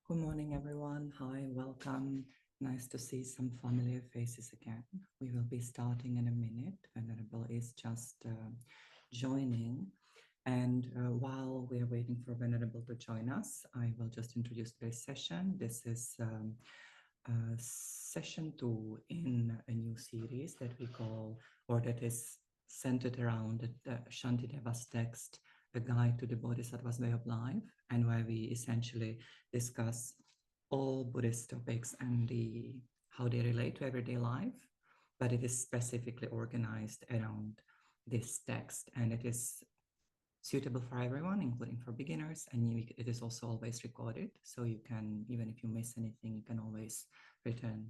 Good morning, everyone. Hi, welcome. Nice to see some familiar faces again. We will be starting in a minute. Venerable is just joining. And while we are waiting for Venerable to join us, I will just introduce today's session. This is session 2 in a new series that we call, or that is centered around the Shantideva's text, A Guide to the Bodhisattva's Way of Life, and where we essentially discuss all Buddhist topics and how they relate to everyday life, but it is specifically organized around this text, and it is suitable for everyone, including for beginners, and it is also always recorded, so you can, even if you miss anything, you can always return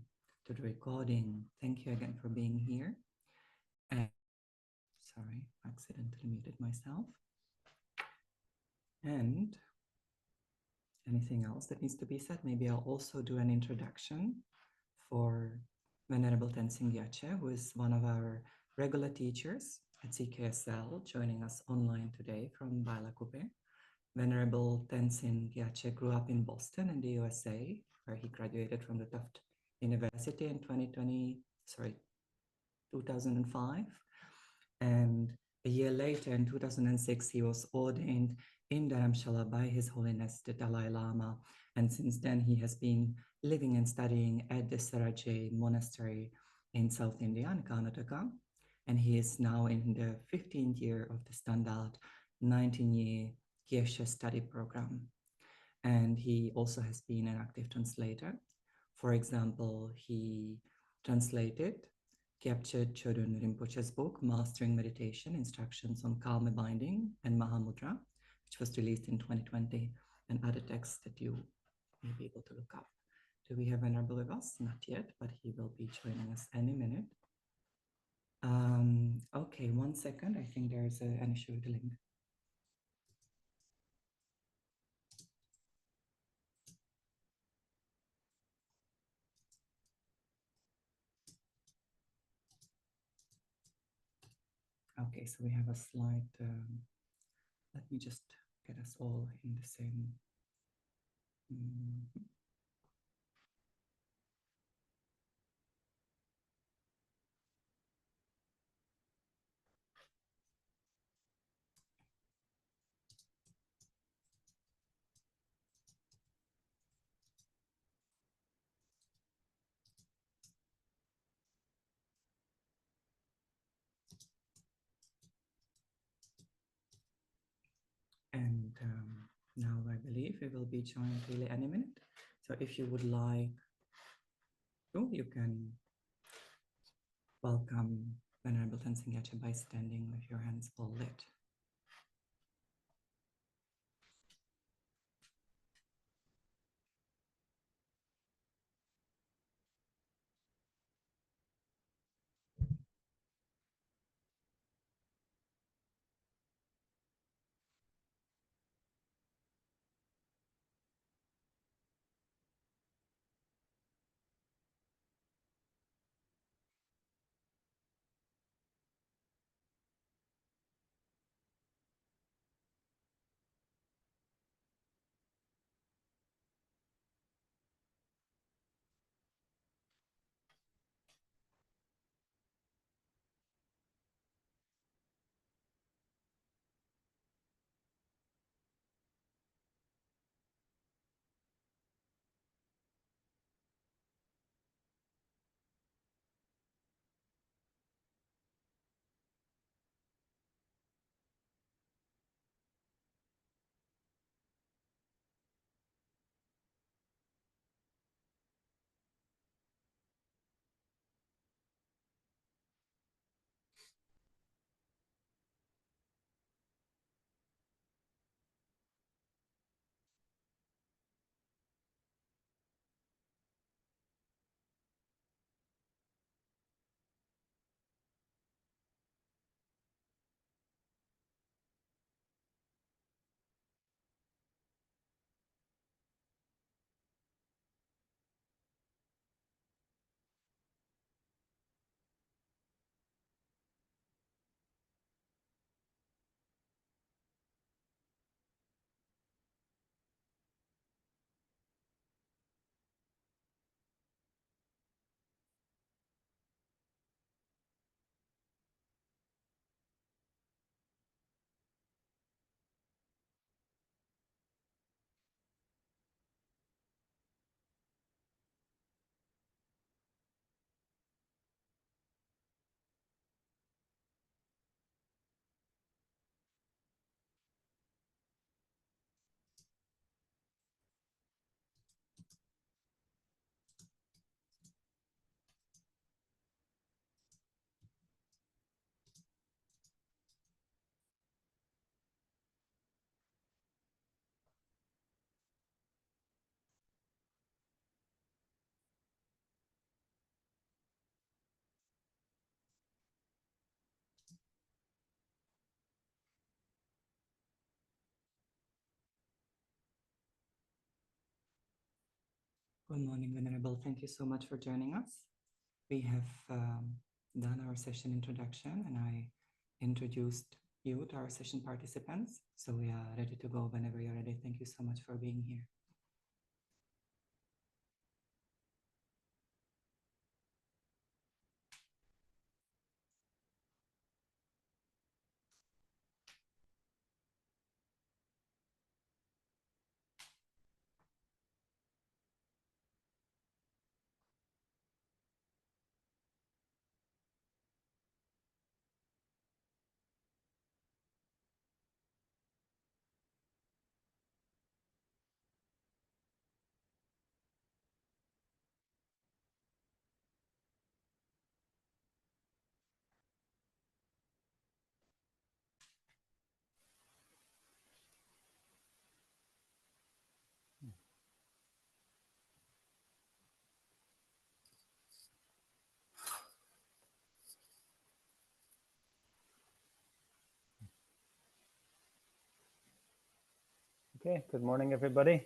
to the recording. Thank you again for being here. And sorry, accidentally muted myself. And anything else that needs to be said? Maybe I'll also do an introduction for Venerable Tenzin Gache, who is one of our regular teachers at CKSL, joining us online today from Bailakupe. Venerable Tenzin Gache grew up in Boston in the USA, where he graduated from the Tufts University in 2005. And a year later, in 2006, he was ordained in Dharamshala by His Holiness the Dalai Lama. And since then, he has been living and studying at the Saraje Monastery in South India, in Karnataka. And he is now in the 15th year of the standard 19-year Gache study program. And he also has been an active translator. For example, he translated Gyabche Chodun Rinpoche's book, Mastering Meditation, Instructions on Karma Binding and Mahamudra, which was released in 2020, and other texts that you may be able to look up. Do we have Venerable with us? Not yet, but he will be joining us any minute. Okay, 1 second. I think there's an issue with the link. Okay, so we have a slide. Let me just get us all in the same. And now I believe we will be joined really any minute. So if you would like to, you can welcome Venerable Tenzin Gache by standing with your hands all lit. Good morning, Venerable. Thank you so much for joining us. We have done our session introduction, and I introduced you to our session participants. So we are ready to go whenever you're ready. Thank you so much for being here. Okay, good morning, everybody.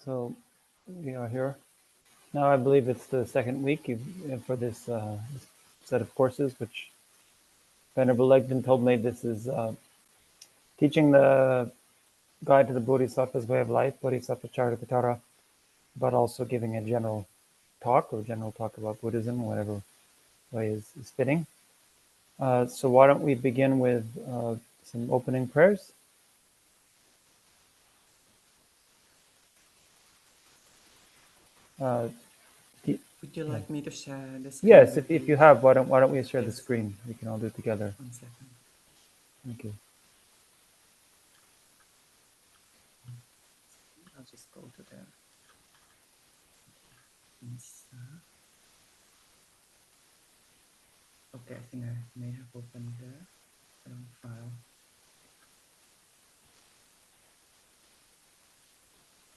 So we are here. Now I believe it's the second week for this set of courses, which Venerable Legdon told me this is teaching the guide to the Bodhisattva's way of life, Bodhisattva Charipatara, but also giving a general talk about Buddhism, whatever way is fitting. So why don't we begin with some opening prayers? Would you like me to share the screen? Yes, if you have, why don't we share the screen? We can all do it together. 1 second. Thank you. I'll just go to the Okay, I think I may have opened the wrong file.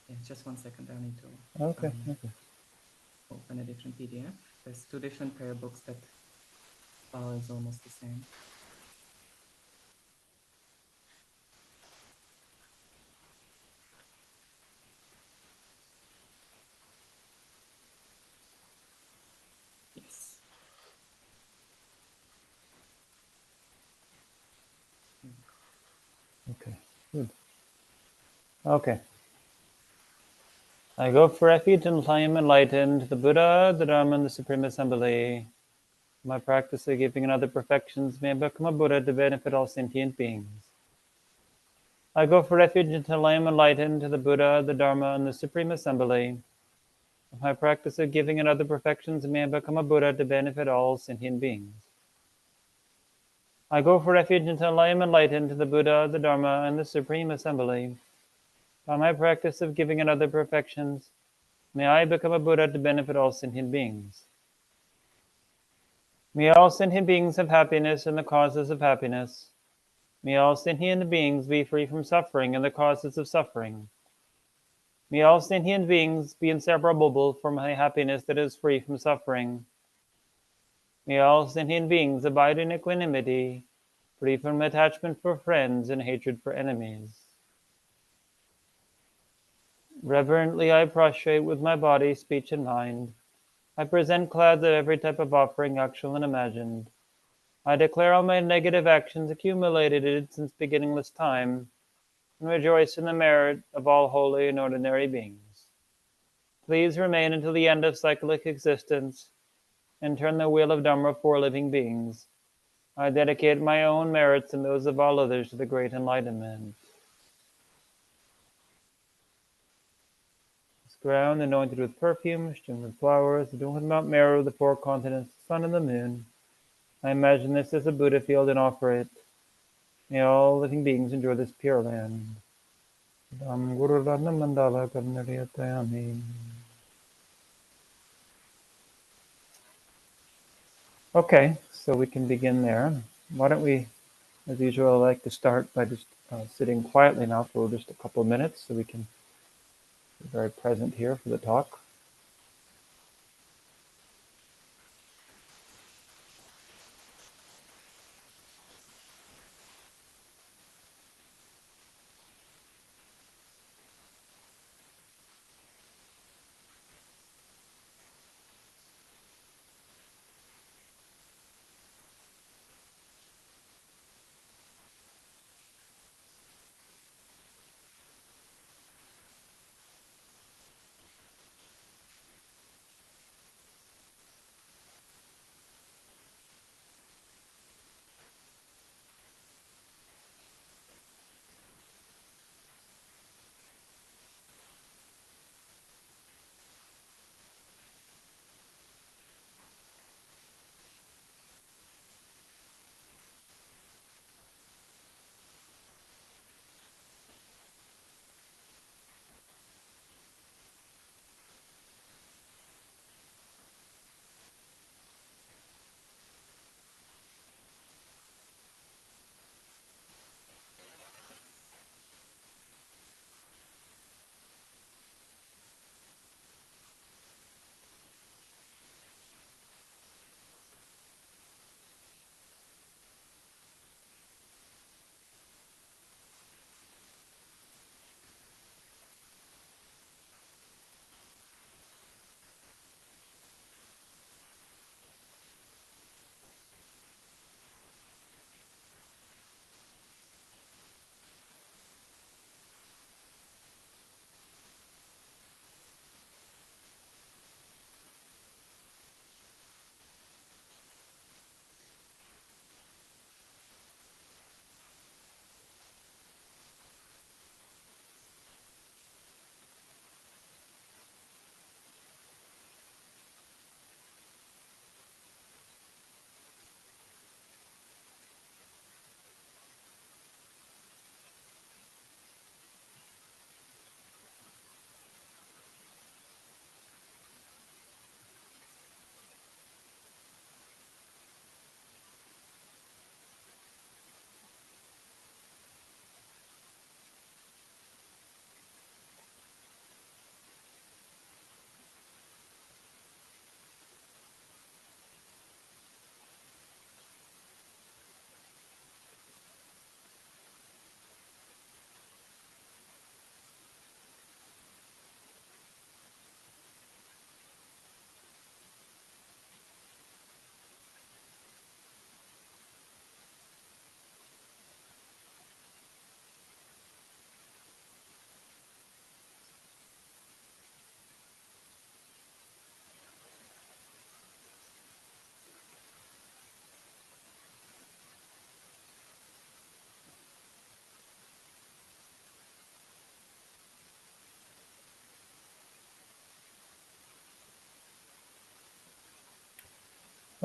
Yeah, just 1 second. I need to Okay. open a different PDF. There's 2 different prayer books. That file is almost the same. Yes. Okay, good. Okay. I go for refuge until I am enlightened, the Buddha, the Dharma, and the Supreme Assembly. My practice of giving and other perfections may become a Buddha to benefit all sentient beings. I go for refuge until I am enlightened, the Buddha, the Dharma, and the Supreme Assembly. My practice of giving and other perfections may become a Buddha to benefit all sentient beings. I go for refuge until I am enlightened, the Buddha, the Dharma, and the Supreme Assembly. By my practice of giving and other perfections, may I become a Buddha to benefit all sentient beings. May all sentient beings have happiness and the causes of happiness. May all sentient beings be free from suffering and the causes of suffering. May all sentient beings be inseparable from my happiness that is free from suffering. May all sentient beings abide in equanimity, free from attachment for friends and hatred for enemies. Reverently I prostrate with my body, speech, and mind. I present clouds of every type of offering, actual and imagined. I declare all my negative actions accumulated since beginningless time, and rejoice in the merit of all holy and ordinary beings. Please remain until the end of cyclic existence, and turn the wheel of Dharma for living beings. I dedicate my own merits and those of all others to the great enlightenment. This ground anointed with perfume, strewn with flowers, adorned with Mount Meru, the 4 continents, the sun and the moon. I imagine this as a Buddha field and offer it. May all living beings enjoy this pure land. Okay, so we can begin there. Why don't we, as usual, I like to start by just sitting quietly now for just a couple of minutes so we can be very present here for the talk.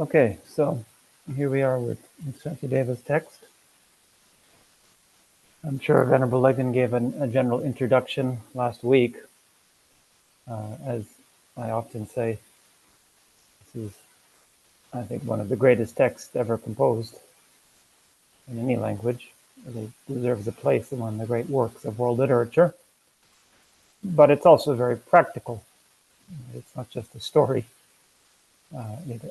Okay, so here we are with Shaktideva's text. I'm sure Venerable Legend gave a general introduction last week. As I often say, this is, I think, one of the greatest texts ever composed in any language. It deserves a place among the great works of world literature. But it's also very practical. It's not just a story. It's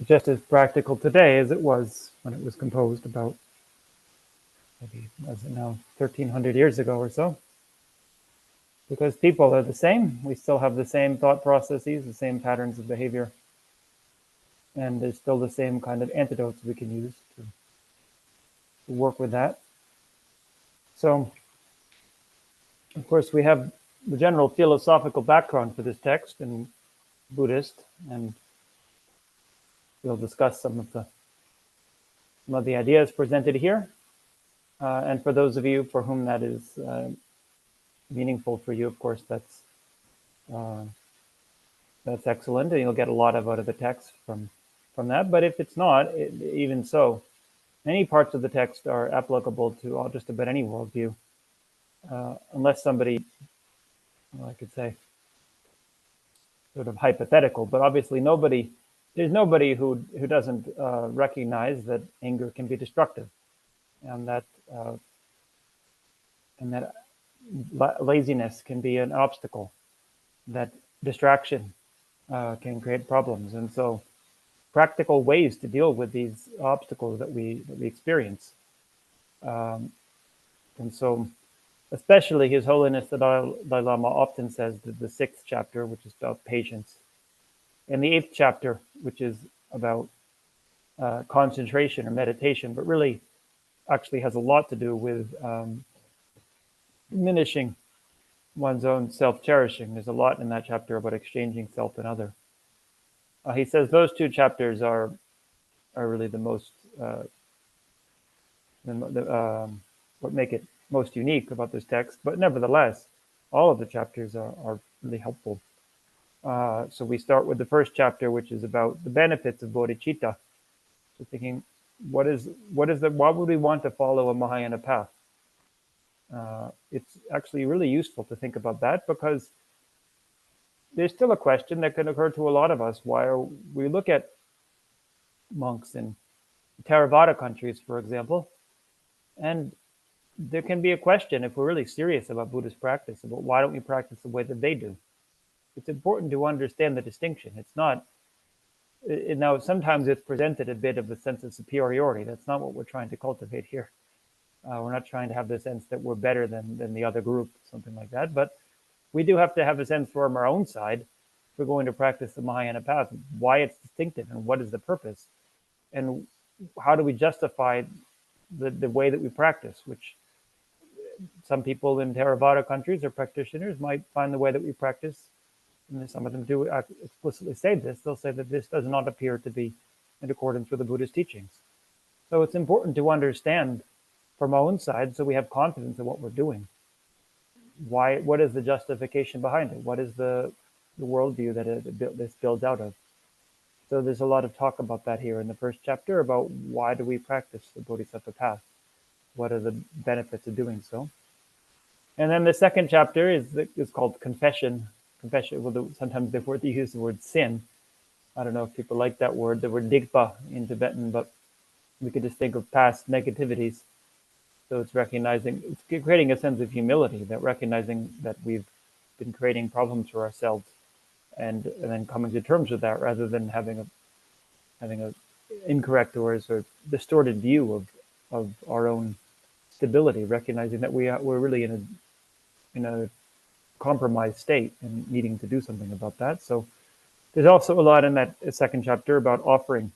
just as practical today as it was when it was composed about, maybe, was it now, 1,300 years ago or so. Because people are the same. We still have the same thought processes, the same patterns of behavior. And there's still the same kind of antidotes we can use to work with that. So, of course, we have the general philosophical background for this text in Buddhist, and we'll discuss some of the ideas presented here. And for those of you for whom that is meaningful for you, of course, that's excellent, and you'll get a lot out of the text from that. But if it's not, even so, many parts of the text are applicable to just about any worldview, unless somebody, well, I could say, sort of hypothetical, but obviously there's nobody who doesn't recognize that anger can be destructive, and that laziness can be an obstacle, that distraction can create problems, and so practical ways to deal with these obstacles that we experience. And so, especially His Holiness the Dalai Lama often says that the 6th chapter, which is about patience, and the 8th chapter, which is about concentration or meditation, but really actually has a lot to do with diminishing one's own self-cherishing. There's a lot in that chapter about exchanging self and other. He says those 2 chapters are really the most what make it most unique about this text. But nevertheless, all of the chapters are really helpful. So we start with the 1st chapter, which is about the benefits of bodhicitta. So thinking, why would we want to follow a Mahayana path? It's actually really useful to think about that, because there's still a question that can occur to a lot of us. Why we look at monks in Theravada countries, for example, and there can be a question, if we're really serious about Buddhist practice, about why don't we practice the way that they do. It's important to understand the distinction. It's not, now sometimes it's presented a bit of a sense of superiority. That's not what we're trying to cultivate here. We're not trying to have the sense that we're better than the other group, something like that. But we do have to have a sense from our own side, if we're going to practice the Mahayana path, why it's distinctive and what is the purpose, and how do we justify the way that we practice, which some people in Theravada countries or practitioners might find the way that we practice, and some of them do explicitly say this, they'll say that this does not appear to be in accordance with the Buddhist teachings. So it's important to understand from our own side, so we have confidence in what we're doing. What is the justification behind it? What is the worldview that this builds out of? So there's a lot of talk about that here in the 1st chapter, about why do we practice the Bodhisattva path? What are the benefits of doing so? And then the 2nd chapter is called confession. Confession, well, sometimes they use the word sin. I don't know if people like that word, the word digpa in Tibetan, but we could just think of past negativities. So it's creating a sense of humility, that recognizing that we've been creating problems for ourselves, and then coming to terms with that, rather than having a incorrect or sort of distorted view of our own stability, recognizing that we're really in a compromised state and needing to do something about that. So there's also a lot in that 2nd chapter about offering,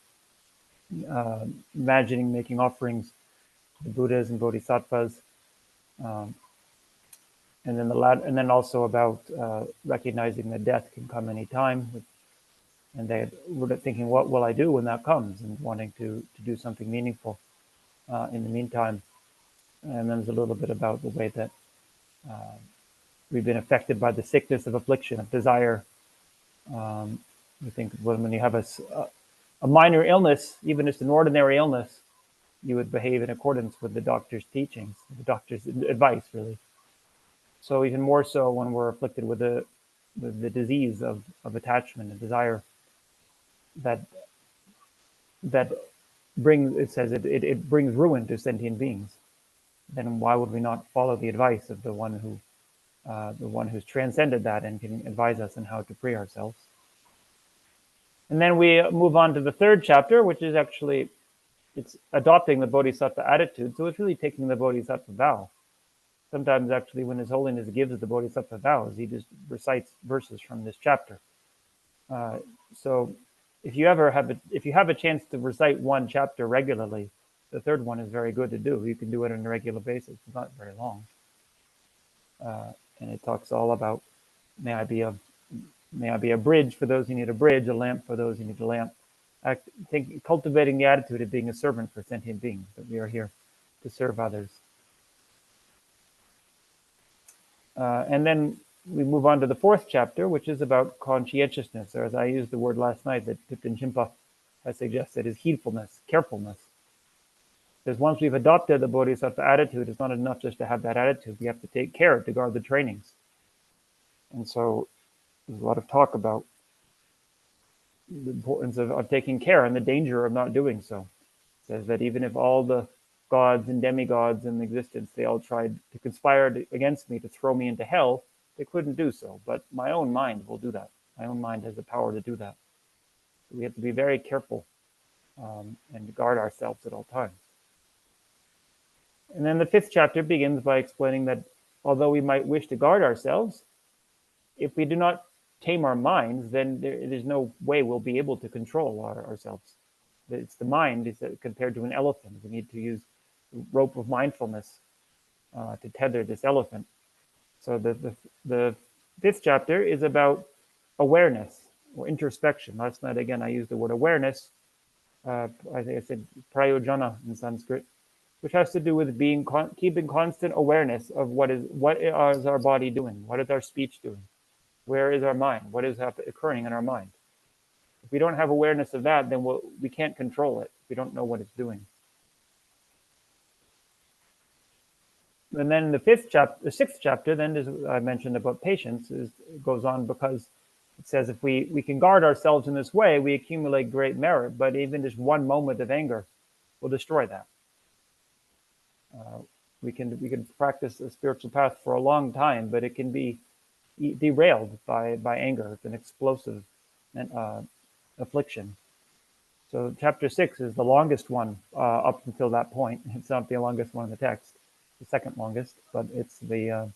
imagining making offerings to the Buddhas and Bodhisattvas, and then also about recognizing that death can come anytime, and they were thinking, what will I do when that comes, and wanting to do something meaningful in the meantime. And then there's a little bit about the way that we've been affected by the sickness of affliction, of desire, You think when you have a minor illness, even just an ordinary illness, you would behave in accordance with the doctor's teachings, the doctor's advice, really. So even more so when we're afflicted with the disease of attachment and desire, that that brings, it says it brings ruin to sentient beings. Then why would we not follow the advice of the one who's transcended that and can advise us on how to free ourselves? And then we move on to the third chapter, which is actually, it's adopting the Bodhisattva attitude. So it's really taking the Bodhisattva vow. Sometimes actually when His Holiness gives the Bodhisattva vows, he just recites verses from this chapter. So if you have a chance to recite one chapter regularly, the third one is very good to do. You can do it on a regular basis. It's not very long. And it talks all about, may I be a bridge for those who need a bridge, a lamp for those who need a lamp. I think cultivating the attitude of being a servant for sentient beings, that we are here to serve others. And then we move on to the fourth chapter, which is about conscientiousness, or as I used the word last night that Thupten Jinpa has suggested, is heedfulness, carefulness. Because once we've adopted the Bodhisattva attitude, it's not enough just to have that attitude. We have to take care to guard the trainings. And so there's a lot of talk about the importance of taking care and the danger of not doing so. It says that even if all the gods and demigods in existence, they all tried to conspire against me to throw me into hell, they couldn't do so. But my own mind will do that. My own mind has the power to do that. So we have to be very careful and guard ourselves at all times. And then the fifth chapter begins by explaining that although we might wish to guard ourselves, if we do not tame our minds, then there's no way we'll be able to control ourselves. It's the mind is compared to an elephant. We need to use the rope of mindfulness to tether this elephant. So the fifth chapter is about awareness or introspection. Last night, again, I used the word awareness. I think I said prayojana in Sanskrit, which has to do with keeping constant awareness of what is our body doing, what is our speech doing, where is our mind, what is occurring in our mind. If we don't have awareness of that, then we can't control it. We don't know what it's doing. And then the sixth chapter, then, as I mentioned about patience, goes on because it says if we can guard ourselves in this way, we accumulate great merit. But even just one moment of anger will destroy that. We can practice a spiritual path for a long time, but it can be derailed by anger. It's an explosive affliction. So chapter 6 is the longest one up until that point. It's not the longest one in the text, the second longest, but it's the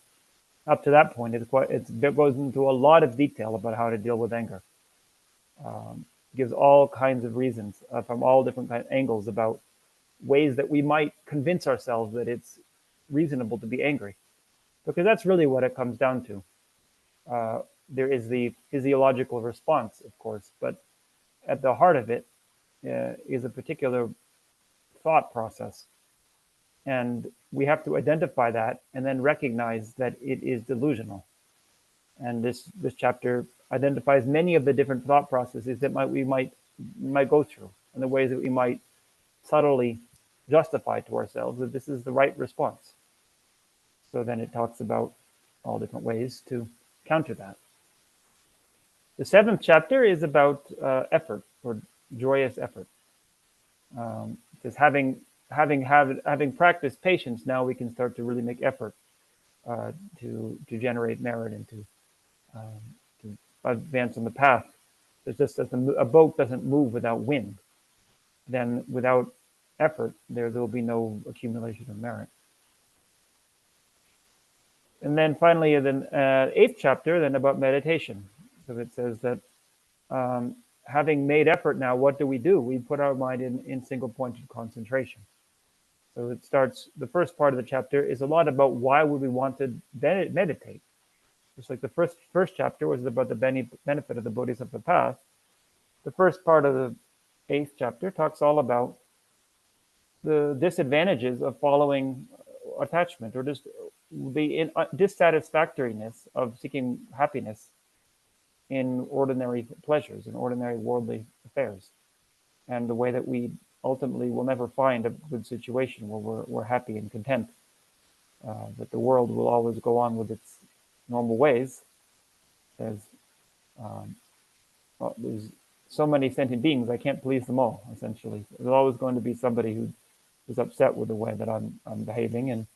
up to that point. It goes into a lot of detail about how to deal with anger. Gives all kinds of reasons from all different angles about ways that we might convince ourselves that it's reasonable to be angry, because that's really what it comes down to. There is the physiological response, of course, but at the heart of it is a particular thought process. And we have to identify that and then recognize that it is delusional. And this chapter identifies many of the different thought processes that we might go through, and the ways that we might subtly justify to ourselves that this is the right response. So then it talks about all different ways to counter that. The seventh chapter is about effort, or joyous effort. Because having practiced patience, now we can start to really make effort to generate merit and to advance on the path. It's just that a boat doesn't move without wind. Then without effort, there will be no accumulation of merit. And then finally, the eighth chapter, then about meditation. So it says that having made effort now, what do? We put our mind in single-pointed concentration. So it starts, the first part of the chapter is a lot about why would we want to meditate. Just like the first chapter was about the benefit of the Bodhisattva path, the first part of the eighth chapter talks all about the disadvantages of following attachment, or just the dissatisfactoriness of seeking happiness. in ordinary pleasures, in ordinary worldly affairs, and the way that we ultimately will never find a good situation where we're happy and content, that the world will always go on with its normal ways. There's there's so many sentient beings, I can't please them all, essentially. There's always going to be somebody who is upset with the way that I'm behaving, and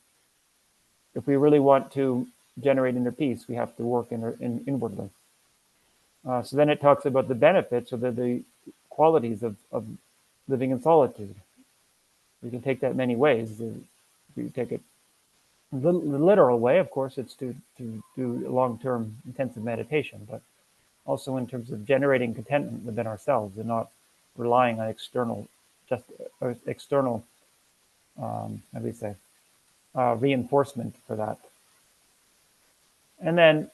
if we really want to generate inner peace, we have to work inwardly. So then it talks about the benefits or the qualities of living in solitude. We can take that many ways. If you take it the literal way, of course, it's to do long-term intensive meditation, but also in terms of generating contentment within ourselves and not relying on external how do we say, reinforcement for that. And then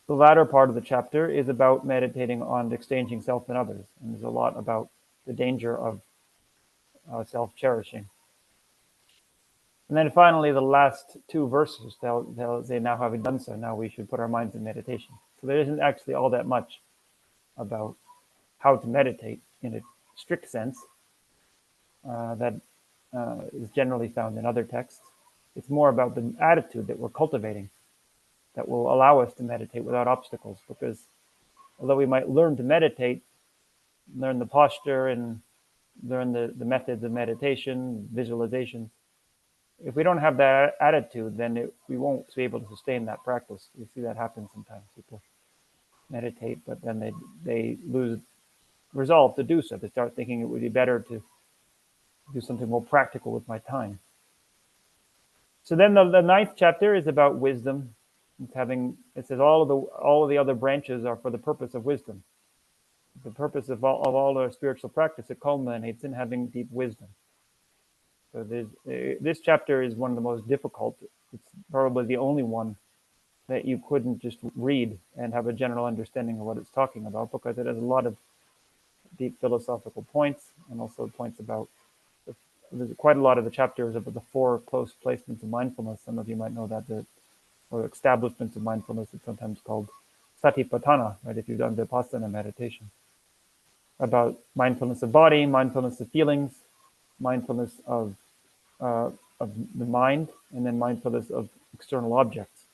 the latter part of the chapter is about meditating on exchanging self and others. And there's a lot about the danger of self-cherishing. And then finally, the last two verses, they'll say, now having done so, now we should put our minds in meditation. So there isn't actually all that much about how to meditate in a strict sense that is generally found in other texts. It's more about the attitude that we're cultivating that will allow us to meditate without obstacles, because although we might learn to meditate, learn the posture and learn the methods of meditation, visualization, if we don't have that attitude, then we won't be able to sustain that practice. You see that happen sometimes. People meditate, but then they lose resolve to do so. They start thinking it would be better to do something more practical with my time. So then the ninth chapter is about wisdom. It says all of the other branches are for the purpose of wisdom. The purpose of all our spiritual practice, it culminates in having deep wisdom. So this chapter is one of the most difficult. It's probably the only one that you couldn't just read and have a general understanding of what it's talking about, because it has a lot of deep philosophical points, and also points about there's quite a lot of the chapters about the four close placements of mindfulness. Some of you might know that, or establishments of mindfulness. It's sometimes called satipatthana, right? If you've done vipassana meditation, about mindfulness of body, mindfulness of feelings, mindfulness of the mind, and then mindfulness of external objects.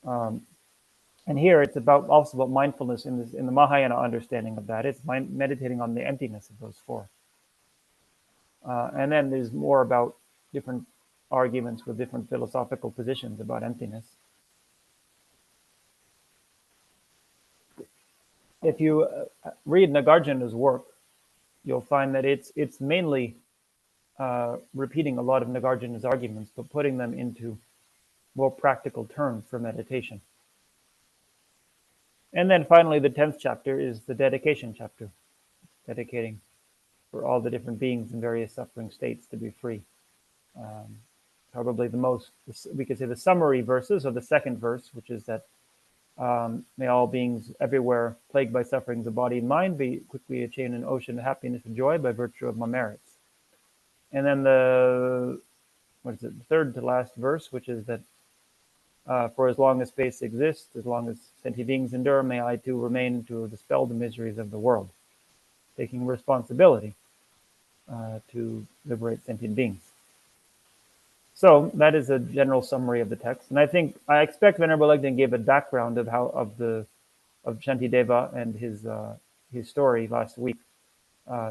And here it's also about mindfulness in the Mahayana understanding of that. It's meditating on the emptiness of those four. And then there's more about different arguments with different philosophical positions about emptiness. If you read Nagarjuna's work, you'll find that it's mainly repeating a lot of Nagarjuna's arguments, but putting them into more practical terms for meditation. And then finally, the 10th chapter is the dedication chapter, dedicating for all the different beings in various suffering states to be free. Probably we could say the summary verses, or the second verse, which is that may all beings everywhere plagued by sufferings of body and mind be quickly attain an ocean of happiness and joy by virtue of my merits. And then the third to last verse, which is that for as long as space exists, as long as sentient beings endure, may I too remain to dispel the miseries of the world, taking responsibility to liberate sentient beings. So that is a general summary of the text, and I expect Venerable Egden gave a background of Shantideva and his story last week.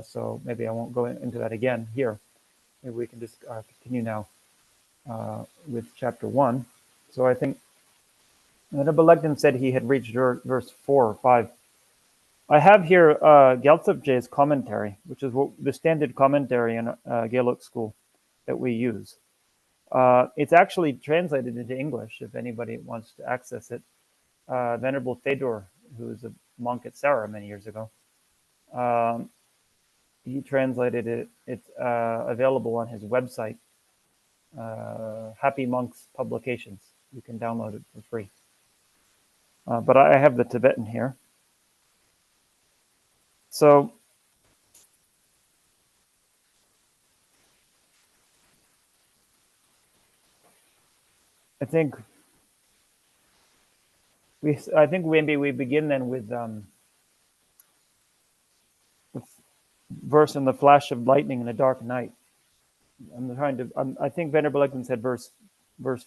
So maybe I won't go into that again here. Maybe we can just continue now with chapter 1. So I think Venerable Egden said he had reached verse 4 or 5. I have here Gyaltsab Je's commentary, which is the standard commentary in Geluk school that we use. It's actually translated into English if anybody wants to access it. Venerable Fedor, who was a monk at Sarah many years ago, he translated it. It's available on his website, Happy Monks Publications. You can download it for free. But I have the Tibetan here. So I think I think maybe we begin then with the verse in the flash of lightning in a dark night. I think Venerable Eglinton said verse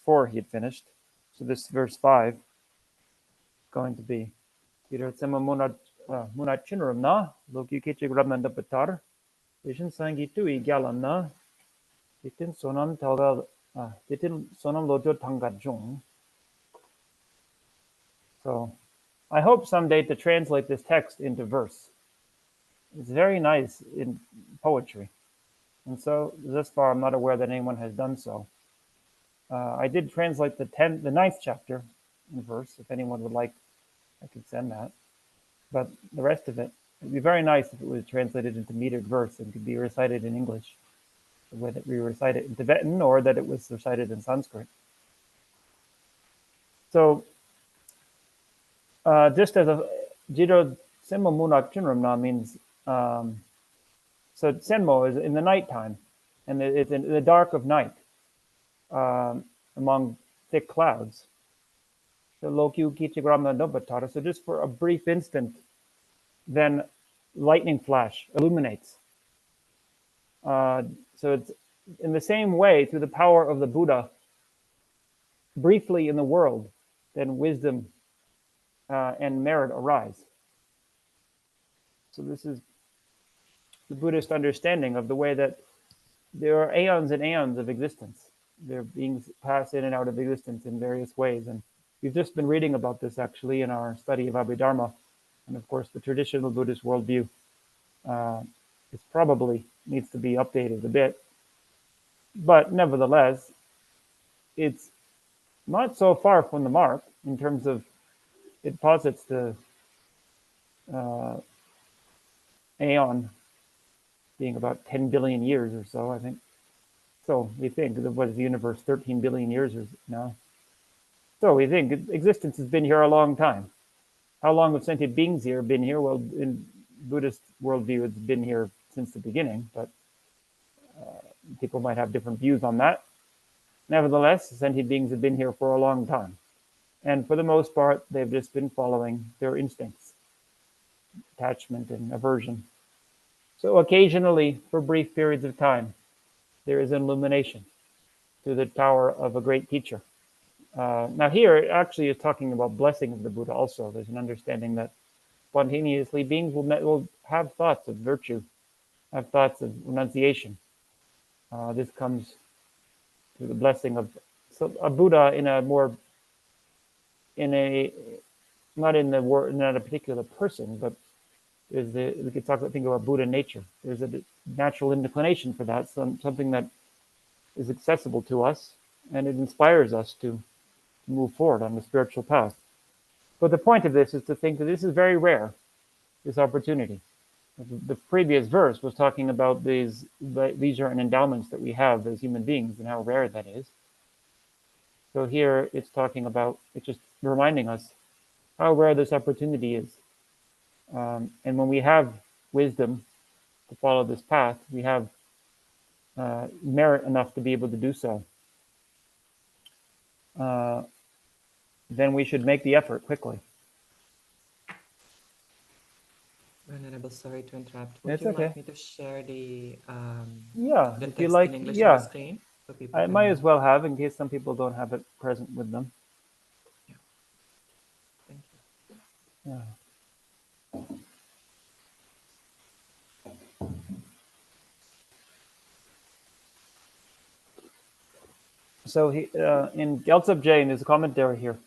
4 he had finished. So this verse 5 is going to be munat chinram na loki kichig ramanda patar ishin sangi tu igalan na titin sonam talga titin sonam lojo tangajung. So I hope someday to translate this text into verse. It's very nice in poetry. And so thus far, I'm not aware that anyone has done so. I did translate the 9th chapter in verse. If anyone would like, I could send that. But the rest of it would be very nice if it was translated into metered verse and could be recited in English, the way that we recite it in Tibetan, or that it was recited in Sanskrit. So just as a Jiro Senmo Munak Chinramna means, so Senmo is in the nighttime, and it's in the dark of night, among thick clouds. So just for a brief instant, then lightning flash illuminates. So it's in the same way, through the power of the Buddha, briefly in the world, then wisdom and merit arise. So this is the Buddhist understanding of the way that there are aeons and aeons of existence. They're being passed in and out of existence in various ways. And we've just been reading about this actually in our study of Abhidharma. And of course, the traditional Buddhist worldview is probably needs to be updated a bit. But nevertheless, it's not so far from the mark in terms of it posits the aeon being about 10 billion years or so, I think. So we think, what is the universe, 13 billion years or now? So we think existence has been here a long time. How long have sentient beings here been here? Well, in Buddhist worldview, it's been here since the beginning, but people might have different views on that. Nevertheless, sentient beings have been here for a long time. And for the most part, they've just been following their instincts, attachment and aversion. So occasionally, for brief periods of time, there is an illumination through the power of a great teacher. Now here, it actually is talking about blessing of the Buddha also. There's an understanding that spontaneously beings will have thoughts of virtue, have thoughts of renunciation. This comes through the blessing of a Buddha not a particular person, but we could think about Buddha nature. There's a natural inclination for that, something that is accessible to us, and it inspires us to move forward on the spiritual path. But the point of this is to think that this is very rare, this opportunity. The previous verse was talking about these are endowments that we have as human beings and how rare that is. So here it's just reminding us how rare this opportunity is. And when we have wisdom to follow this path, we have merit enough to be able to do so. Then we should make the effort quickly. Venerable, sorry to interrupt. It's Would you okay. like me to share the if you text like, in English yeah. on the screen? So people I might as well have, in case some people don't have it present with them. Yeah. Thank you. Yeah. So in Gyaltsab Je, in his commentary here,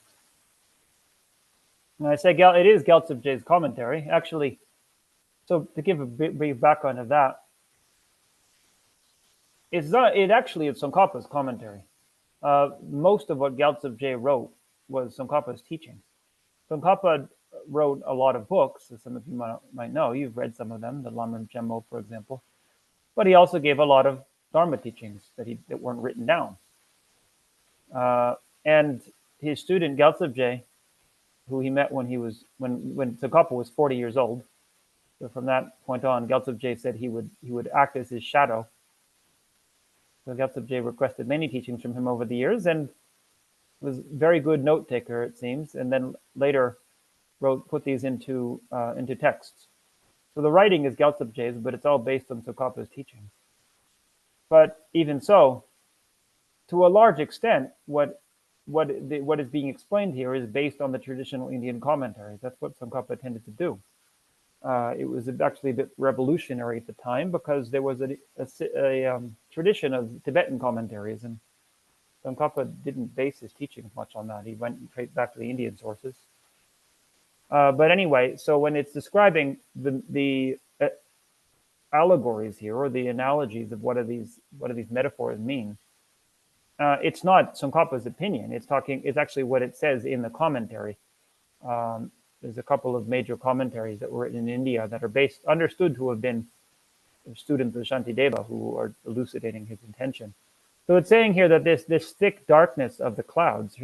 and I say it is Gyaltsab Je's commentary, actually. So to give a brief background of that, it actually is Tsongkhapa's commentary. Most of what Gyaltsab Je wrote was Tsongkhapa's teachings. Tsongkhapa wrote a lot of books, as some of you might know. You've read some of them, the Lamrim Chenmo, for example. But he also gave a lot of Dharma teachings that weren't written down. And his student Gyaltsab Je, who he met when Tsongkhapa was 40 years old. So from that point on, Gyaltsab Je said he would act as his shadow. So Gyaltsab Je requested many teachings from him over the years, and was a very good note taker, it seems, and then later put these into texts. So the writing is Gyaltsabje's, but it's all based on Tsongkhapa's teachings. But even so, to a large extent, what is being explained here is based on the traditional Indian commentaries. That's what Tsongkhapa tended to do. It was actually a bit revolutionary at the time because there was a tradition of Tibetan commentaries, and Tsongkhapa didn't base his teachings much on that. He went straight back to the Indian sources. But anyway, so when it's describing the allegories here, or the analogies of what do these metaphors mean, it's not Tsongkhapa's opinion. It's actually what it says in the commentary. There's a couple of major commentaries that were written in India that are understood to have been students of Shantideva who are elucidating his intention. So it's saying here that this thick darkness of the clouds,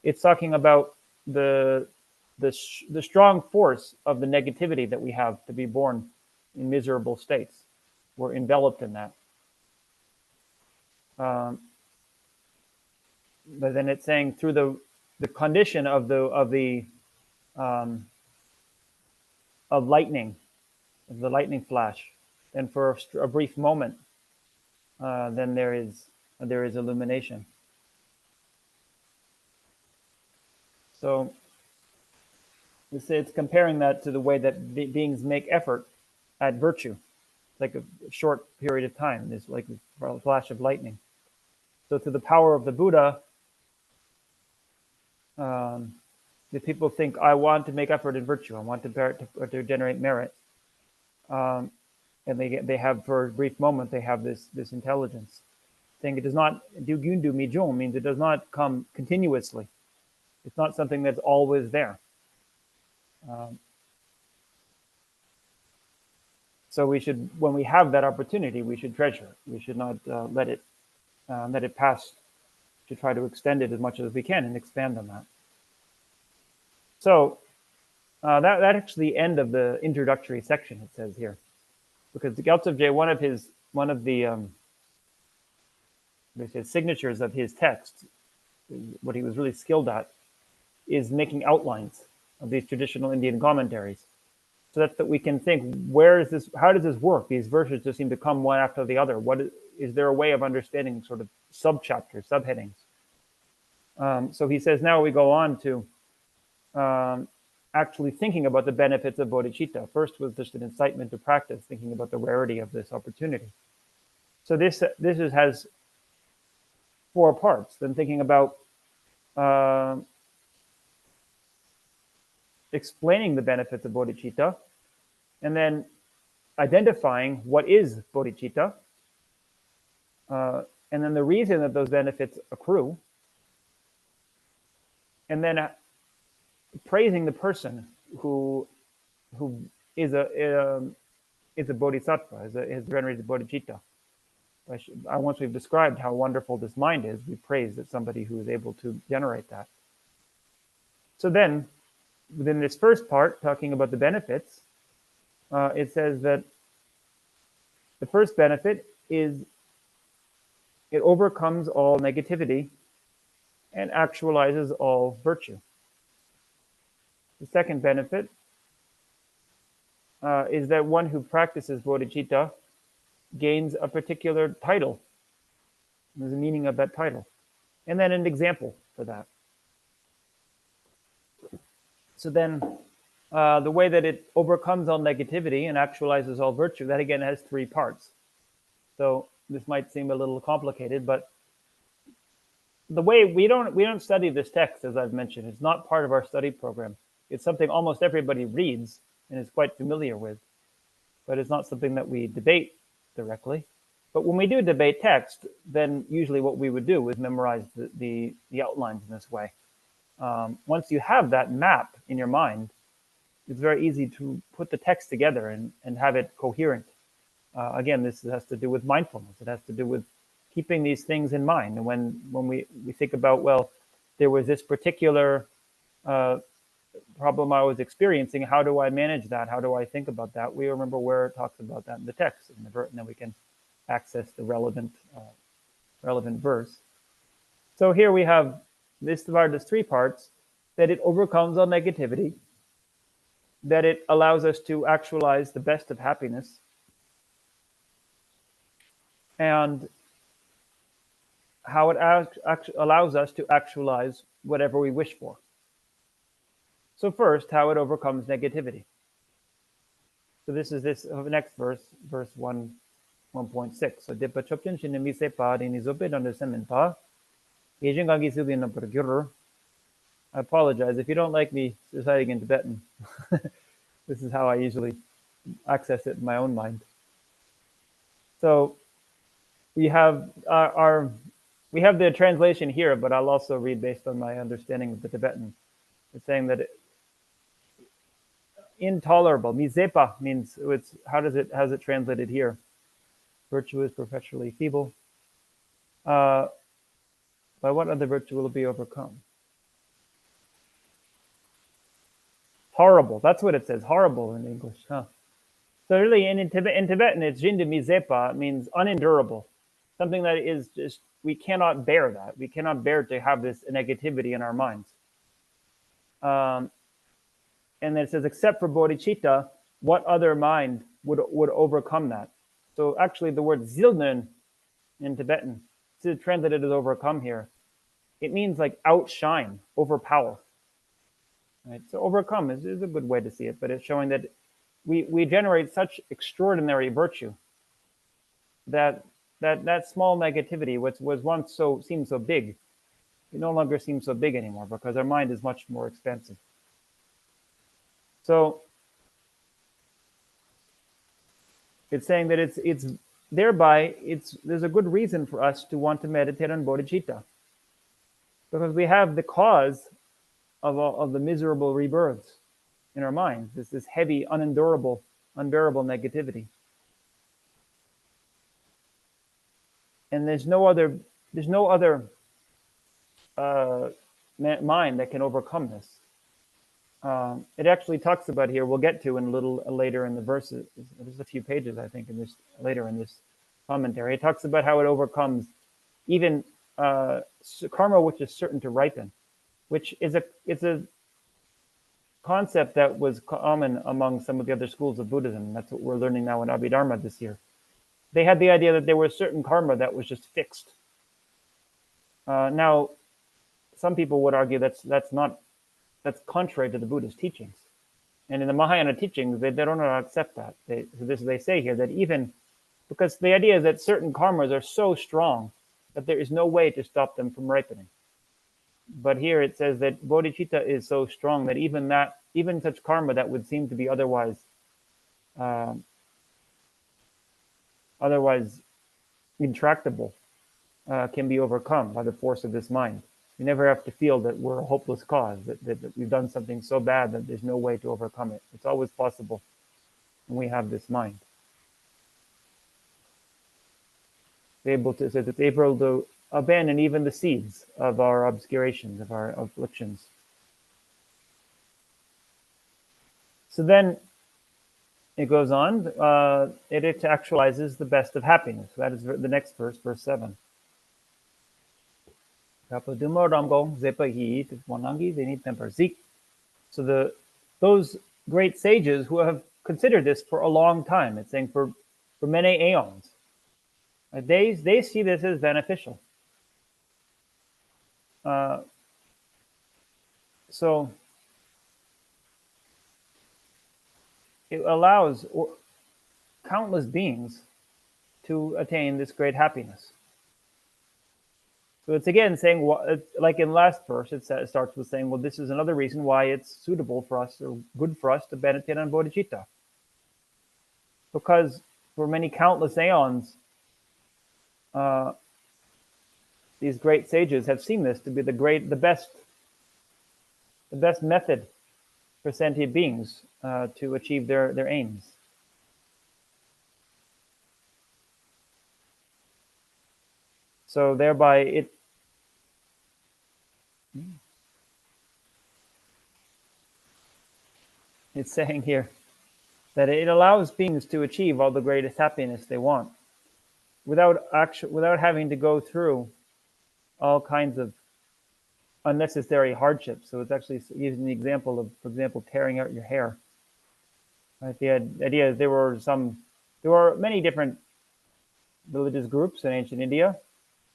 it's talking about the strong force of the negativity that we have to be born in miserable states. We're enveloped in that. But then it's saying through the condition of lightning, of the lightning flash, then for a brief moment, then there is illumination. So it's comparing that to the way that beings make effort at virtue. It's like a short period of time. There's like a flash of lightning. So to the power of the Buddha, the people think, I want to make effort in virtue. I want to generate merit. And they have, for a brief moment, they have this intelligence. Saying it does not, du gundu mijong means it does not come continuously. It's not something that's always there. So we should, when we have that opportunity, we should treasure it. We should not let it pass, to try to extend it as much as we can and expand on that. So that's actually the end of the introductory section, it says here. Because the Gyaltsabje, one of the signatures of his text, what he was really skilled at, is making outlines of these traditional Indian commentaries, so that we can think, how does this work? These verses just seem to come one after the other. Is there a way of understanding sort of subchapters, subheadings? So he says, now we go on to actually thinking about the benefits of bodhicitta. First was just an incitement to practice, thinking about the rarity of this opportunity. So this has 4 parts. Then thinking about explaining the benefits of bodhicitta, and then identifying what is bodhicitta, and then the reason that those benefits accrue, and then praising the person who is a bodhisattva, has generated bodhicitta. Once we've described how wonderful this mind is, we praise that somebody who is able to generate that. So then, within this first part, talking about the benefits, it says that the first benefit is it overcomes all negativity and actualizes all virtue. The second benefit is that one who practices bodhicitta gains a particular title. There's a meaning of that title. And then an example for that. So then the way that it overcomes all negativity and actualizes all virtue, that again has 3 parts. So this might seem a little complicated, but the way we don't study this text, as I've mentioned, it's not part of our study program. It's something almost everybody reads and is quite familiar with, but it's not something that we debate directly. But when we do debate text, then usually what we would do is memorize the outlines in this way. Once you have that map in your mind, it's very easy to put the text together and have it coherent. Again, this has to do with mindfulness. It has to do with keeping these things in mind. And when we think about, well, there was this particular problem I was experiencing, how do I manage that? How do I think about that? We remember where it talks about that in the text, and then we can access the relevant verse. So here we have this divided as 3 parts, that it overcomes all negativity, that it allows us to actualize the best of happiness, and how it allows us to actualize whatever we wish for. So first, how it overcomes negativity. So this is this next verse, verse 1.6. So Dipa Chopchen Shinami Sepa Dinizope Semenpa. I apologize if you don't like me reciting in Tibetan. This is how I usually access it in my own mind. So we have we have the translation here, but I'll also read based on my understanding of the Tibetan. It's saying that intolerable. Mizepa means how's it translated here? Virtue is perpetually feeble. By what other virtue will it be overcome? Horrible. That's what it says. Horrible in English, huh? So really, in Tibetan, it's jinda mizepa. It means unendurable. Something that is just, we cannot bear that. We cannot bear to have this negativity in our minds. And then it says, except for bodhicitta, what other mind would overcome that? So actually, the word zilnen in Tibetan, it's translated as overcome here. It means like outshine, overpower. Right? So overcome is a good way to see it, but it's showing that we generate such extraordinary virtue that small negativity, which was once seemed so big, it no longer seems so big anymore because our mind is much more expansive. So it's saying that it's thereby there's a good reason for us to want to meditate on bodhicitta, because we have the cause of the miserable rebirths in our minds. This heavy, unbearable negativity, and there's no other mind that can overcome this. It actually talks about here. We'll get to in a little later in the verses. There's a few pages, I think, in this later in this commentary. It talks about how it overcomes even karma, which is certain to ripen, which is a concept that was common among some of the other schools of Buddhism. That's what we're learning now in Abhidharma this year. They had the idea that there was certain karma that was just fixed. Now, some people would argue that's contrary to the Buddhist teachings. And in the Mahayana teachings, they don't accept that. They say here that even, because the idea is that certain karmas are so strong that there is no way to stop them from ripening. But here it says that bodhicitta is so strong that even such karma that would seem to be otherwise intractable can be overcome by the force of this mind. We never have to feel that we're a hopeless cause, that we've done something so bad that there's no way to overcome it. It's always possible when we have this mind. It's able to abandon even the seeds of our obscurations, of our afflictions. So then it goes on, it actualizes the best of happiness. That is the next verse, verse 7. So those great sages who have considered this for a long time, it's saying for many aeons, they see this as beneficial. So it allows countless beings to attain this great happiness. So it's again saying, like in last verse, it starts with saying, well, this is another reason why it's suitable for us, or good for us, to meditate on bodhicitta. Because for many countless aeons, these great sages have seen this to be the best method for sentient beings to achieve their aims. So thereby it's saying here that it allows beings to achieve all the greatest happiness they want without having to go through all kinds of unnecessary hardships. So it's actually using the example of, for example, tearing out your hair. Right? The idea is there were many different religious groups in ancient India,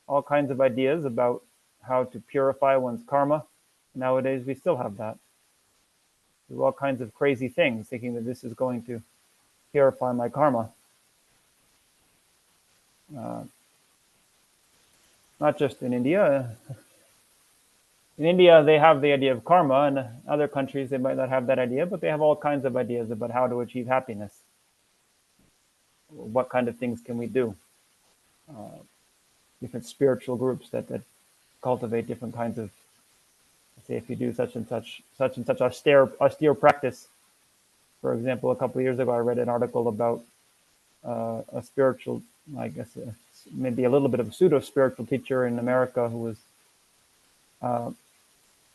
all kinds of ideas about how to purify one's karma. Nowadays, we still have that. There's all kinds of crazy things, thinking that this is going to purify my karma. Not just in India. In India, they have the idea of karma, and other countries, they might not have that idea, but they have all kinds of ideas about how to achieve happiness. What kind of things can we do? Different spiritual groups that cultivate different kinds of, say, if you do such and such austere practice. For example, a couple of years ago, I read an article about a spiritual, I guess, maybe a little bit of a pseudo-spiritual teacher in America who was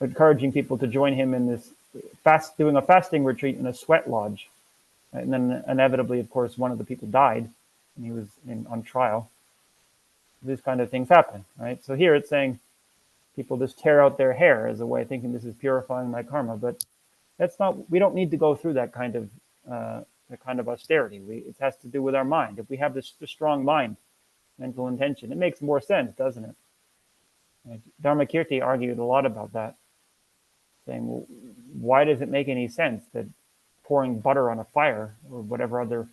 encouraging people to join him in this doing a fasting retreat in a sweat lodge. And then inevitably, of course, one of the people died, and he was on trial. These kind of things happen, right? So here it's saying people just tear out their hair as a way of thinking this is purifying my karma, but that's not. We don't need to go through that kind of austerity. It has to do with our mind. If we have this strong mind, mental intention, it makes more sense, doesn't it? Dharmakirti argued a lot about that, saying, well, why does it make any sense that pouring butter on a fire or whatever other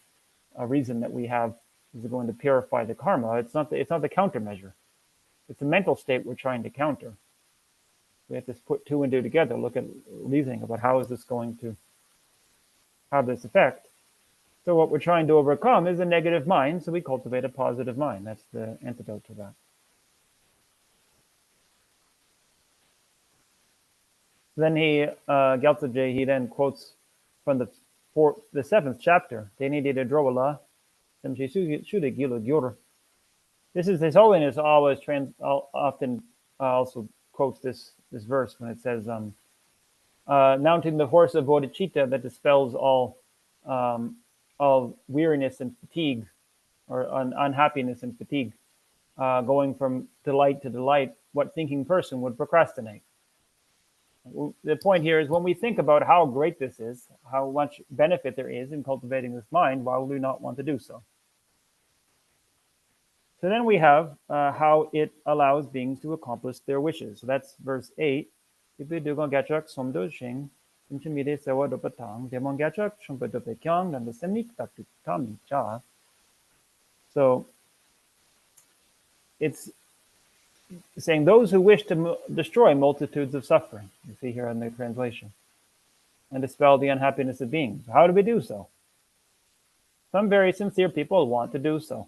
reason that we have is going to purify the karma? It's not the countermeasure. It's a mental state we're trying to counter. We have to put two and two together, look at reasoning about how is this going to have this effect. So what we're trying to overcome is a negative mind, so we cultivate a positive mind. That's the antidote to that. Then Gyaltsen, he then quotes from the 7th chapter. This is His Holiness always often also quotes this verse when it says, mounting the horse of bodhicitta that dispels all weariness and fatigue, or unhappiness and fatigue, going from delight to delight, what thinking person would procrastinate? The point here is when we think about how great this is, how much benefit there is in cultivating this mind, why would we not want to do so? So then we have how it allows beings to accomplish their wishes. So that's verse 8. So it's saying those who wish to destroy multitudes of suffering, you see here in the translation, and dispel the unhappiness of beings. How do we do so? Some very sincere people want to do so.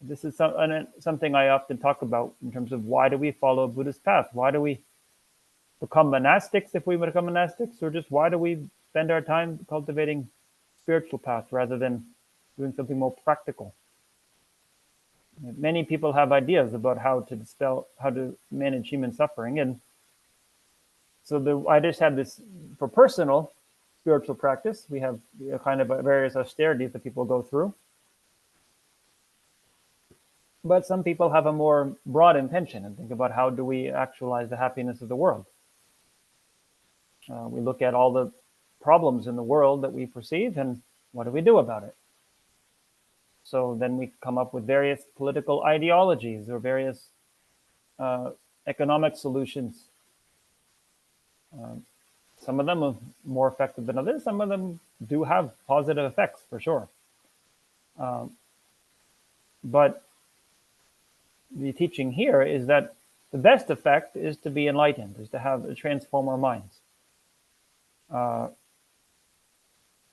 This is something I often talk about in terms of why do we follow a Buddhist path? Why do we become monastics if we become monastics? Or just why do we spend our time cultivating spiritual path rather than doing something more practical? Many people have ideas about how to manage human suffering. And so I just have this, for personal spiritual practice, we have kind of various austerities that people go through. But some people have a more broad intention and think about how do we actualize the happiness of the world. We look at all the problems in the world that we perceive and what do we do about it? So then we come up with various political ideologies or various economic solutions. Some of them are more effective than others. Some of them do have positive effects for sure. But the teaching here is that the best effect is to be enlightened, is to transform our minds. No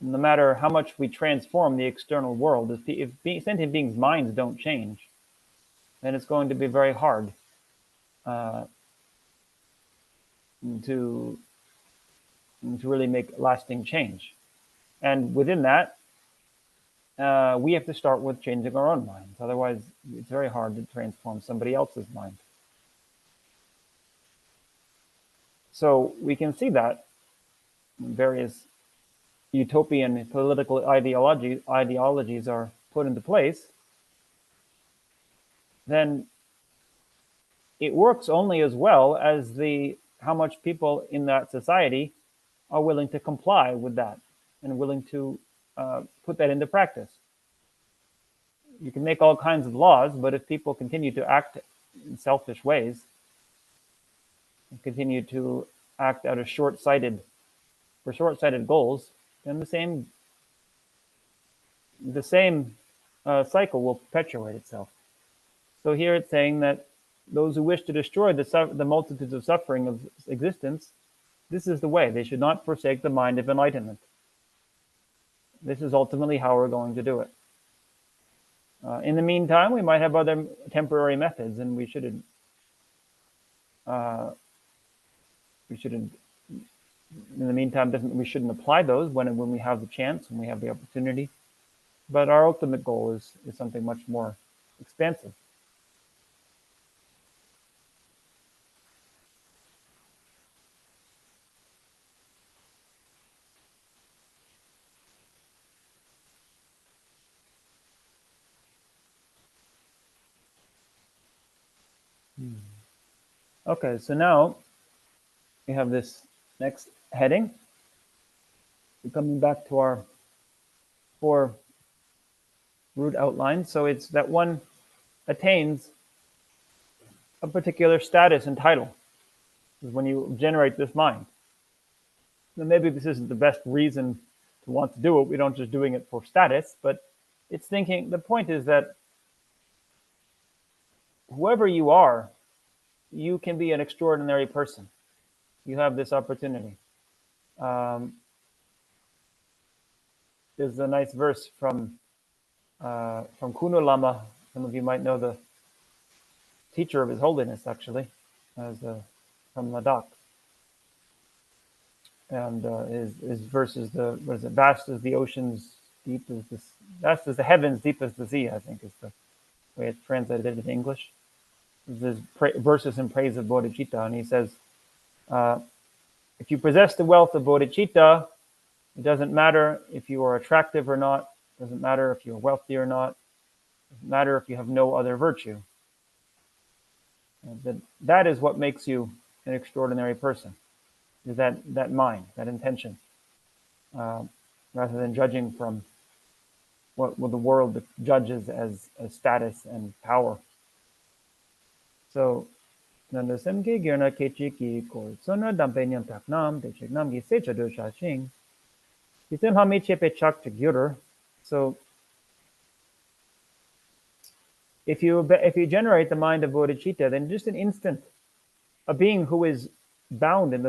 matter how much we transform the external world, if sentient beings' minds don't change, then it's going to be very hard to really make lasting change. And within that, we have to start with changing our own minds. Otherwise, it's very hard to transform somebody else's mind. So we can see that various utopian political ideologies are put into place, then it works only as well as how much people in that society are willing to comply with that and willing to put that into practice. You can make all kinds of laws, but if people continue to act in selfish ways and continue to act out of short-sighted goals, then the same cycle will perpetuate itself. So here it's saying that those who wish to destroy the multitudes of suffering of existence, this is the way. They should not forsake the mind of enlightenment. This is ultimately how we're going to do it. In the meantime, we might have other temporary methods, and we shouldn't. In the meantime, we shouldn't apply those when we have the chance, when we have the opportunity. But our ultimate goal is something much more expansive. Okay, so now we have this next heading. We're coming back to our 4 root outlines. So it's that one attains a particular status and title is when you generate this mind. Now, maybe this isn't the best reason to want to do it. We don't just doing it for status, but it's thinking, the point is that whoever you are, you can be an extraordinary person. You have this opportunity. There's a nice verse from Kuno Lama. Some of you might know the teacher of His Holiness, actually, from Ladakh. And his verse is vast as the oceans, vast as the heavens, deep as the sea, I think is the way it's translated in English. There's verses in praise of bodhicitta, and he says, if you possess the wealth of bodhicitta, it doesn't matter if you are attractive or not, it doesn't matter if you're wealthy or not, it doesn't matter if you have no other virtue. And that is what makes you an extraordinary person, is that mind, that intention, rather than judging from what the world judges as status and power. So, Nandasemke Girna Kechiki Kor Sona Dampenyam Taknam, Technam Gisecha Dosha Shing, Kisim Hami Chepe Chak Gyur. So, if you generate the mind of bodhicitta, then just an instant, a being who is bound in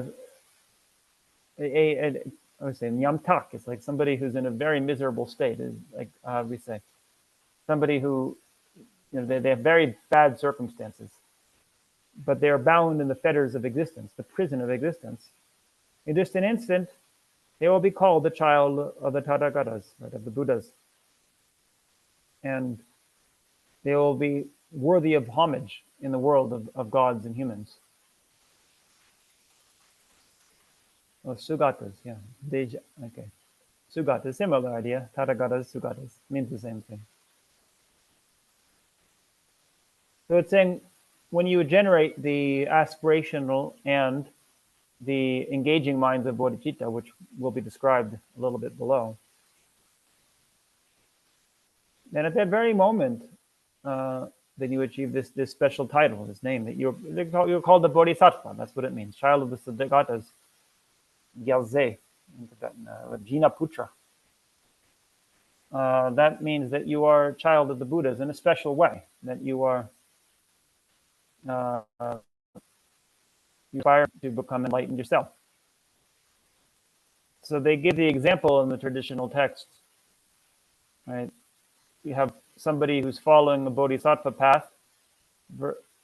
I would say nyamtak. It's like somebody who's in a very miserable state. Is like we say, somebody who, they have very bad circumstances, but they are bound in the fetters of existence, the prison of existence. In just an instant, they will be called the child of the Tathagatas, right, of the Buddhas, and they will be worthy of homage in the world of gods and humans. Oh, Sugatas, yeah. Deja, okay. Sugata, similar idea. Tathagatas, Sugatas, means the same thing. So it's saying when you generate the aspirational and the engaging minds of bodhicitta, which will be described a little bit below, then at that very moment, then you achieve this special title, this name, that you're called the Bodhisattva. That's what it means. Child of the Siddhagatas, Gyalze, in Tibetan, Jina Putra. That means that you are a child of the Buddhas in a special way, that you are you aspire to become enlightened yourself. So they give the example in the traditional texts, right? You have somebody who's following the bodhisattva path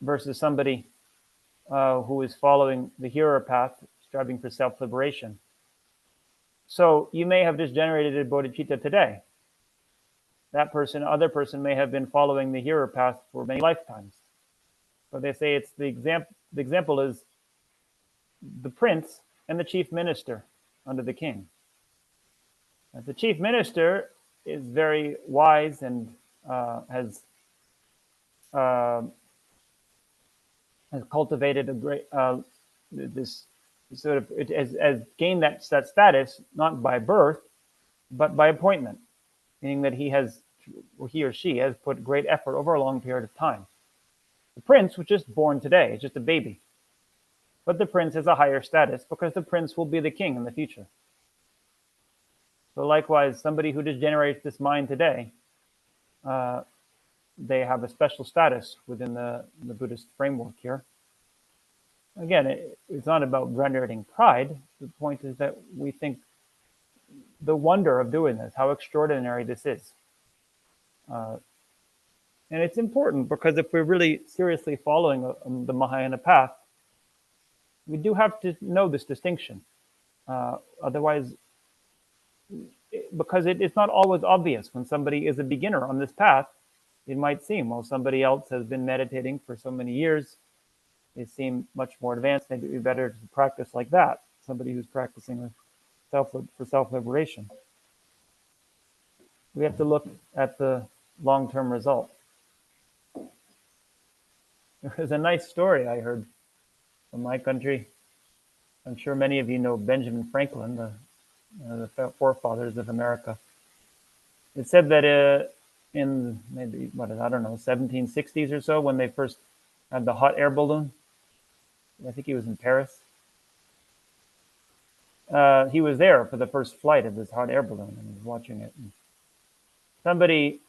versus somebody who is following the hero path, striving for self-liberation. So you may have just generated a bodhicitta today. That other person may have been following the hero path for many lifetimes. But they say it's the example is the prince and the chief minister under the king. The chief minister is very wise and has has cultivated a great this sort of it has gained that status not by birth but by appointment, meaning that he or she has put great effort over a long period of time. The prince was just born today, it's just a baby, but the prince has a higher status because the prince will be the king in the future. So likewise, somebody who just generates this mind today, they have a special status within the Buddhist framework here. Again, it's not about generating pride. The point is that we think the wonder of doing this, how extraordinary this is. And it's important because if we're really seriously following the Mahayana path, we do have to know this distinction. Otherwise, because it's not always obvious when somebody is a beginner on this path, it might seem, well, somebody else has been meditating for so many years, they seem much more advanced, maybe it'd be better to practice like that, somebody who's practicing for self-liberation. We have to look at the long-term result. There's a nice story I heard from my country. I'm sure many of you know Benjamin Franklin, the forefathers of America. It said that in maybe, 1760s or so, when they first had the hot air balloon, I think he was in Paris. He was there for the first flight of this hot air balloon and he was watching it. And somebody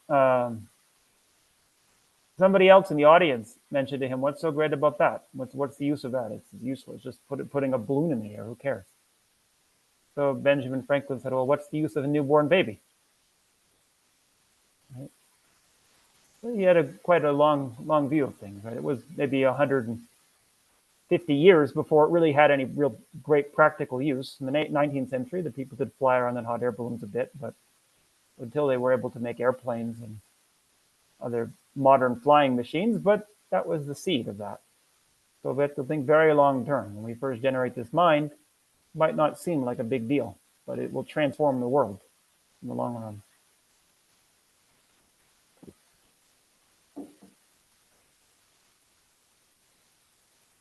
else in the audience mentioned to him, "What's so great about that? What's the use of that? It's useless. Just putting a balloon in the air. Who cares?" So Benjamin Franklin said, "Well, what's the use of a newborn baby?" Right? So he had quite a long view of things. Right? It was maybe 150 years before it really had any real great practical use. In the 19th century, the people did fly around in hot air balloons a bit, but until they were able to make airplanes and other modern flying machines, but that was the seed of that. So we have to think very long term. When we first generate this mind, it might not seem like a big deal, but it will transform the world in the long run.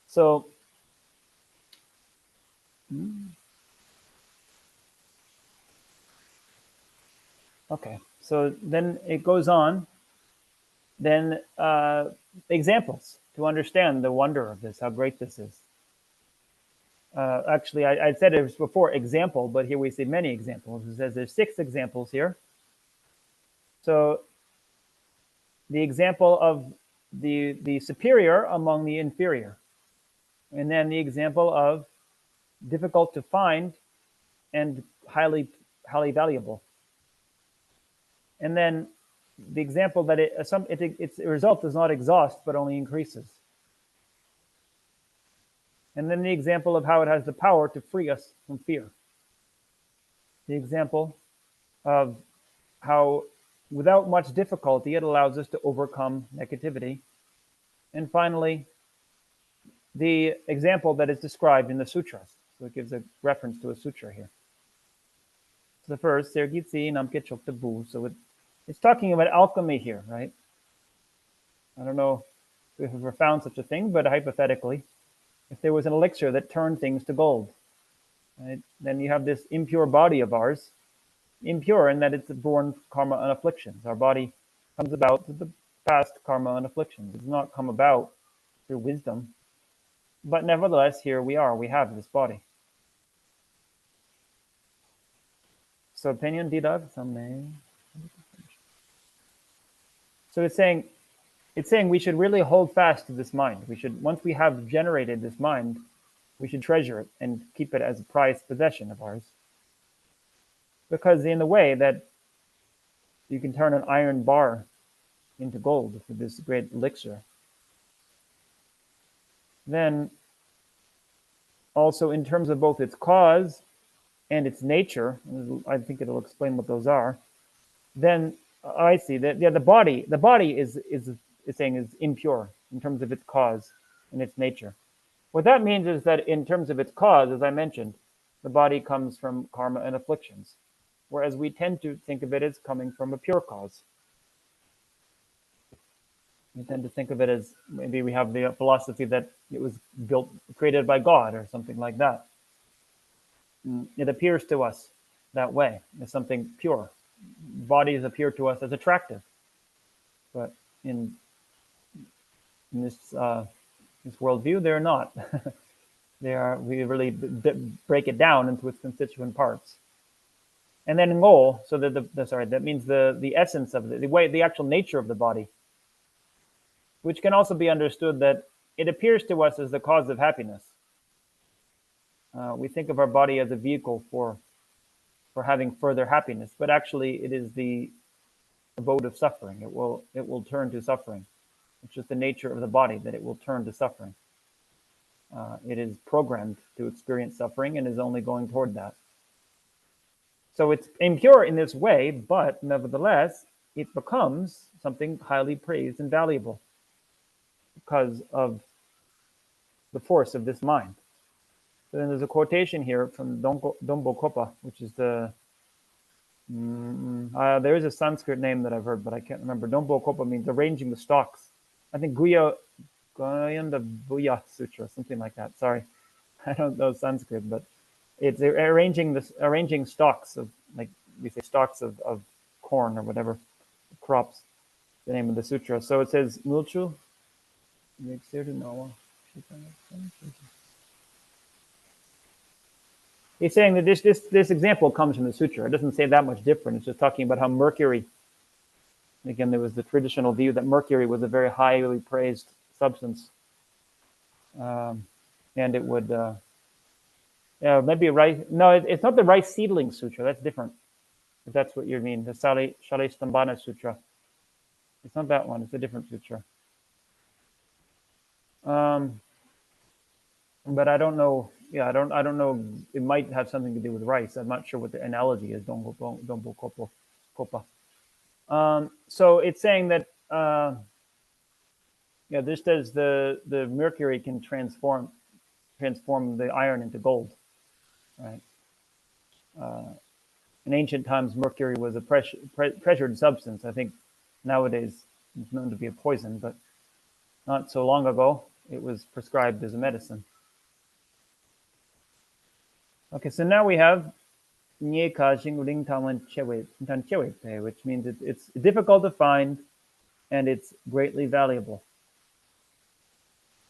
So, okay, so then it goes on. Then examples to understand the wonder of this, how great this is. Actually, I said it before, example, but here we see many examples. It says there's 6 examples here. So the example of the superior among the inferior. And then the example of difficult to find and highly valuable. And then the example that its result does not exhaust, but only increases. And then the example of how it has the power to free us from fear. The example of how, without much difficulty, it allows us to overcome negativity. And finally, the example that is described in the sutras. So it gives a reference to a sutra here. So the first, Sergitsi Namke Chokta Bu. So it's talking about alchemy here, right? I don't know if we've ever found such a thing, but hypothetically, if there was an elixir that turned things to gold, right, then you have this impure body of ours, impure in that it's born karma and afflictions. Our body comes about through the past karma and afflictions. It does not come about through wisdom. But nevertheless, here we are. We have this body. So opinion, Didag, some. So it's saying we should really hold fast to this mind. We should, once we have generated this mind, we should treasure it and keep it as a prized possession of ours. Because in the way that you can turn an iron bar into gold with this great elixir, then also in terms of both its cause and its nature, I think it'll explain what those are, then I see that the body is saying is impure in terms of its cause and its nature. What that means is that in terms of its cause, as I mentioned, the body comes from karma and afflictions, whereas we tend to think of it as coming from a pure cause. We tend to think of it as maybe we have the philosophy that it was created by God or something like that. It appears to us that way as something pure. Bodies appear to us as attractive, but in this worldview, they're not. They are. We really break it down into its constituent parts. And then ngol, so that that means the essence of the way, the actual nature of the body, which can also be understood that it appears to us as the cause of happiness. We think of our body as a vehicle for having further happiness, but actually it is the abode of suffering. It will turn to suffering. It's just the nature of the body that it will turn to suffering. It is programmed to experience suffering and is only going toward that. So it's impure in this way, but nevertheless, it becomes something highly praised and valuable because of the force of this mind. So then there's a quotation here from Dombo Kopa, which is the there is a Sanskrit name that I've heard, but I can't remember. Dombo Kopa means arranging the stalks. I think Guyanda Buya Sutra, something like that. Sorry, I don't know Sanskrit, but it's arranging stalks of, like we say, stalks of corn or whatever, crops. The name of the sutra. So it says Mulchu. He's saying that this example comes from the sutra. It doesn't say that much different. It's just talking about how mercury. Again, there was the traditional view that mercury was a very highly praised substance, and it would. Maybe rice. No, it's not the rice seedling sutra. That's different. If that's what you mean, the Shalistambhana sutra. It's not that one. It's a different sutra. But I don't know. Yeah, I don't know. It might have something to do with rice. I'm not sure what the analogy is. Dombo Kopa. So it's saying that just as the mercury can transform the iron into gold, right? In ancient times, mercury was a pressured substance. I think nowadays it's known to be a poison, but not so long ago it was prescribed as a medicine. Okay, so now we have Nye Ka Jing Ling Tan Chewe, which means it's difficult to find and it's greatly valuable.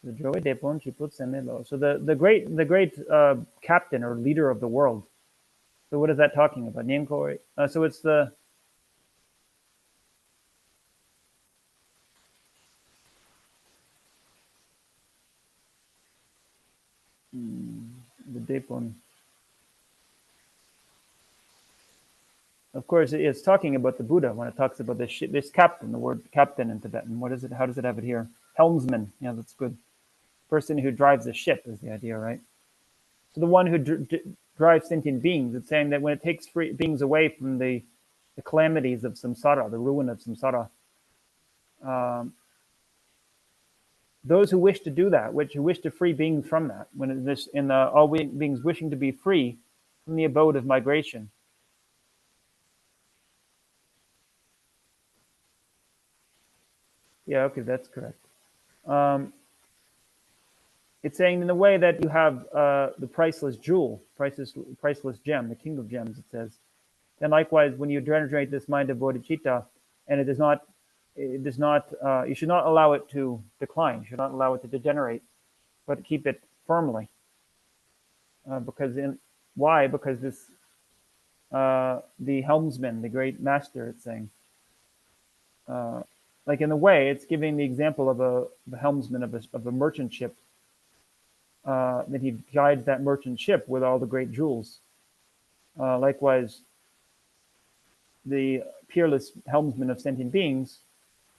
So the great captain or leader of the world. So what is that talking about? So it's the Depon. Of course, it's talking about the Buddha when it talks about this captain. The word captain in Tibetan. What is it? How does it have it here? Helmsman. Yeah, that's good. Person who drives a ship is the idea, right? So the one who drives sentient beings. It's saying that when it takes beings away from the calamities of samsara, the ruin of samsara, those who wish to do that, who wish to free beings from that, when all beings wishing to be free from the abode of migration. Yeah, okay, that's correct. It's saying in the way that you have the priceless jewel, priceless gem, the king of gems, it says. And likewise, when you generate this mind of bodhicitta, and it does not, you should not allow it to decline. You should not allow it to degenerate, but keep it firmly. Why? Because this, the helmsman, the great master, it's saying, like in a way, it's giving the example of the helmsman of a merchant ship. That he guides that merchant ship with all the great jewels. Likewise, the peerless helmsman of sentient beings,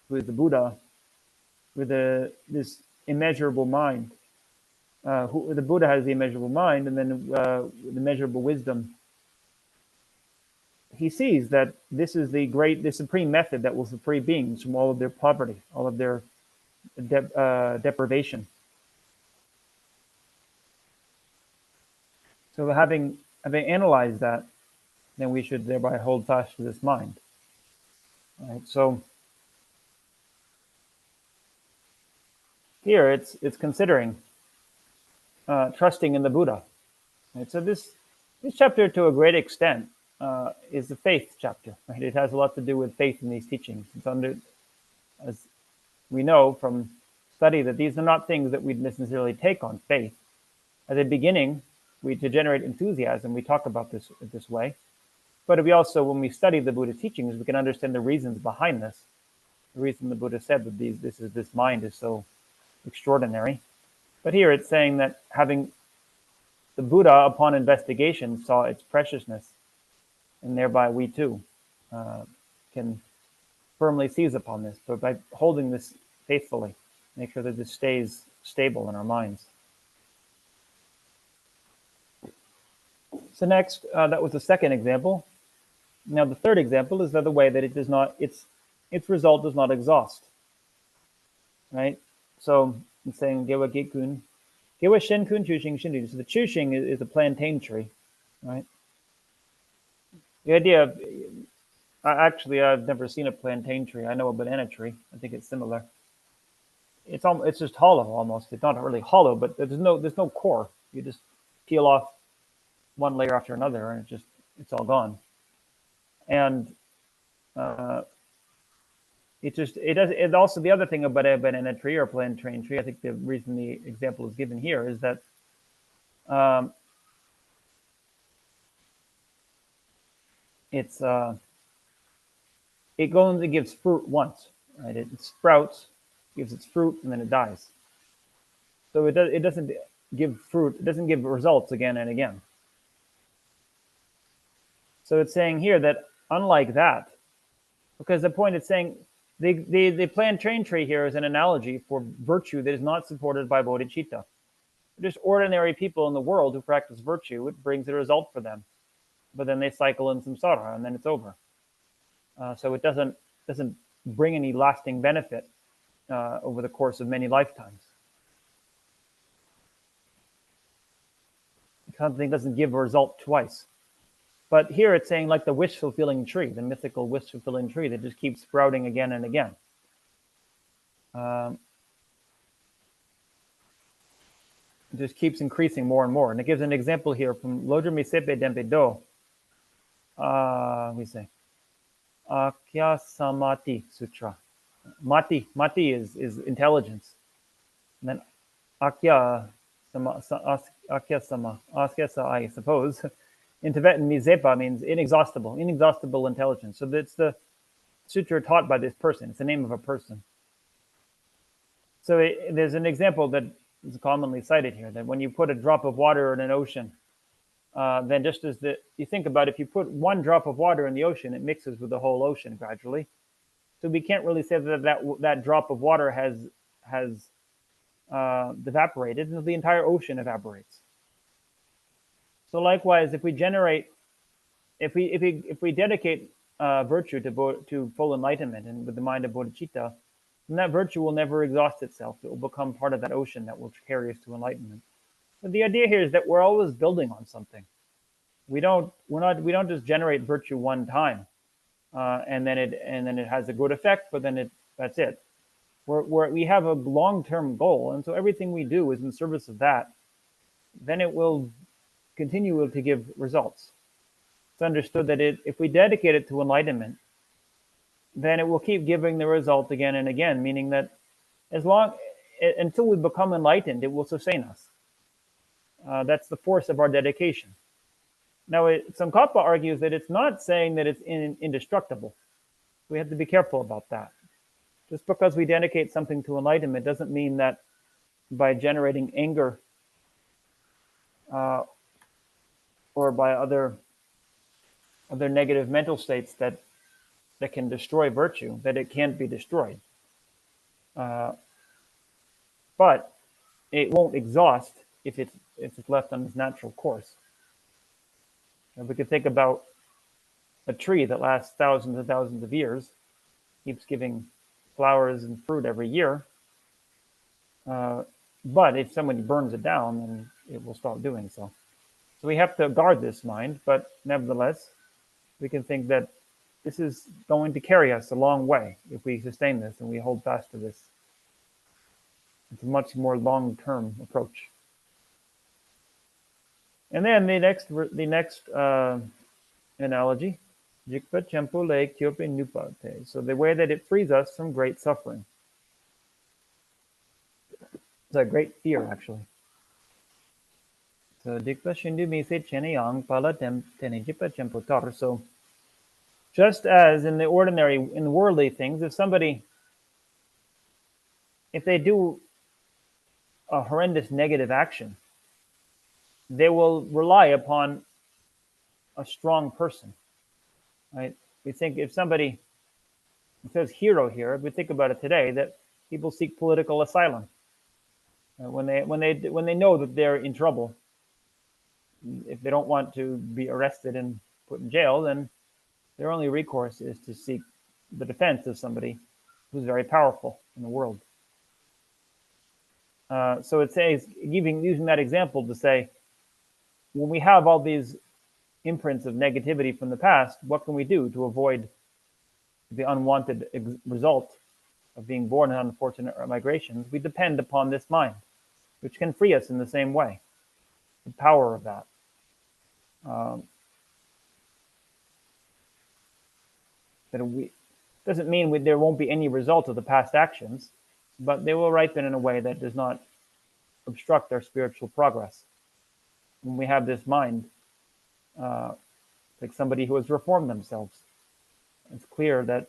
who is the Buddha, with this immeasurable mind. The Buddha has the immeasurable mind, and then the immeasurable wisdom. He sees that this is the supreme method that will free beings from all of their poverty, all of their deprivation. So having analyzed that, then we should thereby hold fast to this mind. Right. So Here, it's considering trusting in the Buddha. Right? So this chapter, to a great extent, is the faith chapter. Right? It has a lot to do with faith in these teachings. It's under, as we know from study, that these are not things that we'd necessarily take on faith. At the beginning, to generate enthusiasm, we talk about this way. But we also, when we study the Buddhist teachings, we can understand the reasons behind this. The reason the Buddha said that this mind is so extraordinary. But here it's saying that having the Buddha, upon investigation, saw its preciousness, and thereby we too can firmly seize upon this, but by holding this faithfully, make sure that this stays stable in our minds. So next, that was the second example. Now the third example is the other way, that it does not, its result does not exhaust. Right? So it's saying Gewa Gekun, Gewa Shenkun Chushing Shindu. So the Chushing is a plantain tree, right? The idea of, actually, I've never seen a plantain tree. I know a banana tree. I think it's similar. It's just hollow almost. It's not really hollow, but there's no core. You just peel off one layer after another, and it's all gone. And it also, the other thing about a banana tree or a plantain tree, I think the reason the example is given here is that it only gives fruit once, right? It sprouts, gives its fruit, and then it dies. So it doesn't give fruit, it doesn't give results again and again. So it's saying here that unlike that, because the point it's saying, the plantain tree here is an analogy for virtue that is not supported by bodhicitta. Just ordinary people in the world who practice virtue, it brings a result for them. But then they cycle in samsara, and then it's over. So it doesn't bring any lasting benefit over the course of many lifetimes. Something doesn't give a result twice. But here it's saying like the wish-fulfilling tree, the mythical wish-fulfilling tree that just keeps sprouting again and again. It just keeps increasing more and more. And it gives an example here from Lodra Misepe Dempe Do. We say, Akya Samati Sutra. Mati is intelligence. And then Akya Sama, I suppose. In Tibetan, Mizepa means inexhaustible intelligence. So that's the sutra taught by this person. It's the name of a person. So there's an example that is commonly cited here, that when you put a drop of water in an ocean, then just as you think about, if you put one drop of water in the ocean, it mixes with the whole ocean gradually. So we can't really say that drop of water has evaporated, and the entire ocean evaporates. So likewise, if we dedicate virtue to full enlightenment and with the mind of bodhicitta, then that virtue will never exhaust itself. It will become part of that ocean that will carry us to enlightenment. But the idea here is that we're always building on something. We don't just generate virtue one time, and then it has a good effect, but then that's it. We have a long-term goal, and so everything we do is in service of that. Then it will continue to give results. It's understood that if we dedicate it to enlightenment, then it will keep giving the result again and again, meaning that until we become enlightened, it will sustain us. That's the force of our dedication. Now, Tsongkhapa argues that it's not saying that it's indestructible. We have to be careful about that. Just because we dedicate something to enlightenment doesn't mean that by generating anger or by other negative mental states that can destroy virtue, that it can't be destroyed. But it won't exhaust if it's left on its natural course. And we could think about a tree that lasts thousands and thousands of years, keeps giving flowers and fruit every year. But if somebody burns it down, then it will stop doing so. So we have to guard this mind, but nevertheless, we can think that this is going to carry us a long way if we sustain this and we hold fast to this It's a much more long-term approach. And then the next analogy, Jikpa Chempo Lake Kyope Nupate. So the way that it frees us from great suffering. It's a great fear, actually. So Jikpa Shindu Mise Cheneyang Pala Tene Jikpa Chempo Tar. So just as in the ordinary, in worldly things, if they do a horrendous negative action, they will rely upon a strong person, right? We think if somebody, it says hero here, if we think about it today, that people seek political asylum. When they know that they're in trouble, if they don't want to be arrested and put in jail, then their only recourse is to seek the defense of somebody who's very powerful in the world. So it says, using that example to say, when we have all these imprints of negativity from the past, what can we do to avoid the unwanted result of being born in unfortunate migrations? We depend upon this mind, which can free us in the same way. The power of that. That doesn't mean there won't be any result of the past actions, but they will ripen in a way that does not obstruct our spiritual progress. When we have this mind, like somebody who has reformed themselves, it's clear that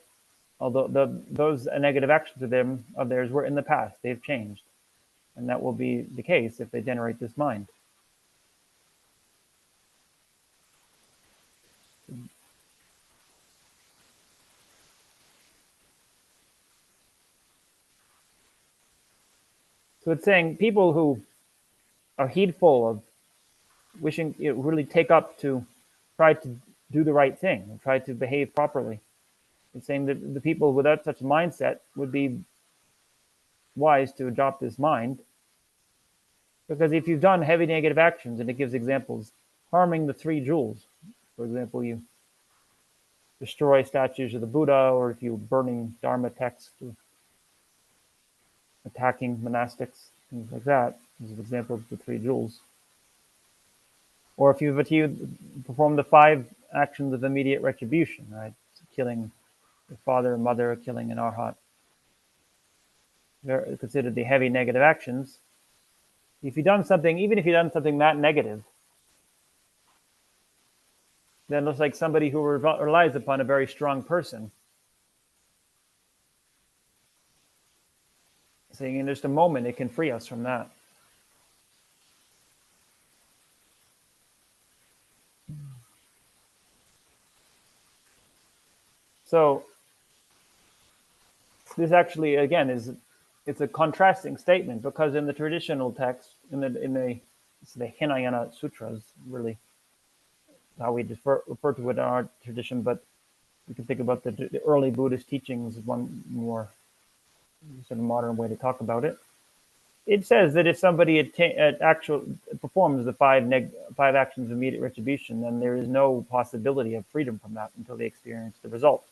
although those negative actions of theirs were in the past, they've changed, and that will be the case if they generate this mind. So it's saying people who are heedful of wishing, really take up to try to do the right thing and try to behave properly. It's saying that the people without such a mindset would be wise to adopt this mind, because if you've done heavy negative actions, and it gives examples, harming the three jewels, for example, you destroy statues of the Buddha, or if you're burning Dharma texts, attacking monastics, things like that. These are examples of the three jewels. Or if you perform the 5 actions of immediate retribution, right? Killing your father and mother, killing an arhat. They're considered the heavy negative actions. If you've done something, even if you've done something that negative, then it's like somebody who relies upon a very strong person. Saying in just a moment, it can free us from that. So this actually, again, it's a contrasting statement, because in the traditional text, in the Hinayana Sutras, really how we refer to it in our tradition, but we can think about the early Buddhist teachings, one more sort of modern way to talk about it. It says that if somebody performs the 5 actions of immediate retribution, then there is no possibility of freedom from that until they experience the result.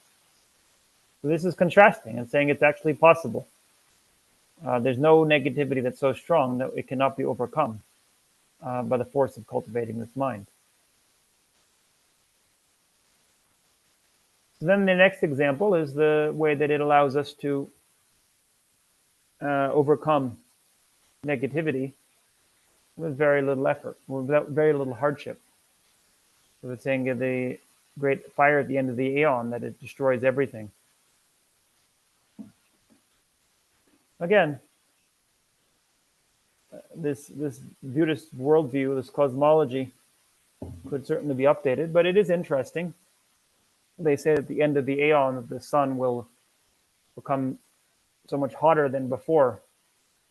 So this is contrasting and saying it's actually possible. There's no negativity that's so strong that it cannot be overcome by the force of cultivating this mind. So then the next example is the way that it allows us to overcome negativity with very little effort, without very little hardship. So it's saying the great fire at the end of the aeon, that it destroys everything. Again, this Buddhist worldview, this cosmology, could certainly be updated, but it is interesting. They say at the end of the aeon, the sun will become so much hotter than before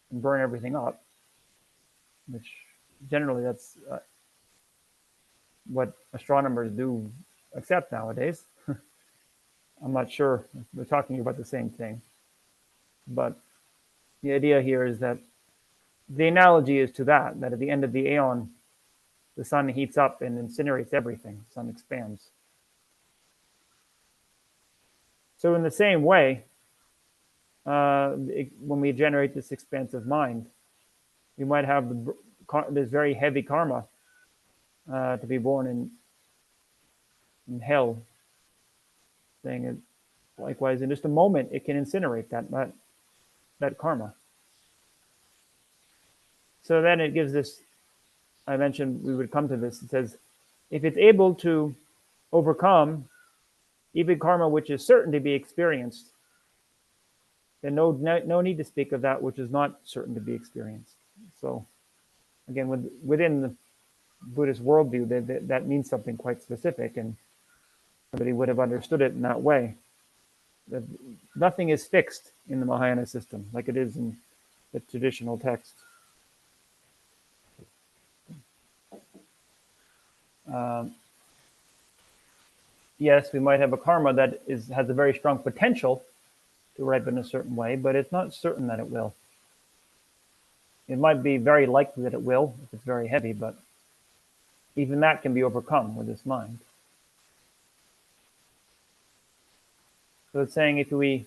and burn everything up, which generally that's what astronomers do accept nowadays. I'm not sure if we're talking about the same thing, but the idea here is that the analogy is to that at the end of the aeon, the sun heats up and incinerates everything. The sun expands. So in the same way, when we generate this expansive mind, we might have this very heavy karma to be born in hell. Saying it likewise, in just a moment, it can incinerate that karma. So then it gives this. I mentioned we would come to this. It says, if it's able to overcome even karma which is certain to be experienced, then no need to speak of that which is not certain to be experienced. So again, within the Buddhist worldview, that means something quite specific, and somebody would have understood it in that way. That nothing is fixed in the Mahayana system like it is in the traditional text. Yes, we might have a karma that has a very strong potential to ripen a certain way, but it's not certain that it will. It might be very likely that it will if it's very heavy, but even that can be overcome with this mind. So it's saying if we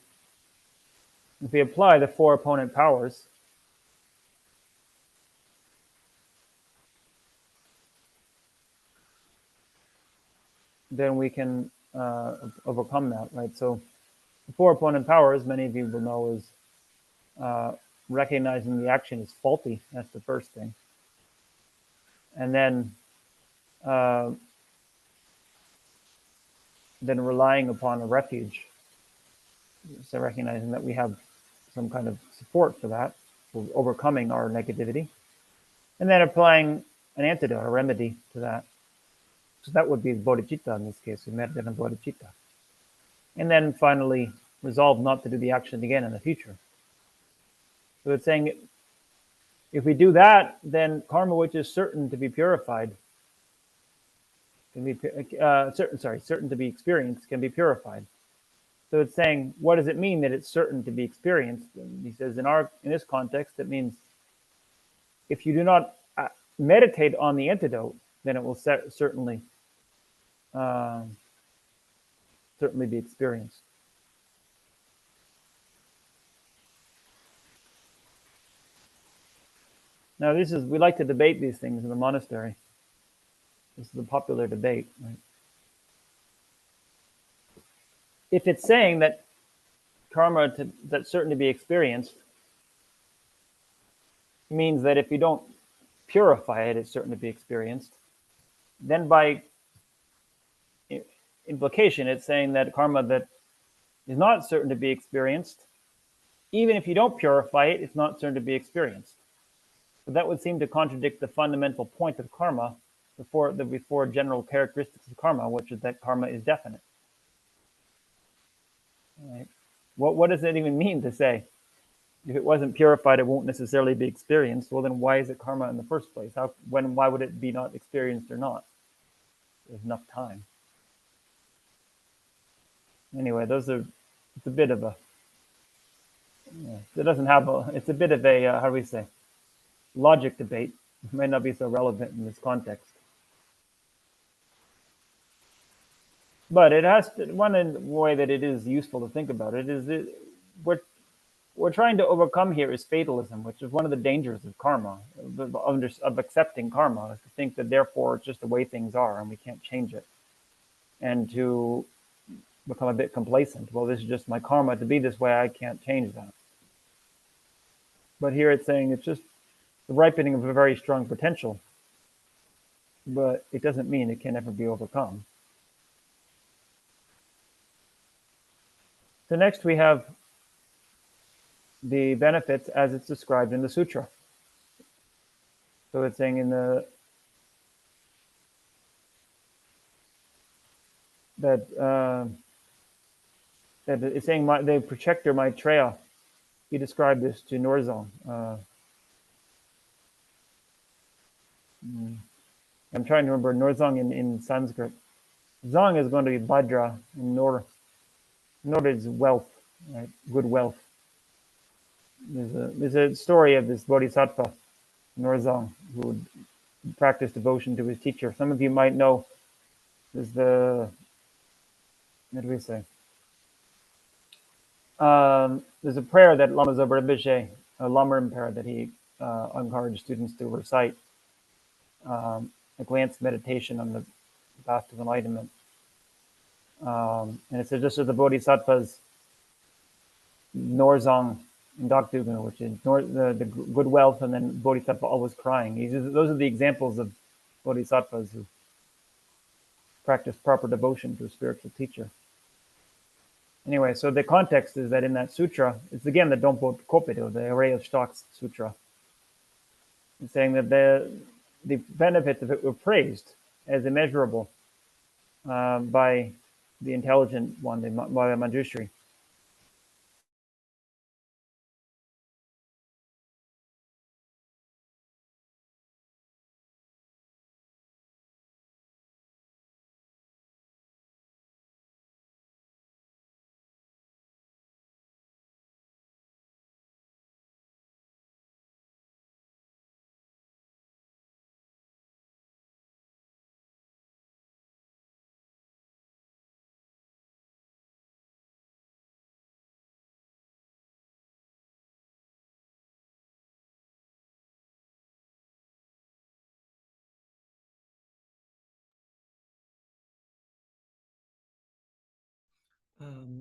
apply the 4 opponent powers, then we can overcome that, right? So the 4 opponent powers, many of you will know, is recognizing the action is faulty. That's the first thing. And then relying upon a refuge. So recognizing that we have some kind of support for that, for overcoming our negativity. And then applying an antidote, a remedy to that. So that would be bodhicitta in this case. We meditate on bodhicitta. And then finally, resolve not to do the action again in the future. So it's saying, if we do that, then karma, which is certain to be purified, can be certain to be experienced, can be purified. So it's saying, what does it mean that it's certain to be experienced? And he says, in this context, it means if you do not meditate on the antidote, then it will certainly be experienced. Now, we like to debate these things in the monastery. This is a popular debate, right? If it's saying that karma that's certain to be experienced means that if you don't purify it, it's certain to be experienced, then by implication, it's saying that karma that is not certain to be experienced, even if you don't purify it, it's not certain to be experienced. But that would seem to contradict the fundamental point of karma, the four general characteristics of karma, which is that karma is definite. Right? What does it even mean to say, if it wasn't purified, it won't necessarily be experienced? Well, then why is it karma in the first place? Why would it be not experienced or not? There's enough time. Anyway, it's a bit of a, it doesn't have it's a bit of a, how do we say, logic debate. It may not be so relevant in this context. But it has to, one way that it is useful to think about it is that we're trying to overcome here is fatalism, which is one of the dangers of karma, of accepting karma, is to think that therefore it's just the way things are and we can't change it. And to become a bit complacent. Well, this is just my karma to be this way, I can't change that. But here it's saying it's just the ripening of a very strong potential, but it doesn't mean it can ever be overcome. So next we have the benefits as it's described in the sutra. So it's saying that it's saying the protector Maitreya, he described this to Norzong. I'm trying to remember Norzong in Sanskrit. Zong is going to be Bhadra, and Nor is wealth, right? Good wealth. There's a story of this Bodhisattva, Norzong, who would practice devotion to his teacher. Some of you might know. There's what do we say? there's a prayer that Lama Zopa Rinpoche, a Lama prayer that he encouraged students to recite, a glance meditation on the path to enlightenment. And it says, just as the Bodhisattvas Norzong and Dokdugun, which is the good wealth, and then Bodhisattva always crying. Those are the examples of Bodhisattvas who practice proper devotion to a spiritual teacher. Anyway, so the context is that in that sutra, it's again the Dompo Kopedo, the Array of Stocks Sutra. It's saying that the benefits of it were praised as immeasurable by the intelligent one, by the Manjushri.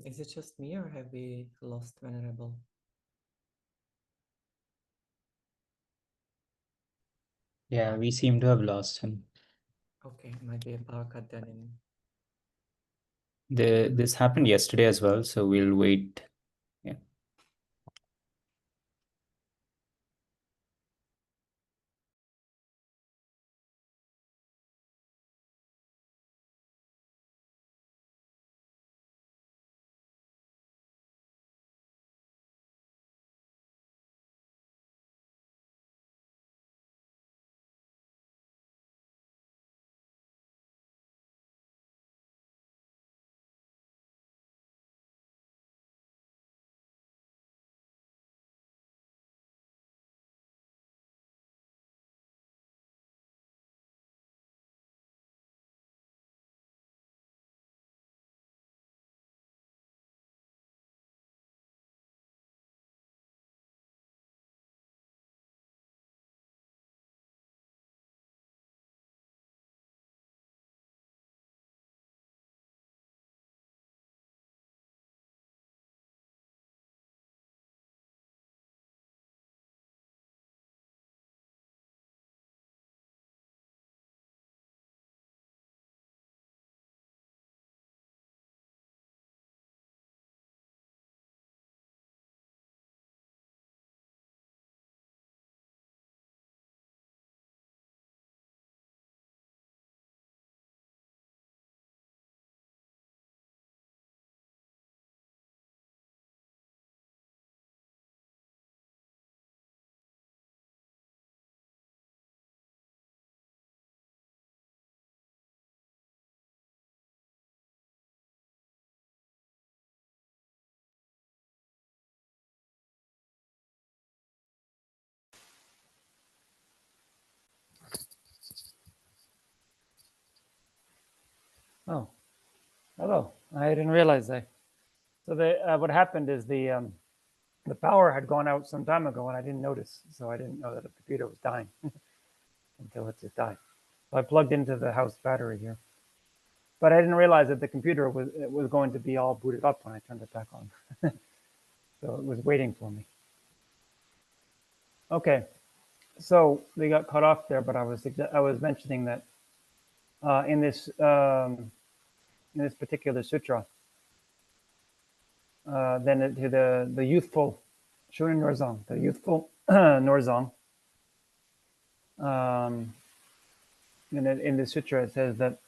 Is it just me or have we lost Venerable? Yeah, we seem to have lost him. Okay, might be a power cut then in. This happened yesterday as well, so we'll wait. Yeah. Oh, hello. I didn't realize that. So what happened is the power had gone out some time ago, and I didn't notice. So I didn't know that the computer was dying until it just died. So I plugged into the house battery here, but I didn't realize that the computer was going to be all booted up when I turned it back on. So it was waiting for me. Okay, so we got cut off there, but I was mentioning that in this particular sutra, then to the youthful Shonin Norzong, the youthful Norzong, in the sutra it says that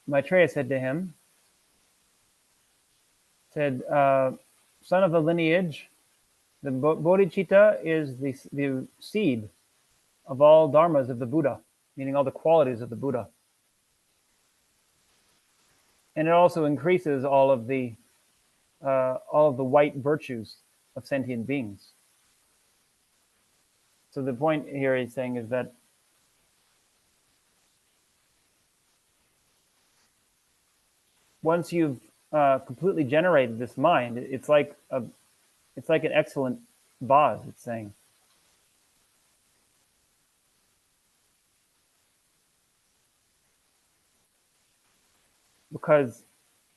Maitreya said to him, son of the lineage, the bodhicitta is the seed of all dharmas of the Buddha, meaning all the qualities of the Buddha. And it also increases all of the white virtues of sentient beings. So the point here he's saying is that once you've completely generated this mind. It's like an excellent vase. It's saying. Because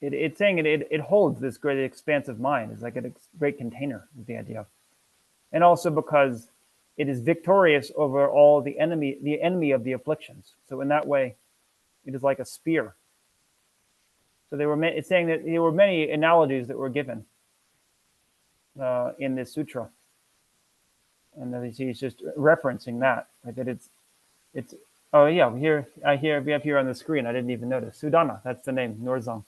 it's saying it holds this great expansive mind. It's like a great container, is the idea. And also because it is victorious over all the enemy of the afflictions. So in that way, it is like a spear. So it's saying that there were many analogies that were given in this sutra. And that he's just referencing that, right? That it's oh yeah, we have here on the screen. I didn't even notice. Sudana, that's the name, Norzang.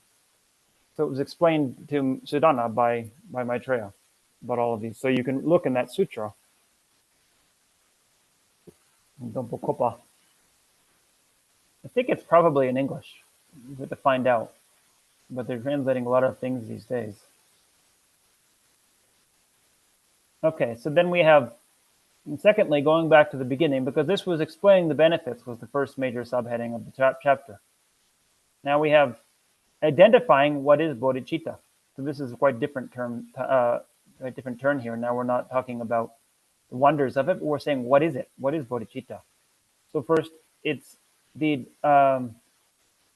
So it was explained to Sudana by Maitreya about all of these. So you can look in that sutra. Dompokopa. I think it's probably in English. You have to find out. But they're translating a lot of things these days. Okay, so then we have, and secondly, going back to the beginning, because this was explaining the benefits, was the first major subheading of the chapter. Now we have identifying what is bodhicitta. So this is a quite different term, a different turn here. Now we're not talking about the wonders of it, but we're saying what is it? What is bodhicitta? So first, it's the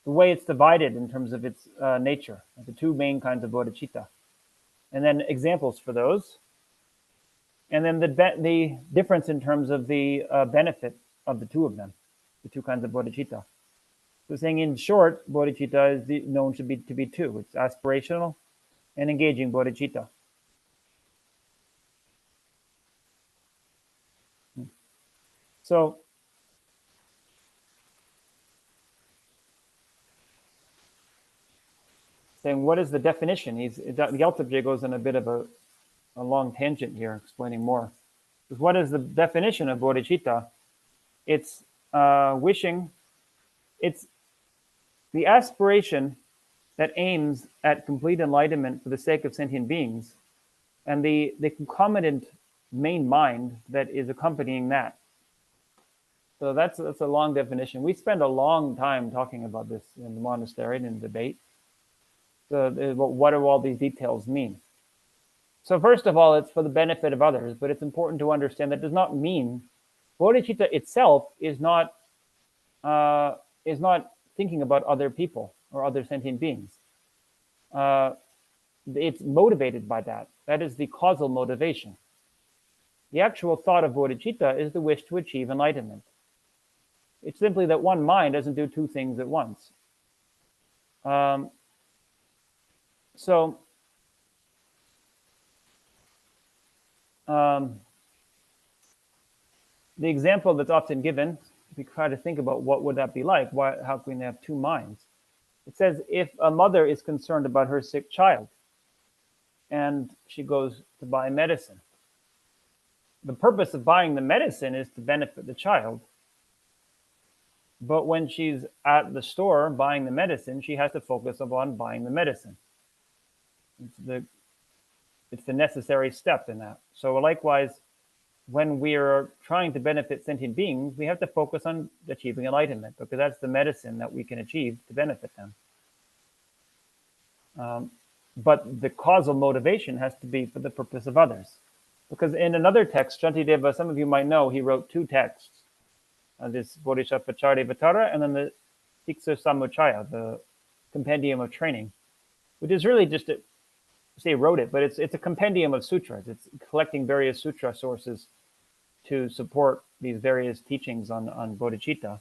way it's divided in terms of its nature, the two main kinds of bodhicitta, and then examples for those, and then the difference in terms of the benefit of the two of them, the two kinds of bodhicitta. So saying in short, bodhicitta is known to be two. It's aspirational and engaging bodhicitta. So saying what is the definition? The Gyaltsabje goes on a bit of a long tangent here, explaining more. Because what is the definition of bodhicitta? It's wishing, it's the aspiration that aims at complete enlightenment for the sake of sentient beings, and the concomitant main mind that is accompanying that. So that's a long definition. We spend a long time talking about this in the monastery and in debate. So what do all these details mean? So first of all, it's for the benefit of others, but it's important to understand that does not mean bodhicitta itself is not thinking about other people or other sentient beings. It's motivated by that. That is the causal motivation. The actual thought of bodhicitta is the wish to achieve enlightenment. It's simply that one mind doesn't do two things at once. The example that's often given, if we try to think about what would that be like, how can we have two minds? It says if a mother is concerned about her sick child and she goes to buy medicine, the purpose of buying the medicine is to benefit the child. But when she's at the store buying the medicine, she has to focus upon buying the medicine. It's the necessary step in that. So likewise, when we are trying to benefit sentient beings, we have to focus on achieving enlightenment, because that's the medicine that we can achieve to benefit them. But the causal motivation has to be for the purpose of others. Because in another text, Shantideva, some of you might know, he wrote two texts. This Bodhisattva Charyavatara and then the Tiksa Samuchaya, the compendium of training, which is really just wrote it, but it's a compendium of sutras. It's collecting various sutra sources to support these various teachings on bodhicitta.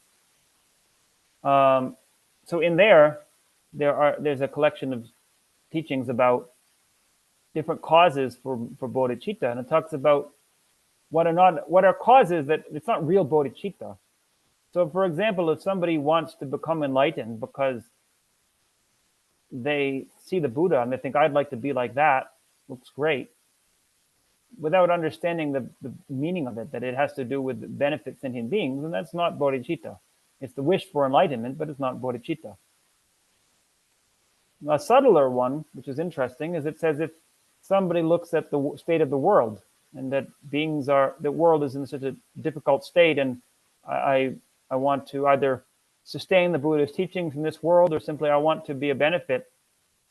So in there's a collection of teachings about different causes for bodhicitta, and it talks about what are causes that it's not real bodhicitta. So, for example, if somebody wants to become enlightened because they see the Buddha and they think, I'd like to be like that, looks great, without understanding the meaning of it, that it has to do with benefit sentient beings, and that's not bodhicitta. It's the wish for enlightenment, but it's not bodhicitta. A subtler one, which is interesting, is it says if somebody looks at the state of the world and that the world is in such a difficult state, and I want to either sustain the Buddha's teachings in this world, or simply I want to be a benefit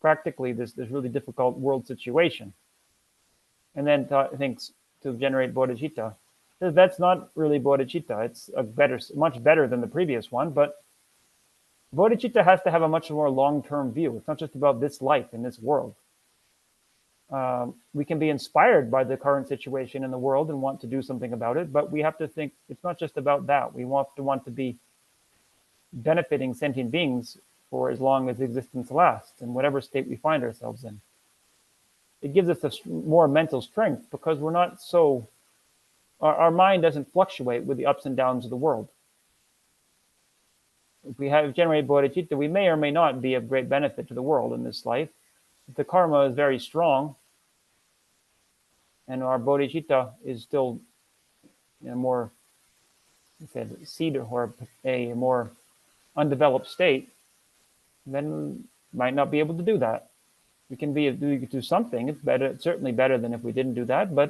practically this really difficult world situation, and then thinks to generate bodhicitta. That's not really bodhicitta. It's much better than the previous one, but bodhicitta has to have a much more long-term view. It's not just about this life in this world. We can be inspired by the current situation in the world and want to do something about it, but we have to think it's not just about that. We want to be benefiting sentient beings for as long as existence lasts, in whatever state we find ourselves in. It gives us more mental strength because we're not so, our mind doesn't fluctuate with the ups and downs of the world. If we have generated bodhicitta, we may or may not be of great benefit to the world in this life. If the karma is very strong, and our bodhicitta is still more, seed or a more undeveloped state, then might not be able to do that. We can do something. It's better. It's certainly better than if we didn't do that. But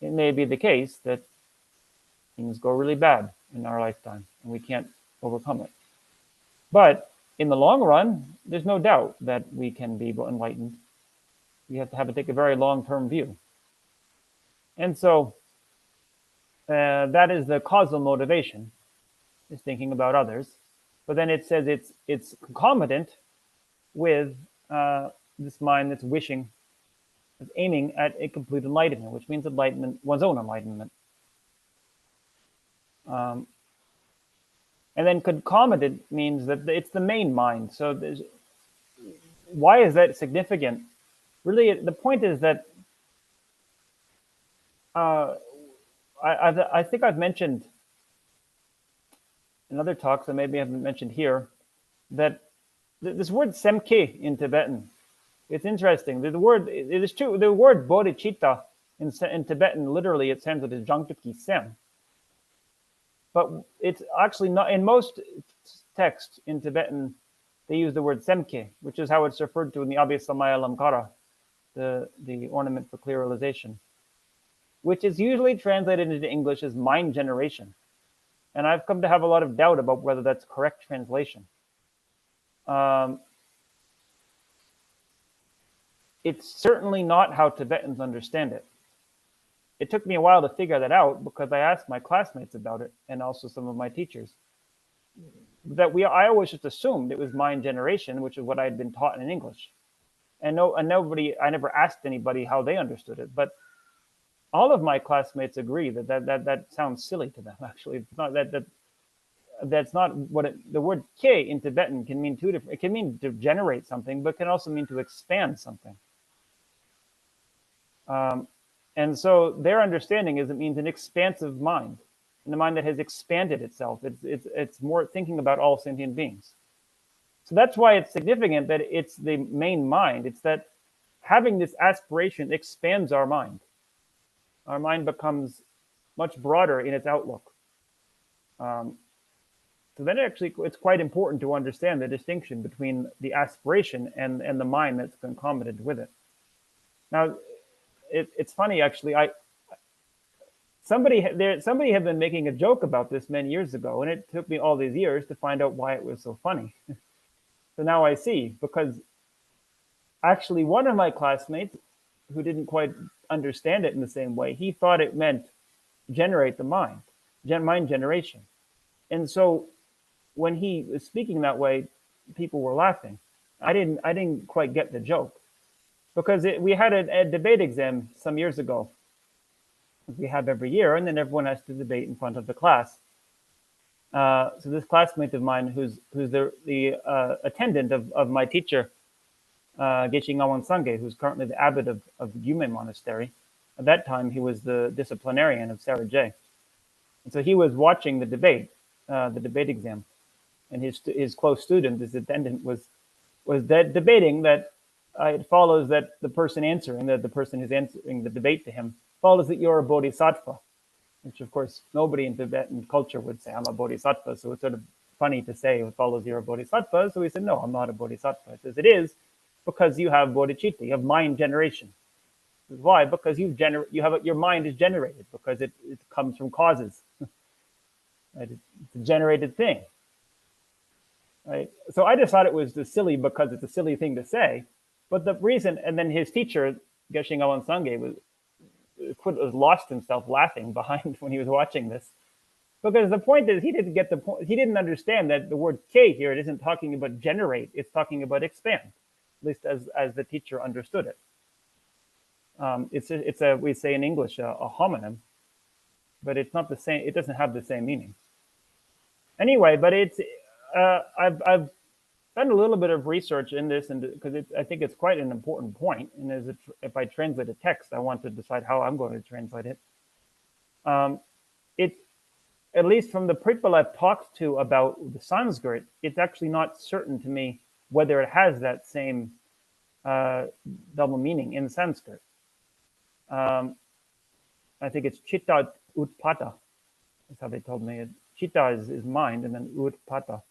it may be the case that things go really bad in our lifetime, and we can't overcome it. But in the long run, there's no doubt that we can be enlightened. We have to take a very long-term view. And so that is the causal motivation, is thinking about others. But then it says it's concomitant with this mind that's wishing, that's aiming at a complete enlightenment, which means enlightenment, one's own enlightenment. And then concomitant means that it's the main mind. So why is that significant? Really, the point is that I think I've mentioned in other talks, and maybe I haven't mentioned here, that this word semke in Tibetan, it's interesting. The word, it is true, the word bodhicitta in Tibetan, literally it translated as jangtuki sem. But it's actually not, in most texts in Tibetan, they use the word semke, which is how it's referred to in the Abhisamaya Lamkara, the ornament for clear realization, which is usually translated into English as mind generation. And I've come to have a lot of doubt about whether that's correct translation. It's certainly not how Tibetans understand it. It took me a while to figure that out because I asked my classmates about it and also some of my teachers. I always just assumed it was mind generation, which is what I had been taught in English. I never asked anybody how they understood it, but all of my classmates agree that sounds silly to them. Actually, it's not that's not what the word "ke" in Tibetan can mean. It can mean to generate something, but can also mean to expand something. And so their understanding is it means an expansive mind, and a mind that has expanded itself. It's more thinking about all sentient beings. So that's why it's significant that it's the main mind. It's that having this aspiration expands our mind. Our mind becomes much broader in its outlook. So then it's quite important to understand the distinction between the aspiration and the mind that's concomitant with it. Now, it's funny actually. Somebody had been making a joke about this many years ago, and it took me all these years to find out why it was so funny. So now I see, because actually one of my classmates who didn't quite understand it in the same way, he thought it meant generate the mind generation. And so when he was speaking that way, people were laughing. I didn't quite get the joke, because we had a debate exam some years ago, as we have every year, and then everyone has to debate in front of the class. So this classmate of mine, who's the attendant of my teacher, Gache Sangye, who's currently the abbot of Yume Monastery. At that time, he was the disciplinarian of Sarah J. And so he was watching the debate exam, and his close student, his attendant, was debating that it follows that the person who's answering the debate to him follows that you're a bodhisattva, which of course nobody in Tibetan culture would say I'm a bodhisattva. So it's sort of funny to say it follows you're a bodhisattva. So he said, no, I'm not a bodhisattva. He says, it is because you have bodhicitta, you have mind generation. Why? Because your mind is generated, because it comes from causes. Right? It's a generated thing. Right? So I just thought it was silly because it's a silly thing to say, But the reason, and then his teacher, Geshe Ngawan Sangye, was lost himself laughing behind when he was watching this. Because the point is, he didn't get the point. He didn't understand that the word "k" here, it isn't talking about generate. It's talking about expand, at least as the teacher understood it. It's a we say in English a homonym, but it's not the same. It doesn't have the same meaning. Anyway, but it's I've done a little bit of research in this, and because I think it's quite an important point. And if I translate a text, I want to decide how I'm going to translate it. It, at least from the people I've talked to about the Sanskrit, it's actually not certain to me whether it has that same double meaning in Sanskrit. I think it's chitta utpata. That's how they told me. Chitta is mind, and then utpata.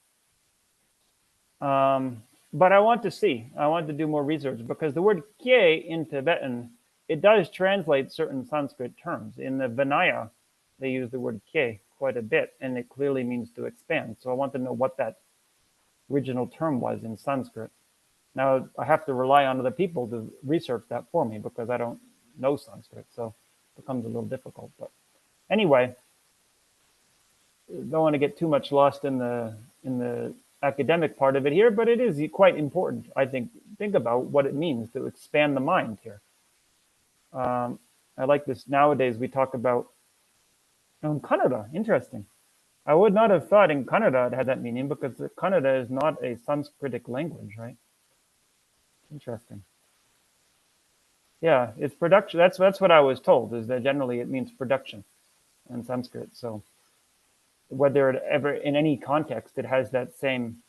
But I want to see. I want to do more research, because the word kye in Tibetan, it does translate certain Sanskrit terms. In the Vinaya, they use the word kye quite a bit, and it clearly means to expand. So I want to know what that original term was in Sanskrit. Now, I have to rely on other people to research that for me, because I don't know Sanskrit, so it becomes a little difficult. But anyway, don't want to get too much lost in the academic part of it here, but it is quite important, I think about what it means to expand the mind here. I like this. Nowadays, we talk about Kannada. Interesting. I would not have thought in Kannada it had that meaning, because Kannada is not a Sanskritic language, right? Interesting. Yeah, it's production. That's what I was told, is that generally it means production in Sanskrit. So whether it ever, in any context, it has that same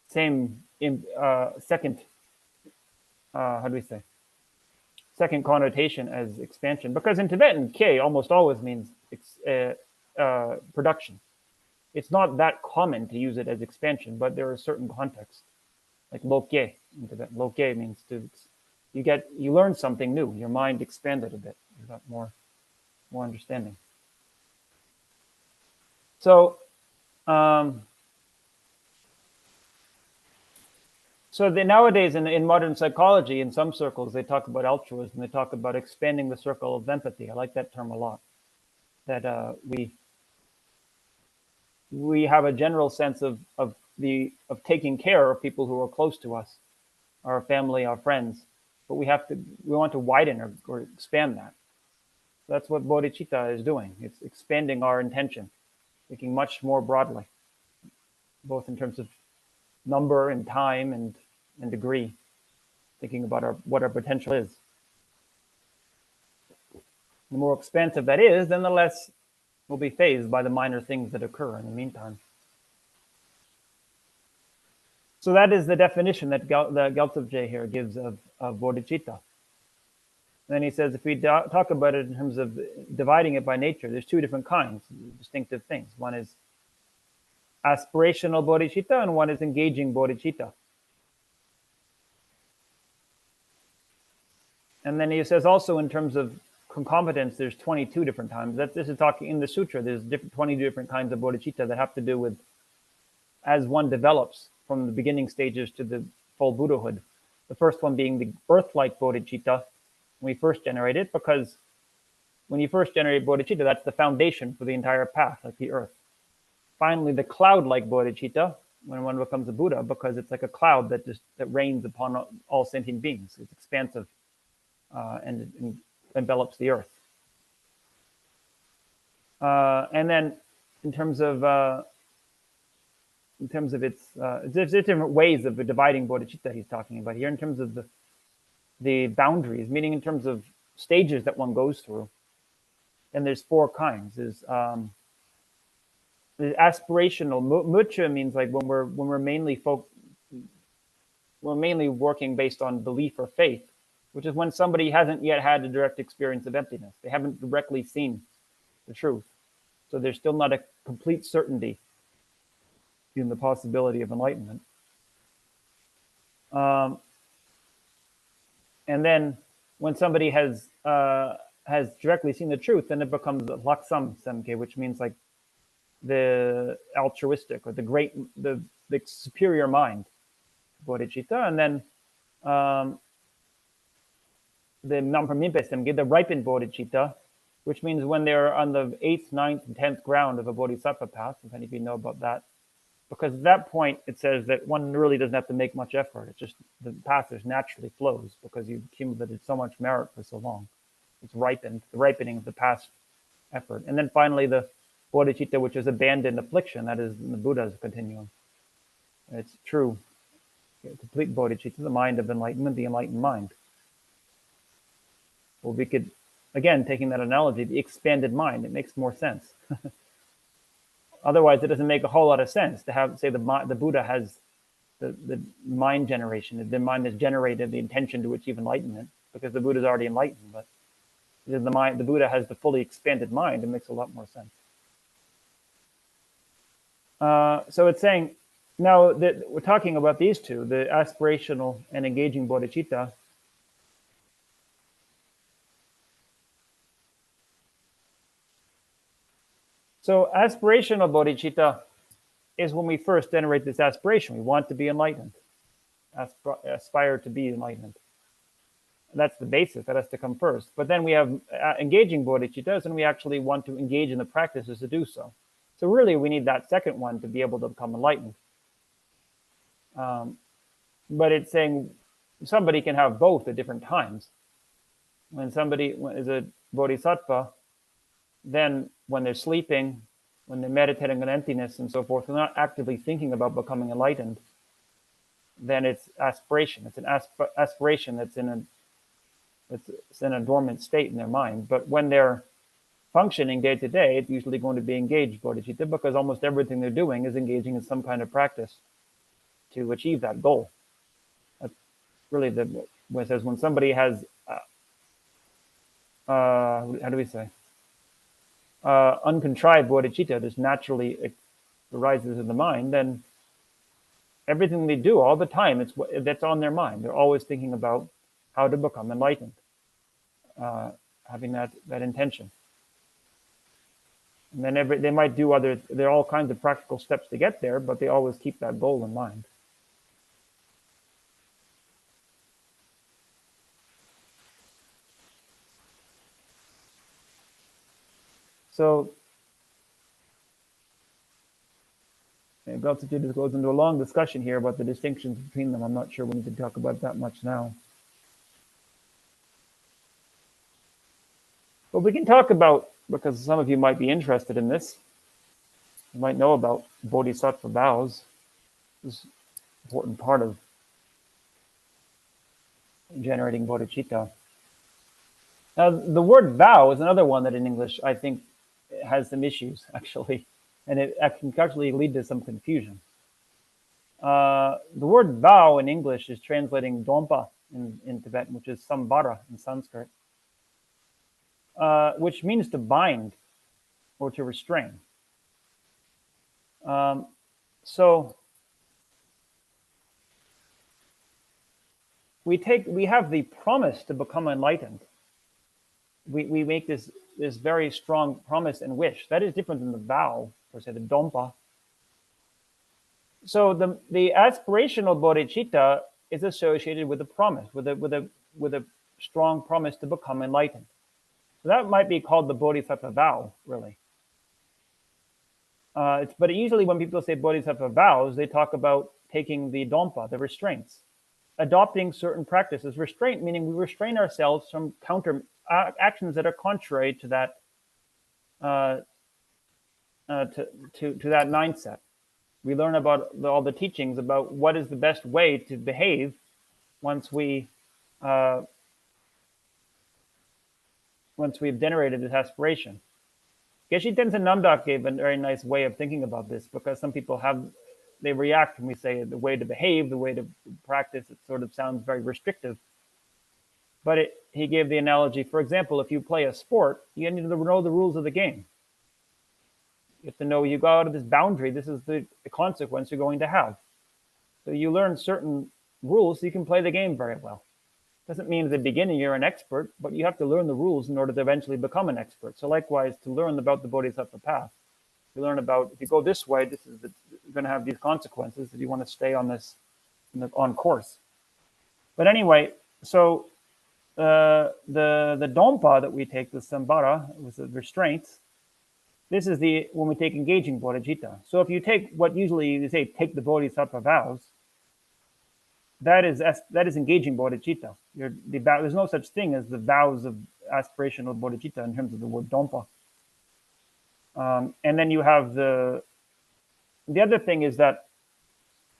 second, how do we say, second connotation as expansion. Because in Tibetan, K almost always means production. It's not that common to use it as expansion, but there are certain contexts, like loke in Tibetan. Loke means you learn something new. Your mind expanded a bit. You got more understanding. So, nowadays in modern psychology, in some circles, they talk about altruism. They talk about expanding the circle of empathy. I like that term a lot. That we have a general sense of taking care of people who are close to us, our family, our friends, but we want to widen or expand that. That's what bodhicitta is doing. It's expanding our intention, thinking much more broadly, both in terms of number and time and degree, thinking about what our potential is. The more expansive that is, then the less we'll be fazed by the minor things that occur in the meantime. So that is the definition that Gyaltsab here gives of bodhicitta. Then he says, if we talk about it in terms of dividing it by nature, there's two different kinds, distinctive things. One is aspirational bodhicitta, and one is engaging bodhicitta. And then he says also in terms of concomitance, there's 22 different times. This is talking in the sutra. There's 22 different kinds of bodhicitta that have to do with as one develops from the beginning stages to the full Buddhahood. The first one being the earth-like bodhicitta, when we first generate it, because when you first generate bodhicitta, that's the foundation for the entire path, like the earth. Finally, the cloud-like bodhicitta, when one becomes a Buddha, because it's like a cloud that rains upon all sentient beings. It's expansive and envelops the earth. And then, in terms of its, there's different ways of dividing bodhicitta he's talking about here. In terms of the boundaries, meaning in terms of stages that one goes through. And there's 4 kinds. There's the aspirational. Mucha means like when we're mainly working based on belief or faith, which is when somebody hasn't yet had a direct experience of emptiness. They haven't directly seen the truth. So there's still not a complete certainty in the possibility of enlightenment. And then when somebody has directly seen the truth, then it becomes laksam semke, which means like the altruistic or the superior mind. bodhicitta, and then the Namparmimpe Semgye, the ripened bodhicitta, which means when they're on the 8th, 9th, and 10th ground of a bodhisattva path, if any of you know about that. Because at that point, it says that one really doesn't have to make much effort. It's just the path just naturally flows because you've accumulated so much merit for so long. It's ripened, the ripening of the past effort. And then finally, the bodhicitta, which is abandoned affliction, that is in the Buddha's continuum. It's true, complete bodhicitta, the mind of enlightenment, the enlightened mind. Well, we could, again, taking that analogy, the expanded mind, it makes more sense. Otherwise, it doesn't make a whole lot of sense to have, say, the Buddha has the mind generation. The mind has generated the intention to achieve enlightenment because the Buddha is already enlightened. But the Buddha has the fully expanded mind. It makes a lot more sense. So it's saying, now that we're talking about these two, the aspirational and engaging bodhicitta. So aspirational bodhicitta is when we first generate this aspiration. We want to be enlightened, aspire to be enlightened. That's the basis. That has to come first. But then we have engaging bodhicittas, and we actually want to engage in the practices to do so. So really, we need that second one to be able to become enlightened. But it's saying somebody can have both at different times. When somebody is a bodhisattva, then when they're sleeping, when they're meditating on emptiness and so forth, they're not actively thinking about becoming enlightened, then it's aspiration. It's an aspiration that's in a dormant state in their mind. But when they're functioning day to day, it's usually going to be engaged bodhicitta because almost everything they're doing is engaging in some kind of practice to achieve that goal. That's really what it says when somebody has, how do we say? Uncontrived bodhicitta just naturally arises in the mind, then everything they do all the time, that's on their mind. They're always thinking about how to become enlightened, having that intention. And then they might do there are all kinds of practical steps to get there, but they always keep that goal in mind. So Gache goes into a long discussion here about the distinctions between them. I'm not sure we need to talk about that much now. But we can talk about, because some of you might be interested in this, you might know about bodhisattva vows. This is an important part of generating bodhicitta. Now, the word vow is another one that in English, I think, has some issues, actually. And it can actually lead to some confusion. The word vow in English is translating dompa in Tibetan, which is sambara in Sanskrit, which means to bind or to restrain. So we have the promise to become enlightened. We make this very strong promise and wish. That is different than the vow, or say the dompa. So the aspirational bodhicitta is associated with a promise, with a strong promise to become enlightened. So that might be called the bodhisattva vow, really. But usually when people say bodhisattva vows, they talk about taking the dompa, the restraints, adopting certain practices. Restraint meaning we restrain ourselves from counter actions that are contrary to that to that mindset. We learn about all the teachings about what is the best way to behave once we've generated this aspiration. Geshe Tenzin Namdak gave a very nice way of thinking about this, because some people they react when we say the way to behave, the way to practice. It sort of sounds very restrictive. But he gave the analogy, for example, if you play a sport, you need to know the rules of the game. You have to know you go out of this boundary, this is the consequence you're going to have. So you learn certain rules so you can play the game very well. Doesn't mean at the beginning you're an expert, but you have to learn the rules in order to eventually become an expert. So likewise, to learn about the Bodhisattva path, you learn about, if you go this way, you're going to have these consequences if you want to stay on this on course. But anyway, so the dompa that we take, the sambara, with the restraints, this is when we take engaging bodhicitta. So if you take what usually you say, take the bodhisattva vows, that is engaging bodhicitta. There's no such thing as the vows of aspirational bodhicitta in terms of the word dompa. And then you have the other thing is that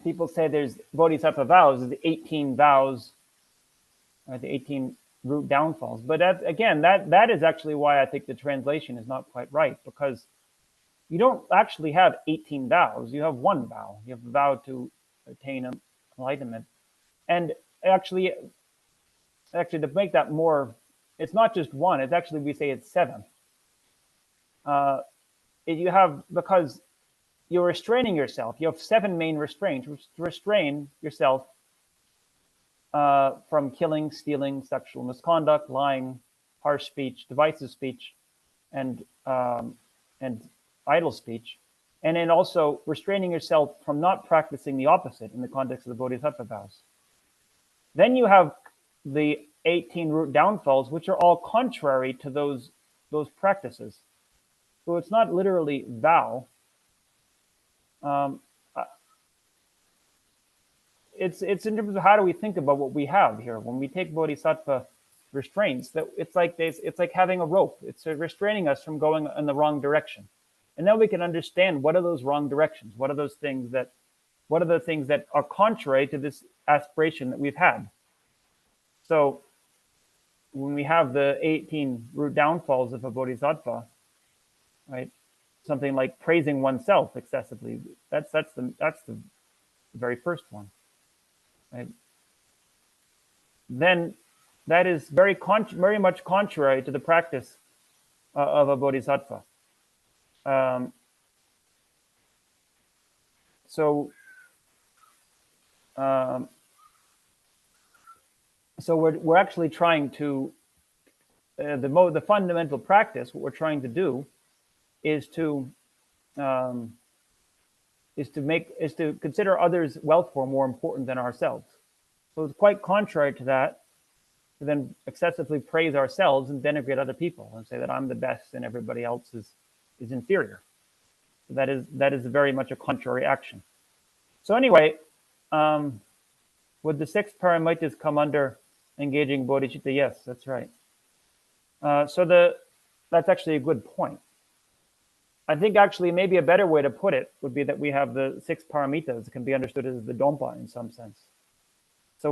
people say there's bodhisattva vows, the 18 vows, the 18 root downfalls. But that is actually why I think the translation is not quite right, because you don't actually have 18 vows. You have one vow. You have a vow to attain enlightenment. And actually to make that more, it's not just one. It's actually, we say it's 7. Because you're restraining yourself. You have 7 main restraints to restrain yourself from killing, stealing, sexual misconduct, lying, harsh speech, divisive speech, and idle speech. And then also restraining yourself from not practicing the opposite in the context of the Bodhisattva vows. Then you have the 18 root downfalls, which are all contrary to those practices. So it's not literally vow. It's in terms of how do we think about what we have here when we take bodhisattva restraints. That it's like having a rope. It's restraining us from going in the wrong direction, and then we can understand what are those wrong directions. What are the things that are contrary to this aspiration that we've had. So when we have the 18 root downfalls of a bodhisattva, right? Something like praising oneself excessively. That's the very first one, right? Then that is very much contrary to the practice of a bodhisattva. So we're actually trying to the fundamental practice. What we're trying to do is to consider others' welfare more important than ourselves. So it's quite contrary to that to then excessively praise ourselves and denigrate other people and say that I'm the best and everybody else is inferior. So that is very much a contrary action. So anyway, would the 6 paramitas come under engaging bodhicitta? Yes, that's right. That's actually a good point. I think actually maybe a better way to put it would be that we have the 6 paramitas that can be understood as the dompa in some sense. So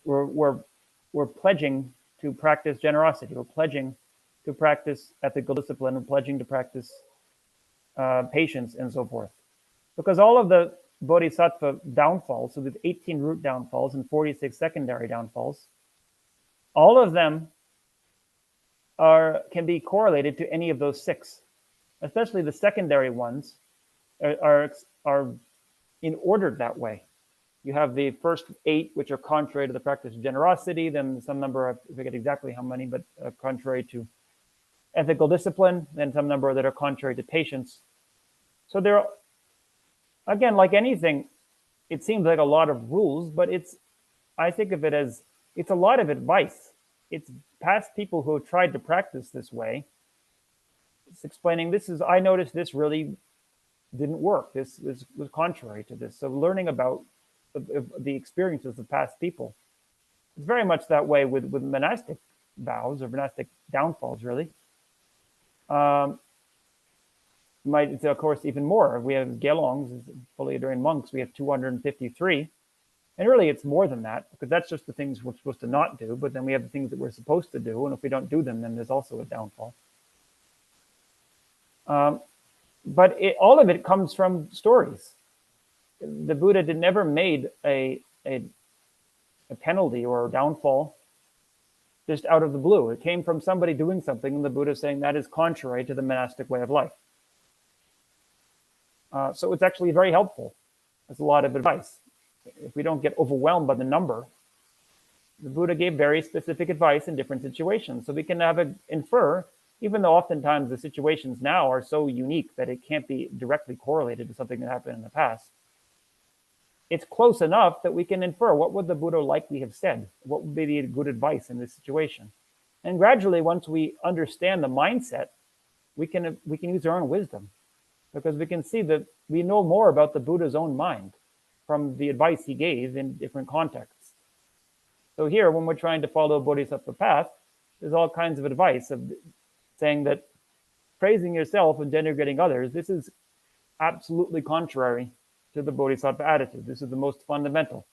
we're pledging to practice generosity. We're pledging to practice ethical discipline. We're pledging to practice patience and so forth. Because all of the bodhisattva downfalls, so the 18 root downfalls and 46 secondary downfalls, all of them can be correlated to any of those 6. Especially the secondary ones are in ordered that way. You have the first 8, which are contrary to the practice of generosity, then some number, I forget exactly how many, but contrary to ethical discipline, then some number that are contrary to patience. So there, again, like anything, it seems like a lot of rules, but I think of it as, it's a lot of advice. It's past people who have tried to practice this way. It's explaining I noticed this really didn't work. This was contrary to this. So learning about the experiences of past people. It's very much that way with monastic vows or monastic downfalls, really. It's of course even more. We have gelongs, fully adorned monks. We have 253. And really it's more than that, because that's just the things we're supposed to not do. But then we have the things that we're supposed to do. And if we don't do them, then there's also a downfall. But all of it comes from stories. The Buddha never made a penalty or a downfall just out of the blue. It came from somebody doing something, and the Buddha saying that is contrary to the monastic way of life. So it's actually very helpful. It's a lot of advice. If we don't get overwhelmed by the number, the Buddha gave very specific advice in different situations. So we can infer, even though oftentimes the situations now are so unique that it can't be directly correlated to something that happened in the past. it's close enough that we can infer what would the Buddha likely have said, what would be the good advice in this situation. And gradually, once we understand the mindset, we can use our own wisdom, because we can see that we know more about the Buddha's own mind from the advice he gave in different contexts. So here, when we're trying to follow a Bodhisattva path, there's all kinds of advice of saying that praising yourself and denigrating others, this is absolutely contrary to the Bodhisattva attitude. This is the most fundamental.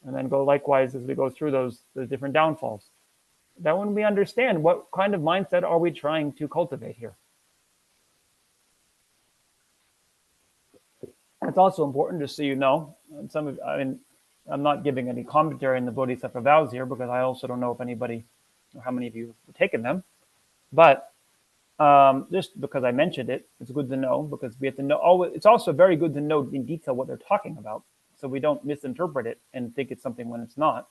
And then go likewise as we go through those different downfalls. That when we understand what kind of mindset are we trying to cultivate here. It's also important, just so you know, I'm not giving any commentary on the Bodhisattva vows here, because I also don't know if anybody, or how many of you have taken them. But just because I mentioned it, it's good to know, because we have to know. It's also very good to know in detail what they're talking about, so we don't misinterpret it and think it's something when it's not.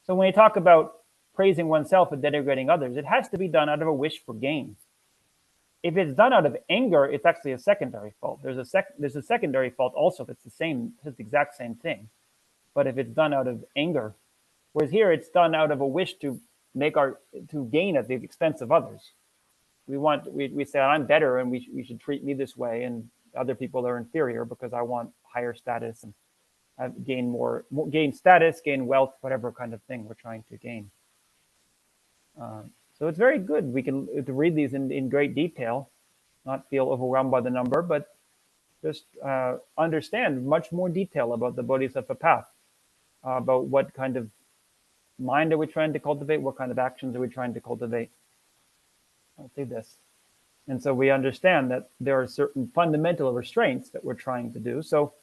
So when you talk about praising oneself and denigrating others, it has to be done out of a wish for gain. If it's done out of anger, it's actually a secondary fault. There's a secondary fault also that's the exact same thing. But if it's done out of anger, whereas here it's done out of a wish to gain at the expense of others. We say I'm better and we should treat me this way, and other people are inferior because I want higher status and gain status, gain wealth, whatever kind of thing we're trying to gain. So it's very good. We can to read these in great detail, not feel overwhelmed by the number, but just understand much more detail about the Bodhisattva path, about what kind of mind are we trying to cultivate, what kind of actions are we trying to cultivate. I'll say this. And so we understand that there are certain fundamental restraints that we're trying to do. So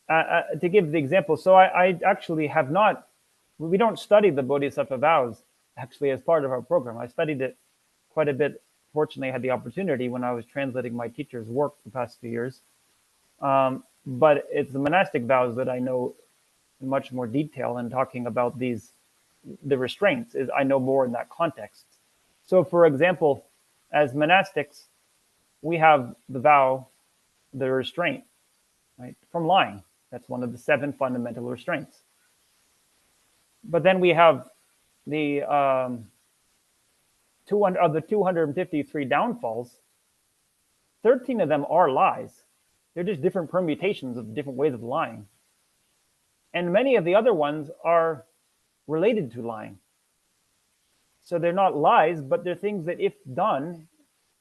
to give the example, so I actually have not, we don't study the Bodhisattva vows actually as part of our program. I studied it quite a bit. Fortunately, I had the opportunity when I was translating my teacher's work the past few years. But it's the monastic vows that I know in much more detail, and talking about the restraints is I know more in that context. So for example, as monastics, we have the vow, the restraint, right, from lying. That's one of the 7 fundamental restraints. But then we have the 253 downfalls. 13 of them are lies. They're just different permutations of different ways of lying. And many of the other ones are related to lying. So they're not lies, but they're things that if done,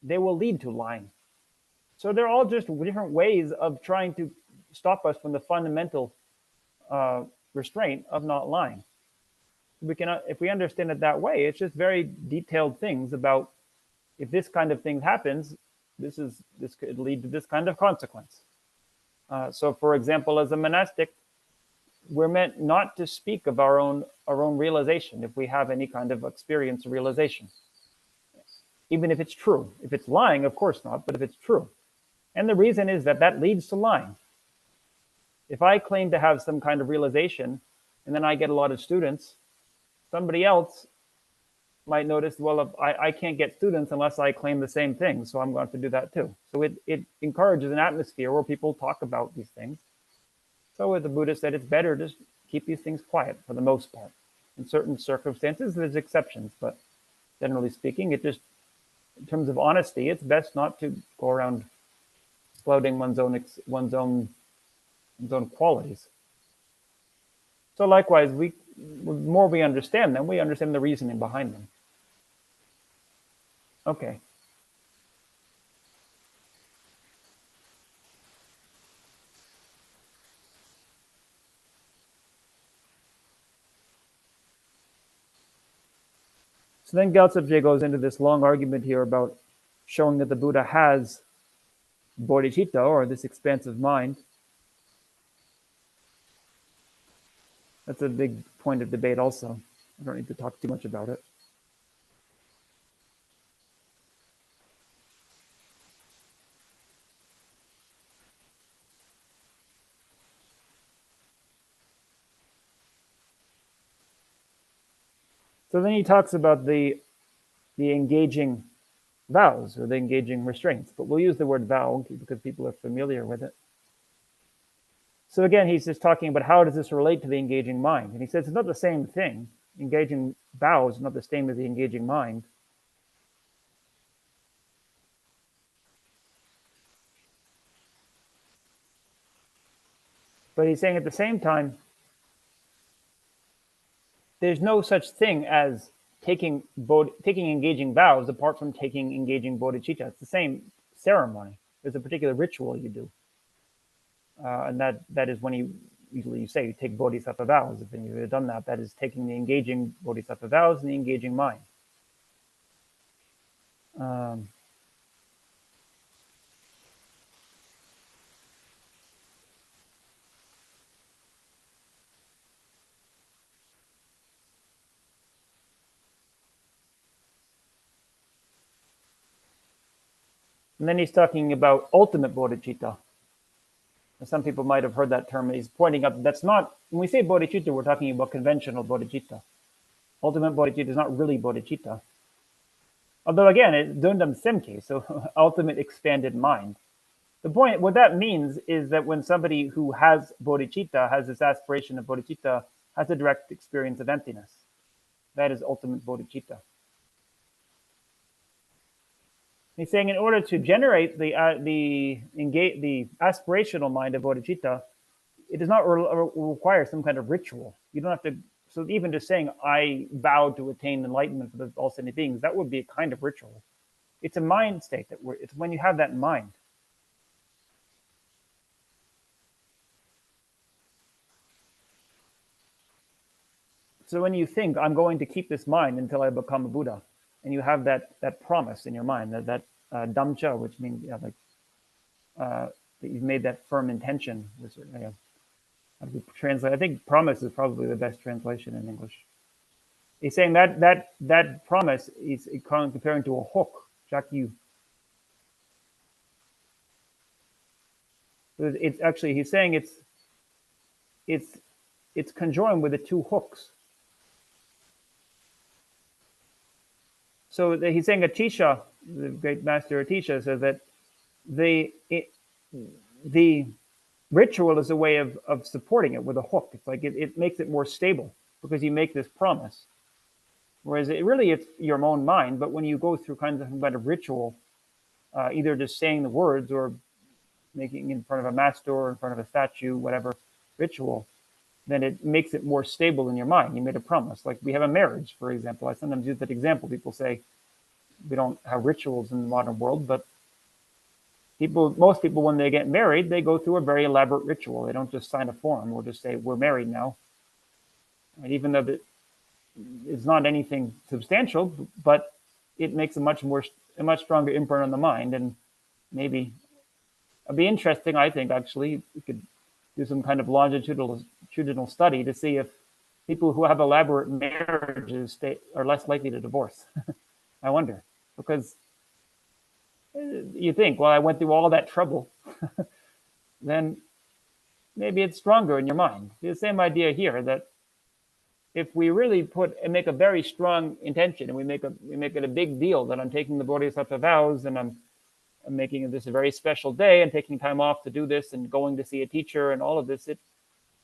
they will lead to lying. So they're all just different ways of trying to stop us from the fundamental restraint of not lying. If we understand it that way, it's just very detailed things about if this kind of thing happens, this could lead to this kind of consequence. So for example, as a monastic, we're meant not to speak of our own realization if we have any kind of experience or realization, even if it's true. If it's lying, of course not, but if it's true. And the reason is that leads to lying. If I claim to have some kind of realization and then I get a lot of students, somebody else might notice, well, if I can't get students unless I claim the same thing, so I'm going to have to do that too. So it encourages an atmosphere where people talk about these things. So as the Buddha said, it's better to keep these things quiet for the most part. In certain circumstances, there's exceptions, but generally speaking, it just, in terms of honesty, it's best not to go around flouting one's own qualities. So likewise, the more we understand them, we understand the reasoning behind them. Okay. So then Gyaltsab goes into this long argument here about showing that the Buddha has bodhicitta, or this expansive mind. That's a big point of debate also. I don't need to talk too much about it. So then he talks about the engaging vows, or the engaging restraints, but we'll use the word vow because people are familiar with it. So again, he's just talking about how does this relate to the engaging mind? And he says it's not the same thing. Engaging vows is not the same as the engaging mind. But he's saying at the same time, there's no such thing as taking engaging vows apart from taking engaging bodhicitta. It's the same ceremony. There's a particular ritual you do. And that is when you say you take bodhisattva vows. If you've done that, that is taking the engaging bodhisattva vows and the engaging mind. And then he's talking about ultimate bodhicitta. And some people might have heard that term. He's pointing out that's not, when we say bodhicitta, we're talking about conventional bodhicitta. Ultimate bodhicitta is not really bodhicitta. Although again, it's dundam semke, so ultimate expanded mind. The point, what that means is that when somebody who has bodhicitta, has this aspiration of bodhicitta, has a direct experience of emptiness, that is ultimate bodhicitta. He's saying in order to generate the aspirational mind of bodhicitta, it does not require some kind of ritual. You don't have to. So even just saying I vow to attain enlightenment for all sentient beings, that would be a kind of ritual. It's a mind state it's when you have that in mind. So when you think I'm going to keep this mind until I become a Buddha, and you have that promise in your mind, that damcha, which means that you've made that firm intention. How do we translate? I think promise is probably the best translation in English. He's saying that promise is comparing to a hook, jakyu. It's actually, he's saying it's conjoined with the two hooks. So he's saying Atisha, the great master Atisha, says that the ritual is a way of supporting it with a hook. It's like it makes it more stable because you make this promise. Whereas it's your own mind, but when you go through kind of ritual, either just saying the words or making in front of a master or in front of a statue, whatever ritual, then it makes it more stable in your mind. You made a promise. Like we have a marriage, for example. I sometimes use that example. People say we don't have rituals in the modern world, but most people, when they get married, they go through a very elaborate ritual. They don't just sign a form or just say, we're married now. And even though it's not anything substantial, but it makes a much stronger imprint on the mind. And maybe it'd be interesting, I think, actually, we could do some kind of longitudinal study to see if people who have elaborate marriages are less likely to divorce. I wonder, because you think, well, I went through all that trouble, then maybe it's stronger in your mind. The same idea here, that if we really make a very strong intention and we make it a big deal that I'm taking the Bodhisattva vows and I'm making this a very special day and taking time off to do this and going to see a teacher and all of this,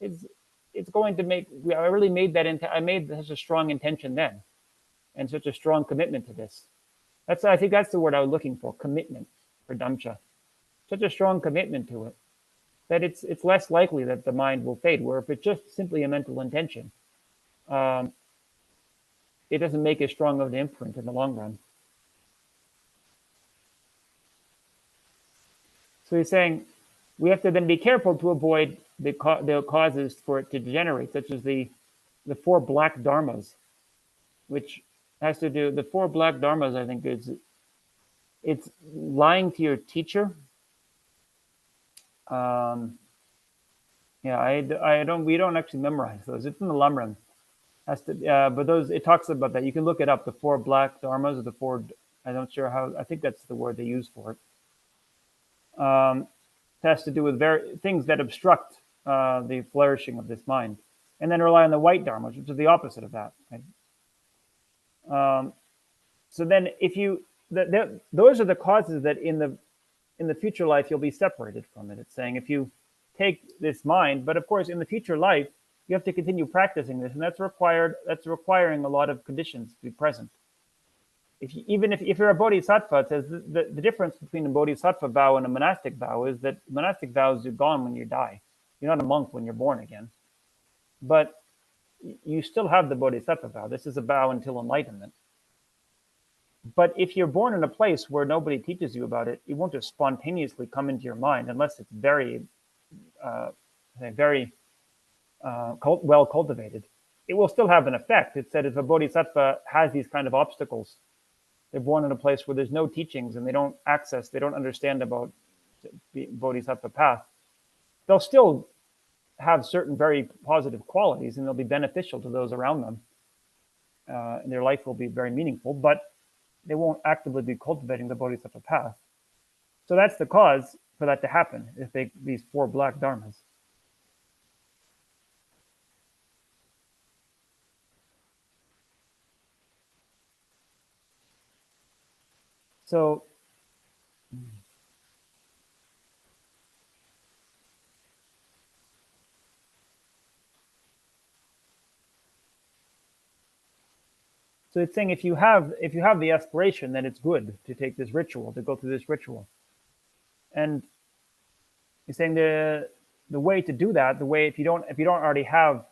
it's going to make, I really made that, I made such a strong intention then and such a strong commitment to this. I think that's the word I was looking for, commitment, for Damcha. Such a strong commitment to it that it's less likely that the mind will fade, where if it's just simply a mental intention, it doesn't make as strong of an imprint in the long run. So he's saying we have to then be careful to avoid the causes for it to degenerate, such as the four black dharmas, which has to do, the four black dharmas, I think it's lying to your teacher. We don't actually memorize those. It's in the Lamrim. But those, it talks about that. You can look it up, the four black dharmas, or the four, I'm not sure how, I think that's the word they use for it. It has to do with things that obstruct the flourishing of this mind. And then rely on the white dharmas, which is the opposite of that. Right? So then those are the causes that in the future life you'll be separated from it. It's saying if you take this mind, but of course, in the future life, you have to continue practicing this, and that's requiring a lot of conditions to be present. Even if you're a bodhisattva, it says the difference between a bodhisattva vow and a monastic vow is that monastic vows are gone when you die. You're not a monk when you're born again, but you still have the bodhisattva vow. This is a vow until enlightenment. But if you're born in a place where nobody teaches you about it, it won't just spontaneously come into your mind unless it's very well cultivated. It will still have an effect. It said if a bodhisattva has these kind of obstacles, they're born in a place where there's no teachings and they don't understand about the bodhisattva path, they'll still have certain very positive qualities and they'll be beneficial to those around them. And their life will be very meaningful, but they won't actively be cultivating the bodhisattva path. So that's the cause for that to happen, these 4 black dharmas. So it's saying if you have the aspiration, then it's good to take this ritual, to go through this ritual. And he's saying the way to do that, if you don't already haven't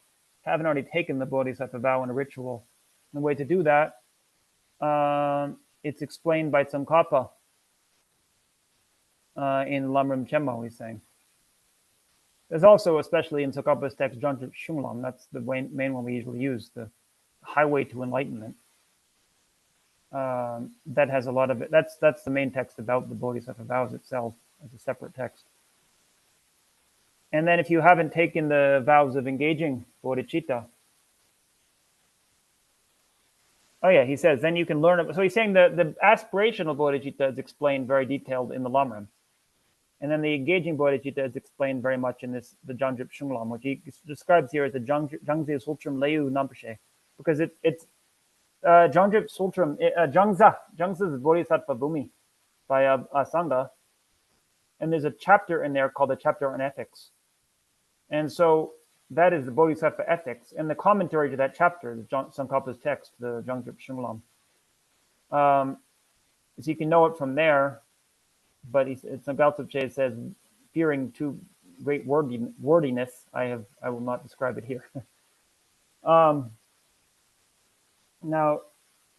already taken the bodhisattva vow in a ritual, the way to do that, it's explained by Tsongkhapa in Lamrim Chenmo, he's saying. There's also, especially in Tsongkhapa's text, Jangdrup Shunglam, that's the main one we usually use, the highway to enlightenment. That has a lot of it. That's the main text about the bodhisattva vows itself as a separate text. And then if you haven't taken the vows of engaging bodhicitta, oh yeah, he says, then you can learn it. So he's saying the aspirational bodhicitta is explained very detailed in the Lamrim. And then the engaging bodhicitta is explained very much in the Jangdrup Shunglam, which he describes here as the Jangze Sultram Leu Nampashe, because it's Jangdrup Sultram, Jangza's Bodhisattva Bhumi by Asanga. And there's a chapter in there called the chapter on ethics. And so that is the Bodhisattva ethics. And the commentary to that chapter, the Tsongkhapa's text, the Jangdrup Shunglam, is you can know it from there, but Tsongkhapa says, fearing too great wordiness, I will not describe it here. Now,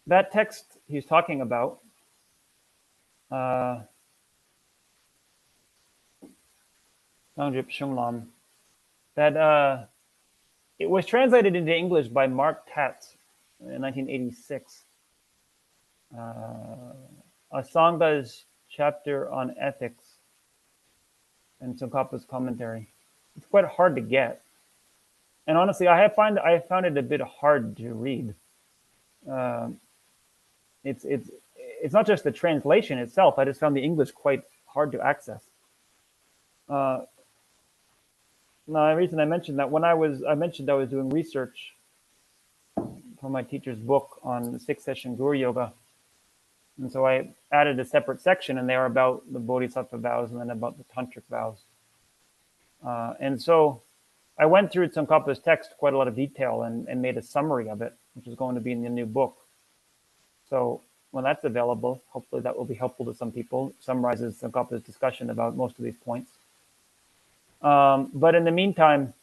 that text he's talking about, Jangdrup Shunglam, that it was translated into English by Mark Tatz in 1986. Asanga's chapter on ethics and Tsongkhapa's commentary. It's quite hard to get, and honestly, I found it a bit hard to read. It's not just the translation itself. I just found the English quite hard to access. Now, the reason I mentioned that, I mentioned I was doing research for my teacher's book on the 6-session Guru Yoga. And so I added a separate section in there about the Bodhisattva vows and then about the Tantric vows. And so I went through Tsongkhapa's text quite a lot of detail and made a summary of it, which is going to be in the new book. So when that's available, hopefully that will be helpful to some people. It summarizes Tsongkhapa's discussion about most of these points. But in the meantime,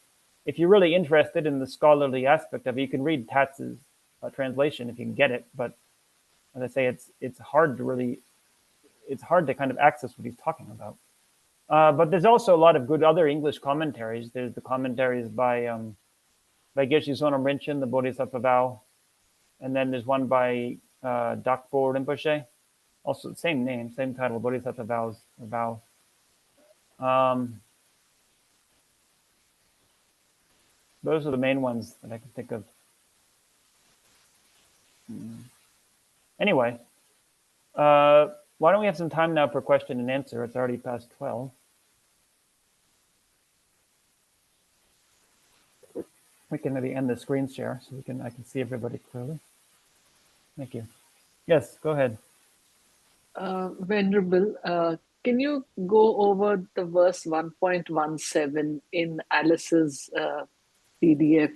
if you're really interested in the scholarly aspect of it, you can read Tatz's translation if you can get it. But as I say, it's hard to kind of access what he's talking about. But there's also a lot of good other English commentaries. There's the commentaries by Geshe Sonam Rinchen, the Bodhisattva Vow, and then there's one by Dakpo Rinpoche, also the same name, same title, Bodhisattva Vow. Those are the main ones that I can think of. Anyway, why don't we have some time now for question and answer? It's already past 12. We can maybe end the screen share so I can see everybody clearly. Thank you. Yes, go ahead. Venerable, can you go over the verse 1.17 in Alice's PDF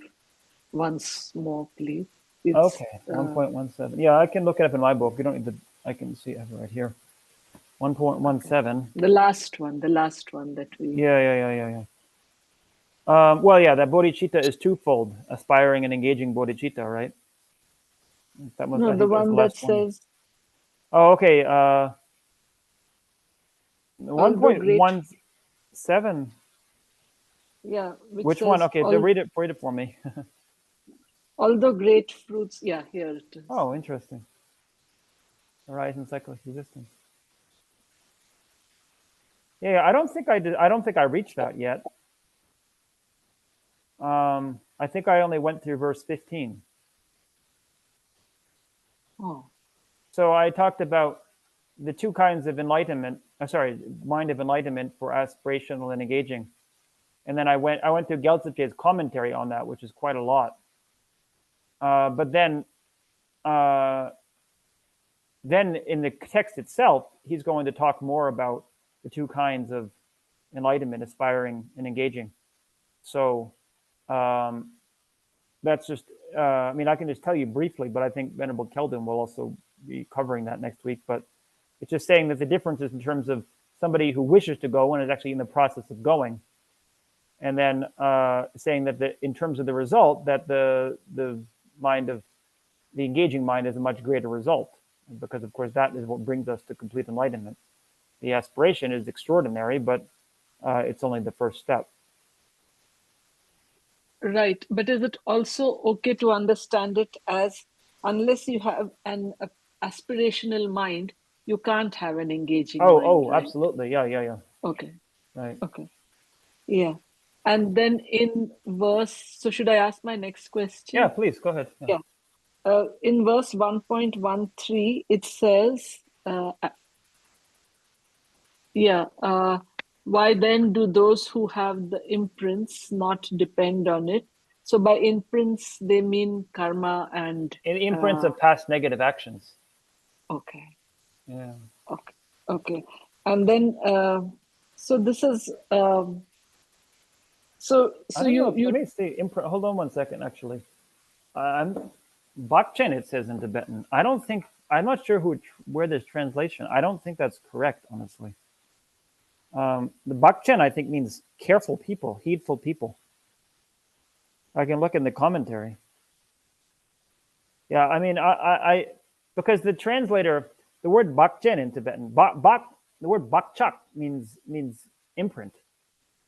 once more, please? It's, Okay, 1.17. Yeah, I can look it up in my book. You don't need to, I can see it right here. 1.17. the last one that we... Yeah. Well, yeah, that bodhicitta is twofold, aspiring and engaging bodhicitta, right? That was, No, I the think that's the one that last one. says, Oh, okay. although great... 1.17. Yeah, Which says, one? Okay, read it for me. although great fruits... Yeah, here it is. Oh, interesting. Arise in cyclic resistance. Yeah, I don't think I did. I don't think I reached that yet. I think I only went through verse 15. Oh. So I talked about the two kinds of enlightenment. Mind of enlightenment for aspirational and engaging. And then I went through Gyaltse's commentary on that, which is quite a lot. But then in the text itself, he's going to talk more about the two kinds of enlightenment, aspiring and engaging. So that's just, I mean, I can just tell you briefly, but I think Venerable Keldon will also be covering that next week. But it's just saying that the difference is in terms of somebody who wishes to go and is actually in the process of going. And then saying that in terms of the result, that the mind of the engaging mind is a much greater result, because of course that is what brings us to complete enlightenment. The aspiration is extraordinary, but it's only the first step. Right, but is it also okay to understand it as, unless you have an aspirational mind, you can't have an engaging mind? Oh, right? Absolutely, yeah. Okay. Right. Okay. Yeah. And then in verse, so should I ask my next question? Yeah, please, go ahead. Yeah. In verse 1.13, it says, why then do those who have the imprints not depend on it? So by imprints, they mean karma and... Imprints of past negative actions. Okay. Yeah. Okay. And then, so this is... So Let me see. Hold on one second, actually. Bakchen, it says in Tibetan. I'm not sure where there's translation. I don't think that's correct, honestly. The Bakchen, I think, means careful people, heedful people. I can look in the commentary. Yeah, I mean, I because the translator, the word Bakchen in Tibetan, the word Bakchak means imprint.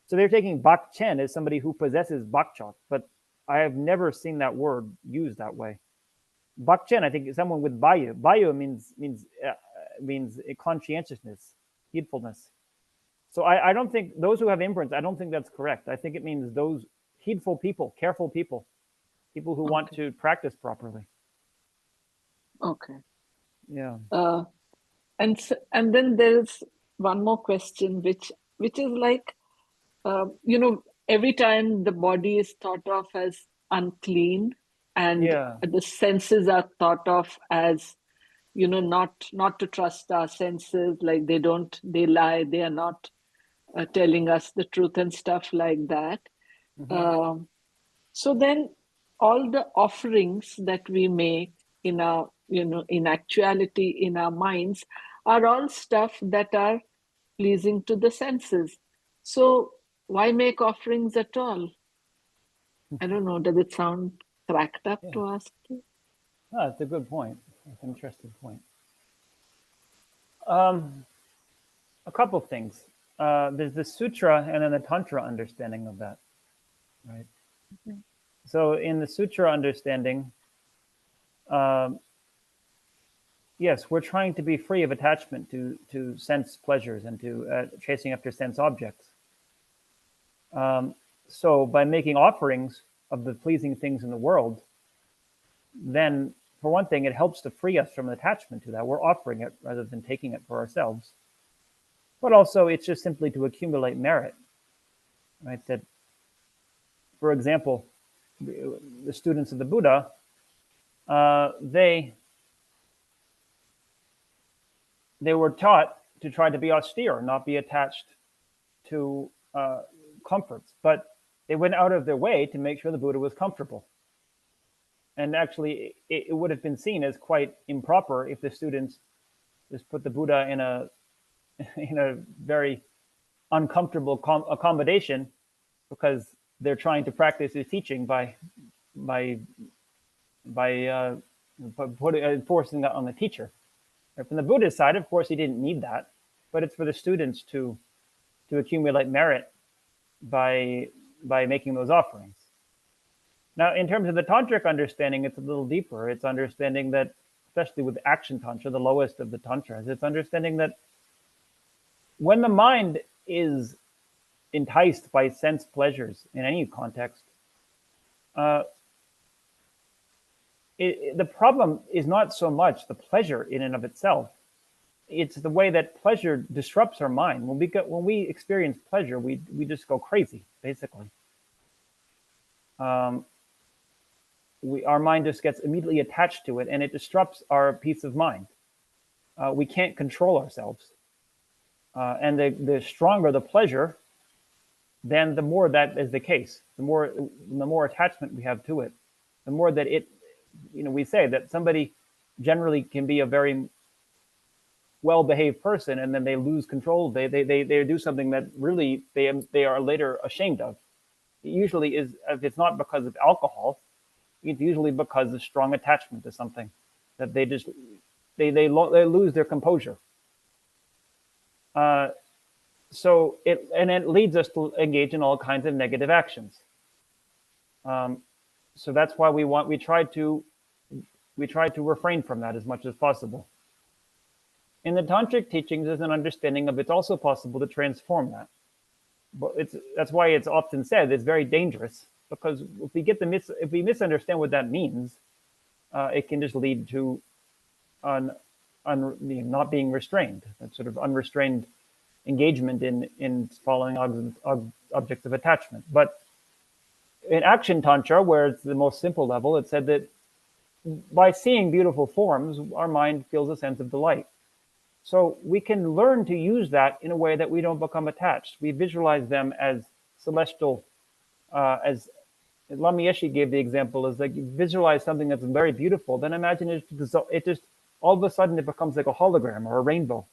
So they're taking Bakchen as somebody who possesses Bakchak, but I have never seen that word used that way. Bakchen, I think, is someone with Bayu. Bayu means conscientiousness, heedfulness. So I don't think those who have imprints, I don't think that's correct. I think it means those heedful people, careful people, people who want to practice properly. Okay. Yeah. And then there's one more question, which is like, every time the body is thought of as unclean, and the senses are thought of as, not to trust our senses, like they lie, they are not telling us the truth and stuff like that. Mm-hmm. So then all the offerings that we make in our, in actuality, in our minds, are all stuff that are pleasing to the senses. So why make offerings at all? I don't know. Does it sound cracked up to ask you? Oh, that's a good point. That's an interesting point. A couple of things. There's the sutra and then the tantra understanding of that, right? Mm-hmm. So in the sutra understanding, yes, we're trying to be free of attachment to sense pleasures and to chasing after sense objects. So by making offerings of the pleasing things in the world, then for one thing, it helps to free us from attachment to that. We're offering it rather than taking it for ourselves. But also, it's just simply to accumulate merit, right? That, for example, the students of the Buddha, they were taught to try to be austere, not be attached to comforts, but they went out of their way to make sure the Buddha was comfortable. And actually, it would have been seen as quite improper if the students just put the Buddha in a very uncomfortable accommodation because they're trying to practice his teaching by forcing that on the teacher. From the Buddhist side, of course, he didn't need that, but it's for the students to accumulate merit by making those offerings. Now, in terms of the tantric understanding, it's a little deeper. It's understanding that, especially with action tantra, the lowest of the tantras, it's understanding that when the mind is enticed by sense pleasures in any context, the problem is not so much the pleasure in and of itself. It's the way that pleasure disrupts our mind. When we experience pleasure, we just go crazy, basically. Our mind just gets immediately attached to it, and it disrupts our peace of mind. We can't control ourselves, and the stronger the pleasure, then the more that is the case. The more attachment we have to it, the more that it. We say that somebody generally can be a very well-behaved person, and then they lose control. They do something that really they are later ashamed of. It usually is, if it's not because of alcohol, it's usually because of strong attachment to something that they lose their composure. So it leads us to engage in all kinds of negative actions. So that's why we try to refrain from that as much as possible. In the tantric teachings, there's an understanding of it's also possible to transform that. But that's why it's often said it's very dangerous, because if we misunderstand what that means, it can just lead to not being restrained, that sort of unrestrained engagement in following objects of attachment. But in action tantra, where it's the most simple level, it said that by seeing beautiful forms, our mind feels a sense of delight. So we can learn to use that in a way that we don't become attached. We visualize them as celestial, as Lama Yeshe gave the example, is like you visualize something that's very beautiful, then imagine it just all of a sudden it becomes like a hologram or a rainbow.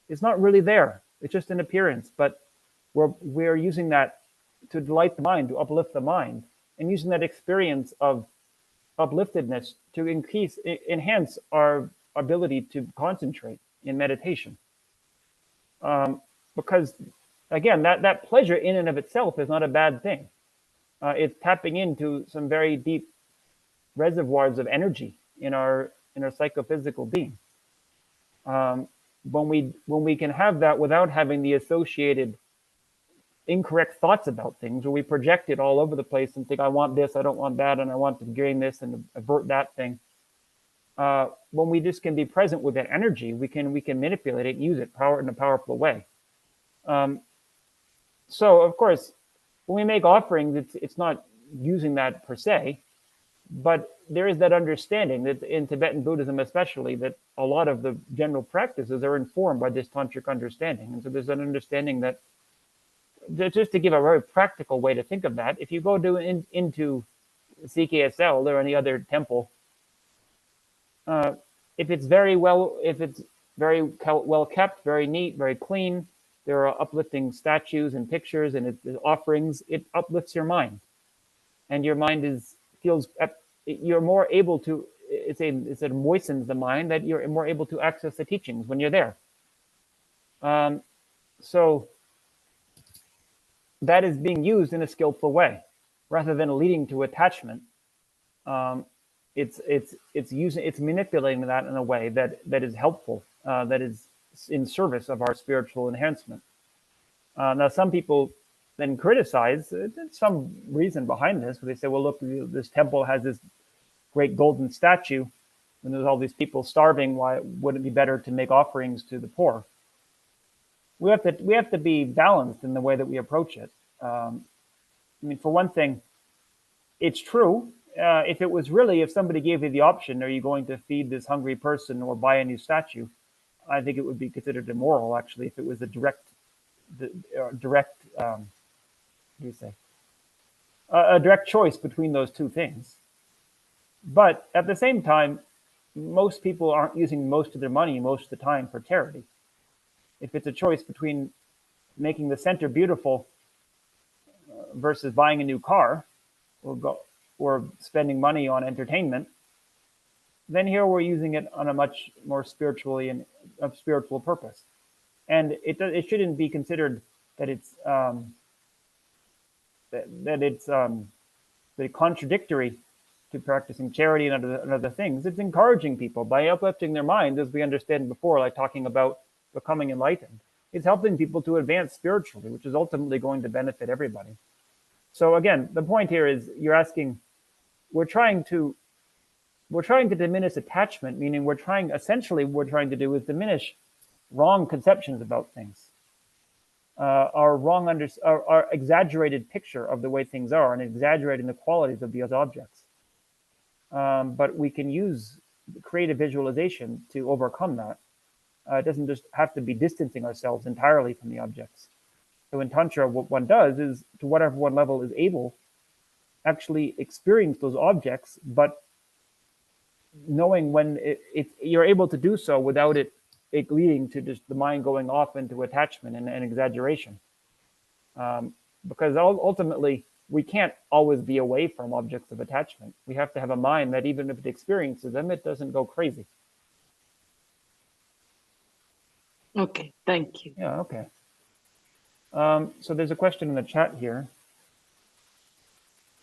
It's not really there. It's just an appearance, but we're using that to delight the mind, to uplift the mind, and using that experience of upliftedness to enhance our ability to concentrate in meditation. Because again, that pleasure in and of itself is not a bad thing. It's tapping into some very deep reservoirs of energy in our psychophysical being. When we can have that without having the associated incorrect thoughts about things, where we project it all over the place and think, I want this, I don't want that, and I want to gain this and avert that thing. When we just can be present with that energy, we can manipulate it and use it in a powerful way. So of course, when we make offerings, it's not using that per se, but there is that understanding that in Tibetan Buddhism especially, that a lot of the general practices are informed by this tantric understanding. And so there's an understanding that, just to give a very practical way to think of that, if you go into CKSL or any other temple, if it's very well kept, very neat, very clean, there are uplifting statues and pictures and offerings, it uplifts your mind, and your mind you're more able to. It moistens the mind, that you're more able to access the teachings when you're there. So that is being used in a skillful way, rather than leading to attachment. It's manipulating that in a way that is helpful, that is in service of our spiritual enhancement. Now, some people then criticize. There's some reason behind this, where they say, "Well, look, this temple has this great golden statue, and there's all these people starving. Why wouldn't it be better to make offerings to the poor?" We have to be balanced in the way that we approach it. I mean, for one thing, it's true. If somebody gave you the option, are you going to feed this hungry person or buy a new statue? I think it would be considered immoral, actually, if it was a direct, what do you say, a direct choice between those two things. But at the same time, most people aren't using most of their money most of the time for charity. If it's a choice between making the center beautiful versus buying a new car, or spending money on entertainment, then here we're using it on a much more spiritually and of spiritual purpose. And it shouldn't be considered that it's contradictory to practicing charity and other things. It's encouraging people by uplifting their minds, as we understand before, like talking about becoming enlightened. It's helping people to advance spiritually, which is ultimately going to benefit everybody. So again, the point here is you're asking, we're trying to diminish attachment, meaning we're trying to do is diminish wrong conceptions about things, our exaggerated picture of the way things are, and exaggerating the qualities of these objects. But we can use creative visualization to overcome that. It doesn't just have to be distancing ourselves entirely from the objects. So in Tantra, what one does is, to whatever one level is able, actually experience those objects, but knowing when you're able to do so without it leading to just the mind going off into attachment and exaggeration. Because ultimately, we can't always be away from objects of attachment. We have to have a mind that even if it experiences them, it doesn't go crazy. Okay, thank you. Yeah, okay. So there's a question in the chat here.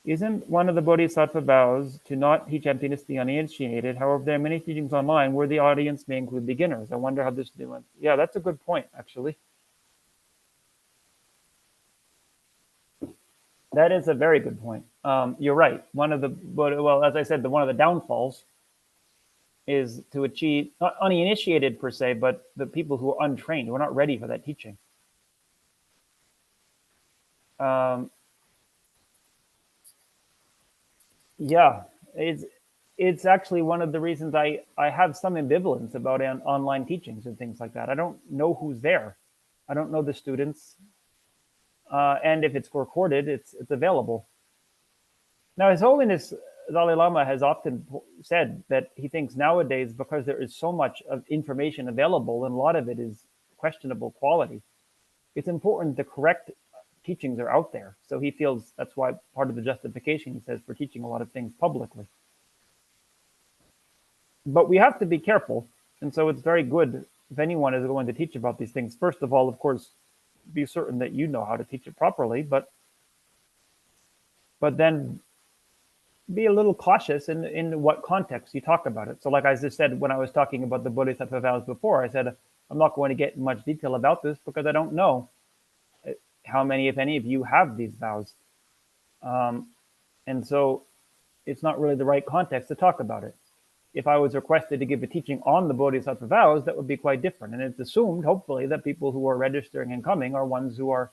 Isn't one of the Bodhisattva vows to not teach emptiness to the uninitiated? However, there are many teachings online where the audience may include beginners. I wonder how this nuance. Yeah, that's a good point, actually. That is a very good point. You're right. As I said, one of the downfalls is to achieve, not uninitiated per se, but the people who are untrained, who are not ready for that teaching. Yeah, it's actually one of the reasons I have some ambivalence about online teachings and things like that. I don't know who's there. I don't know the students. And if it's recorded, it's available. Now, His Holiness Dalai Lama has often said that he thinks nowadays, because there is so much of information available and a lot of it is questionable quality, it's important the correct teachings are out there. So he feels that's why part of the justification, he says, for teaching a lot of things publicly. But we have to be careful. And so it's very good if anyone is going to teach about these things. First of all, of course, be certain that you know how to teach it properly, but then be a little cautious in what context you talk about it. So like I just said, when I was talking about the Bodhisattva vows before, I said, I'm not going to get in much detail about this because I don't know how many, if any, of you have these vows. And so it's not really the right context to talk about it. If I was requested to give a teaching on the Bodhisattva vows, that would be quite different. And it's assumed, hopefully, that people who are registering and coming are ones who are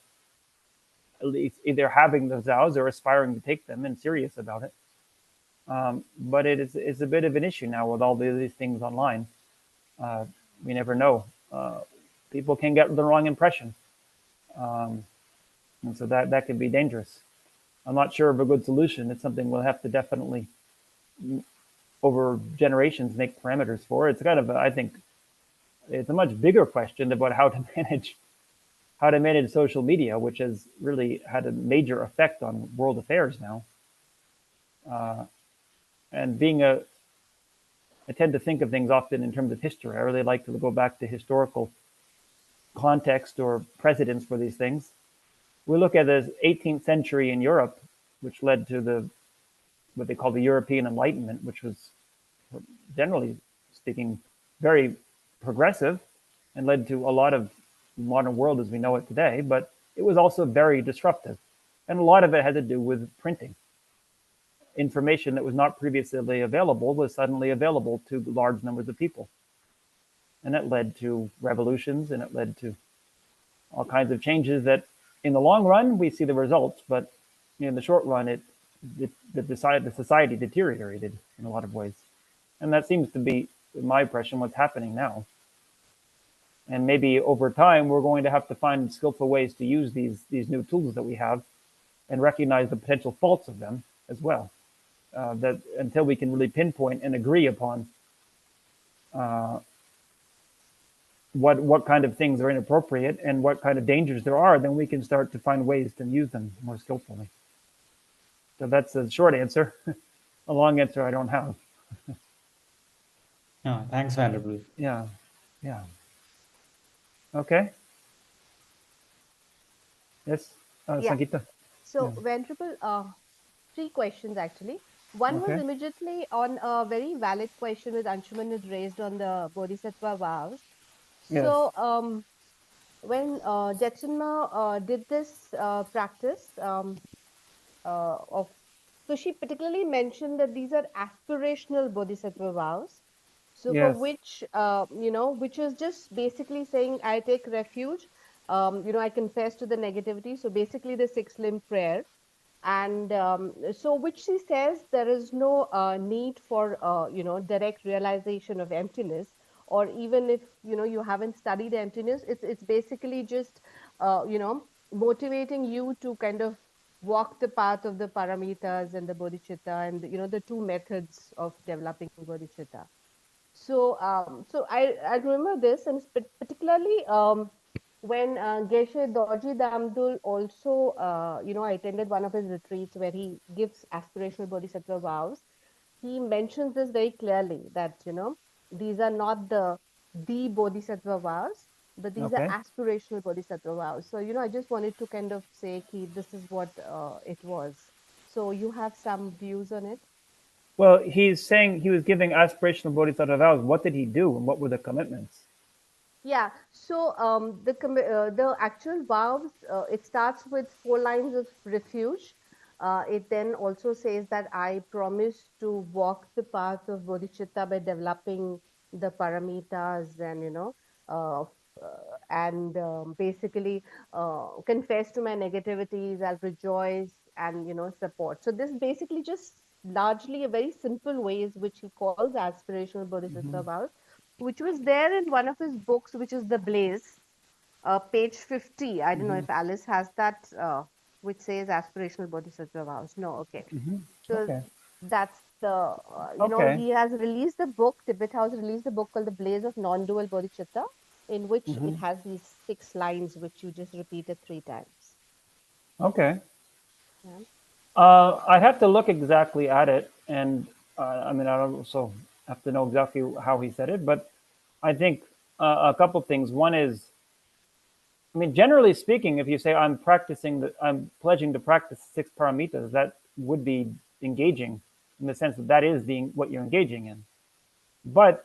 at least either having the vows or aspiring to take them and serious about it. But it's a bit of an issue now with all these things online. We never know. People can get the wrong impression. And so that can be dangerous. I'm not sure of a good solution. It's something we'll have to definitely, over generations, make parameters for. It's kind of, I think, it's a much bigger question about how to manage social media, which has really had a major effect on world affairs now. And I tend to think of things often in terms of history. I really like to go back to historical context or precedents for these things. We look at the 18th century in Europe, which led to what they call the European Enlightenment, which was, generally speaking, very progressive and led to a lot of the modern world as we know it today, but it was also very disruptive. And a lot of it had to do with printing. Information that was not previously available was suddenly available to large numbers of people. And it led to revolutions, and it led to all kinds of changes that in the long run, we see the results, but in the short run, the society deteriorated in a lot of ways. And that seems to be, in my impression, what's happening now. And maybe over time, we're going to have to find skillful ways to use these new tools that we have and recognize the potential faults of them as well. That until we can really pinpoint and agree upon what kind of things are inappropriate and what kind of dangers there are, then we can start to find ways to use them more skillfully. So that's a short answer. A long answer I don't have. Yeah, thanks, Venerable. Yeah, yeah. Okay. Yes, Yeah. Sangeeta. So, Yeah. Venerable, three questions actually. One was Okay. immediately on a very valid question which Anshuman had raised on the Bodhisattva vows. Yes. So, when Jetsunma did this practice of, so she particularly mentioned that these are aspirational Bodhisattva vows. So for Yes. which, which is just basically saying, I take refuge, I confess to the negativity. So basically the six limb prayer. And so which she says there is no need for direct realization of emptiness, or even if you haven't studied emptiness, it's basically just motivating you to kind of walk the path of the paramitas and the bodhicitta, and the two methods of developing bodhicitta. So, I remember this, and particularly when Geshe Dorji Damdul also, I attended one of his retreats where he gives aspirational bodhisattva vows. He mentions this very clearly that, these are not the bodhisattva vows, but these are Okay. aspirational bodhisattva vows. So, I just wanted to kind of say, ki, this is what it was. So, you have some views on it? Well, he's saying he was giving aspirational bodhisattva vows. What did he do, and what were the commitments? Yeah, so the actual vows, it starts with four lines of refuge. It then also says that I promise to walk the path of bodhicitta by developing the paramitas, and and basically confess to my negativities, I'll rejoice and support. So this basically just largely a very simple ways which he calls aspirational bodhisattva vows, which was there in one of his books, which is The Blaze, page 50. I don't know if Alice has that, which says aspirational bodhisattva vows. No, okay. So Okay. that's the, Okay. he has released the book, Tibet House released the book called The Blaze of Non-Dual Bodhicitta, in which it has these 6 lines, which you just repeated 3 times. Okay. Yeah. I'd have to look exactly at it, and I mean, I also have to know exactly how he said it, but I think a couple things. One is, I mean, generally speaking, if you say I'm pledging to practice 6 paramitas, that would be engaging in the sense that that is what you're engaging in. But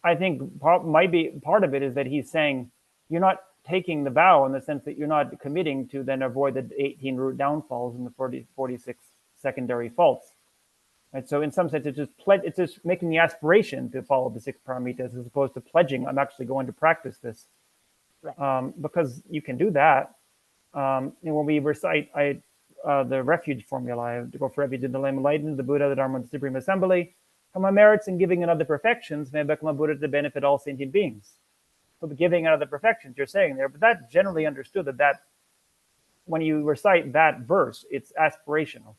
I think part of it is that he's saying you're not taking the vow in the sense that you're not committing to then avoid the 18 root downfalls and the 46 secondary faults. Right? So in some sense, it's just making the aspiration to follow the 6 paramitas as opposed to pledging I'm actually going to practice this. Right. Because you can do that. When we recite the refuge formula, I have to go for refuge in the Lamb Enlightened, the Buddha, the Dharma, the Supreme Assembly. For my merits in giving and other perfections, may I become a Buddha to benefit all sentient beings. So the giving and other perfections you're saying there, but that's generally understood that when you recite that verse, it's aspirational.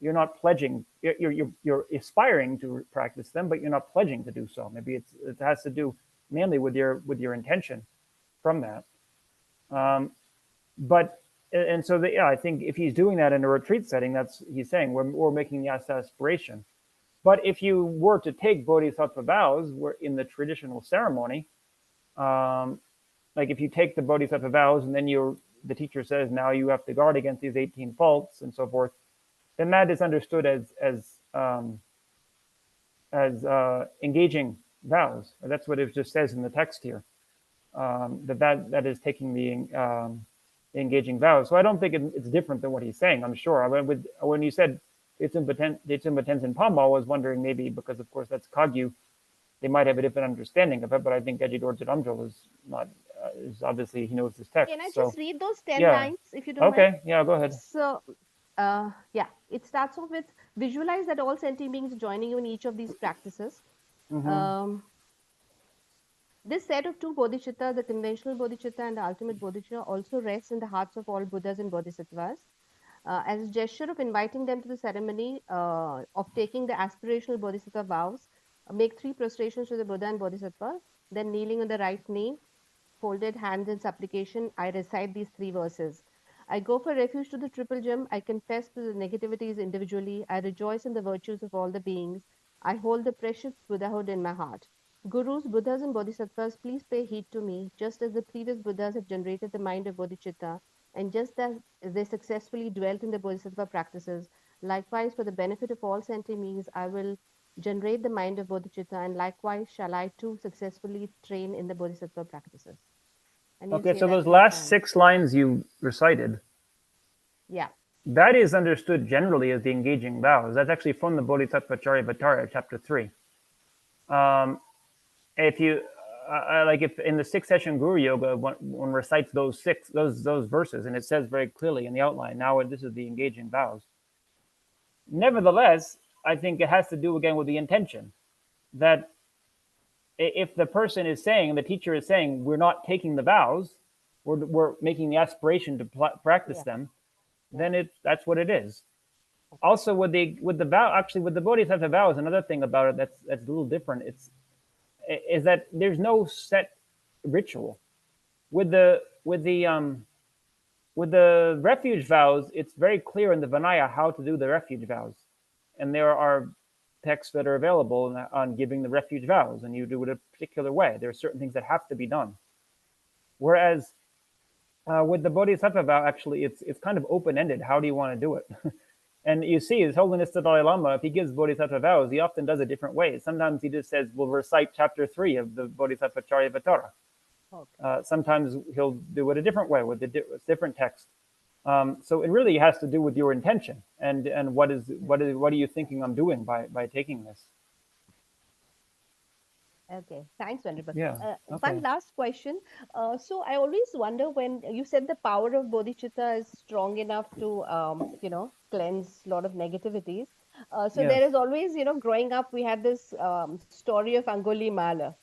You're not pledging. You're aspiring to practice them, but you're not pledging to do so. Maybe it has to do mainly with your intention from that. But and so I think if he's doing that in a retreat setting, that's he's saying we're making the aspiration. But if you were to take bodhisattva vows, in the traditional ceremony, like if you take the bodhisattva vows and then the teacher says now you have to guard against these 18 faults and so forth, then that is understood as engaging vows. That's what it just says in the text here. That is taking the engaging vows. So I don't think it's different than what he's saying. I'm sure. When you said Tenzin Pamba, I was wondering maybe because of course that's Kagyu, they might have a different understanding of it. But I think Gache Dorje Damdul is not. Is obviously he knows this text. Can I So just read those 10 yeah. lines if you don't mind? Okay. Yeah. Go ahead. So, yeah, it starts off with visualize that all sentient beings are joining you in each of these practices. This set of two bodhicitta, the conventional bodhicitta and the ultimate bodhicitta, also rests in the hearts of all Buddhas and Bodhisattvas. As a gesture of inviting them to the ceremony of taking the aspirational Bodhisattva vows, make three prostrations to the Buddha and Bodhisattva, then kneeling on the right knee, folded hands in supplication, I recite these three verses. I go for refuge to the triple gem. I confess to the negativities individually. I rejoice in the virtues of all the beings. I hold the precious Buddhahood in my heart. Gurus, Buddhas, and Bodhisattvas, please pay heed to me, just as the previous Buddhas have generated the mind of bodhicitta, and just as they successfully dwelt in the Bodhisattva practices. Likewise, for the benefit of all sentient beings, I will generate the mind of bodhicitta, and likewise shall I too successfully train in the Bodhisattva practices. And you Okay, say so that those 3 last times. 6 lines you recited, Yeah. that is understood generally as the engaging vows. That's actually from the Bodhisattva Charyavatara, chapter 3. If you like, if in the 6th session Guru Yoga, one recites those verses, and it says very clearly in the outline, now this is the engaging vows. Nevertheless, I think it has to do again with the intention, that if the person is saying, the teacher is saying, we're not taking the vows, we're making the aspiration to practice Yeah. them, Yeah. then that's what it is. Also, with the vow, actually, with the Bodhisattva vows, another thing about it that's a little different. Is that there's no set ritual. With the refuge vows, it's very clear in the Vinaya how to do the refuge vows, and there are texts that are available on giving the refuge vows, and you do it a particular way. There are certain things that have to be done. Whereas with the Bodhisattva vow, actually, it's kind of open-ended. How do you want to do it? And you see, His Holiness the Dalai Lama, if he gives Bodhisattva vows, he often does it different ways. Sometimes he just says, we'll recite chapter 3 of the Bodhisattva Charyavatara. Okay. Sometimes he'll do it a different way with different text. So it really has to do with your intention and what are you thinking I'm doing by taking this. Okay, thanks, Venerable. Yeah. Okay. One last question. So I always wonder, when you said the power of bodhicitta is strong enough to, cleanse a lot of negativities. So there Yes. is always, growing up, we had this story of Angulimala,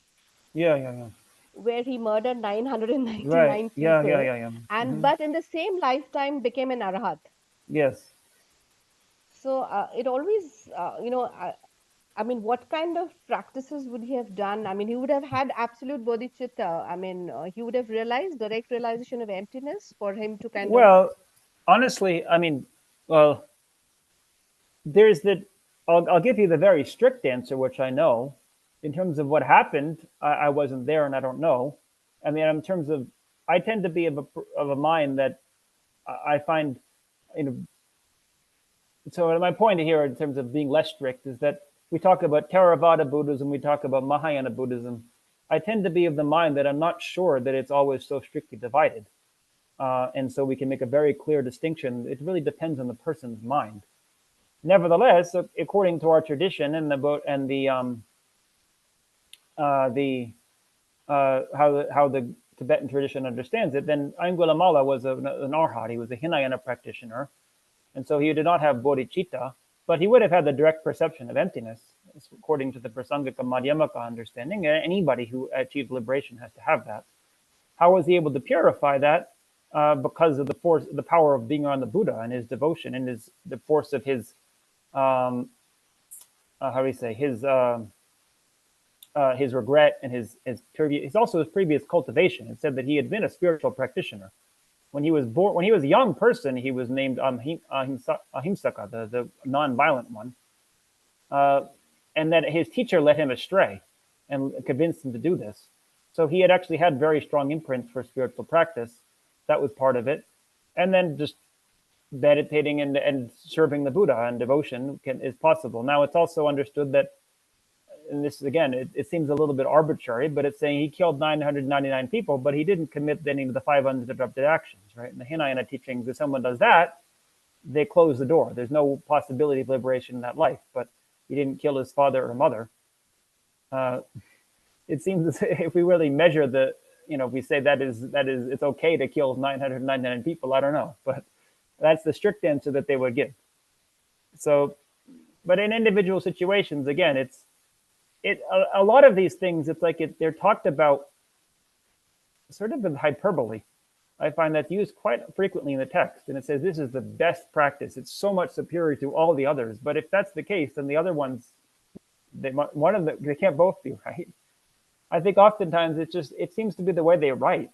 Yeah. where he murdered Right. 999 Yeah. people, and Hmm. but in the same lifetime became an arhat. Yes. So it always, I mean, what kind of practices would he have done? I mean, he would have had absolute bodhicitta. I mean, he would have realized direct realization of emptiness for him to kind of. Well, honestly, I mean, well, there's the. I'll give you the very strict answer, which I know. In terms of what happened, I wasn't there and I don't know. I mean, in terms of, I tend to be of a mind that I find, you know. So my point here, in terms of being less strict, is that we talk about Theravada Buddhism, we talk about Mahayana Buddhism. I tend to be of the mind that I'm not sure that it's always so strictly divided, and so we can make a very clear distinction. It really depends on the person's mind. Nevertheless, according to our tradition and how the Tibetan tradition understands it, then Angulimala was an arhat. He was a Hinayana practitioner, and so he did not have bodhicitta, but he would have had the direct perception of emptiness, according to the Prasangika Madhyamaka understanding. Anybody who achieved liberation has to have that. How was he able to purify that? Because of the power of being around the Buddha and his devotion and the force of his, how do we say, his regret and his also his previous cultivation. It said that he had been a spiritual practitioner. When he was born, when he was a young person, he was named Ahimsaka, the non-violent one, and that his teacher led him astray and convinced him to do this. So he had actually had very strong imprints for spiritual practice. That was part of it, and then just meditating and serving the Buddha and devotion is possible. Now, it's also understood that, and this is again, it seems a little bit arbitrary, but it's saying he killed 999 people, but he didn't commit any of the 5 uninterrupted actions, right? In the Hinayana teachings, if someone does that, they close the door. There's no possibility of liberation in that life, but he didn't kill his father or mother. It seems if we really measure if we say that is it's okay to kill 999 people, I don't know, but that's the strict answer that they would give. So, but in individual situations, again, a lot of these things, it's like they're talked about sort of with hyperbole. I find that's used quite frequently in the text, and it says this is the best practice. It's so much superior to all the others. But if that's the case, then the other ones, they can't both be right. I think oftentimes it seems to be the way they write.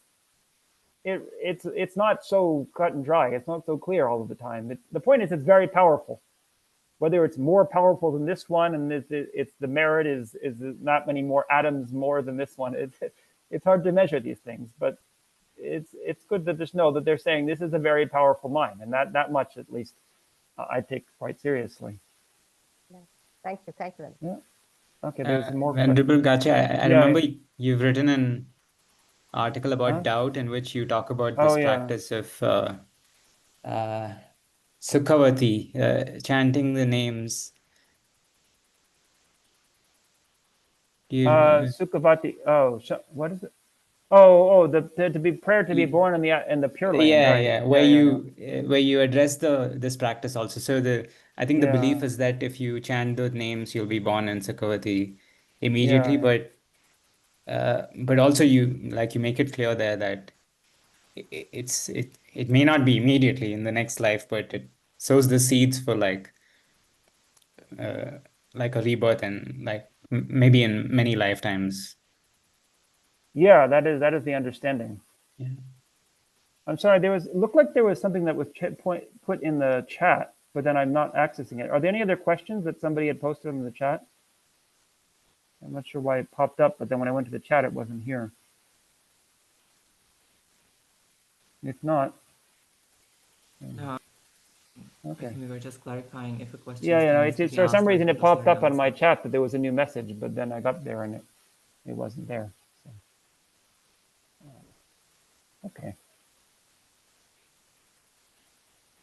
It's not so cut and dry. It's not so clear all of the time. The point is, it's very powerful. Whether it's more powerful than this one, and it's the merit is not many more atoms more than this one. It's hard to measure these things, but it's good to just know that they're saying this is a very powerful mind, and that much at least I take quite seriously. Yeah. Thank you. Yeah. Okay, there's more Venerable Gache, I Yeah, remember yeah. you've written an article about Huh? doubt in which you talk about Oh, this yeah. practice of Sukhavati, chanting the names. Do you remember? Sukhavati. Oh, what is it? Oh, to be prayer to be You- born in the Pure Land, Yeah, right? yeah, Yeah. where you address this practice also. So I think the belief Yeah. is that if you chant the names, you'll be born in Sukhavati immediately. Yeah. But also you make it clear there that it may not be immediately in the next life, but it sows the seeds for uh, like a rebirth and maybe in many lifetimes. Yeah, that is the understanding. Yeah. I'm sorry, it looked like there was something that was put in the chat, but then I'm not accessing it. Are there any other questions that somebody had posted in the chat? I'm not sure why it popped up, but then when I went to the chat, it wasn't here. If not, No, I okay. think we were just clarifying if a question Yeah, needs to be for some asked or reason if it it was popped already up on my answered. chat that there was a new message, but then I got there and it wasn't there. So. Okay.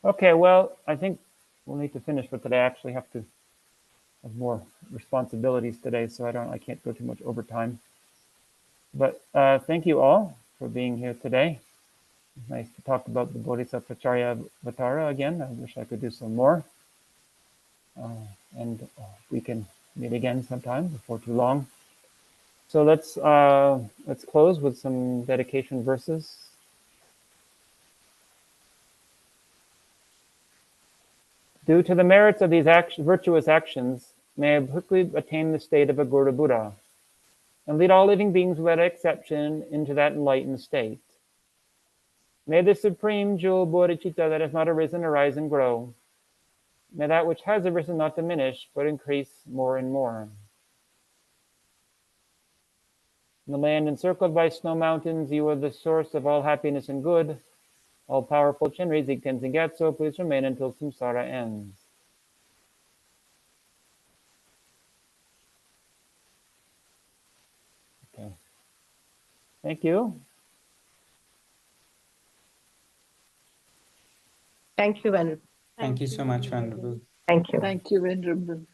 Okay, well, I think we'll need to finish for today. I actually have to have more responsibilities today, so I can't go too much overtime. But thank you all for being here today. It's nice to talk about the Bodhisattva Vatara again. I wish I could do some more. And we can meet again sometime before too long. So let's close with some dedication verses. Due to the merits of these virtuous actions, may I quickly attain the state of a Garuda Buddha, and lead all living beings without exception into that enlightened state. May the supreme jewel bodhicitta that has not arisen arise and grow. May that which has arisen not diminish, but increase more and more. In the land encircled by snow mountains, you are the source of all happiness and good. All-powerful Chenri Zig Tenzin Gyatso, please remain until samsara ends. Okay. Thank you. Thank you, Venerable. Thank you so much, Venerable. Thank you. Thank you, Venerable.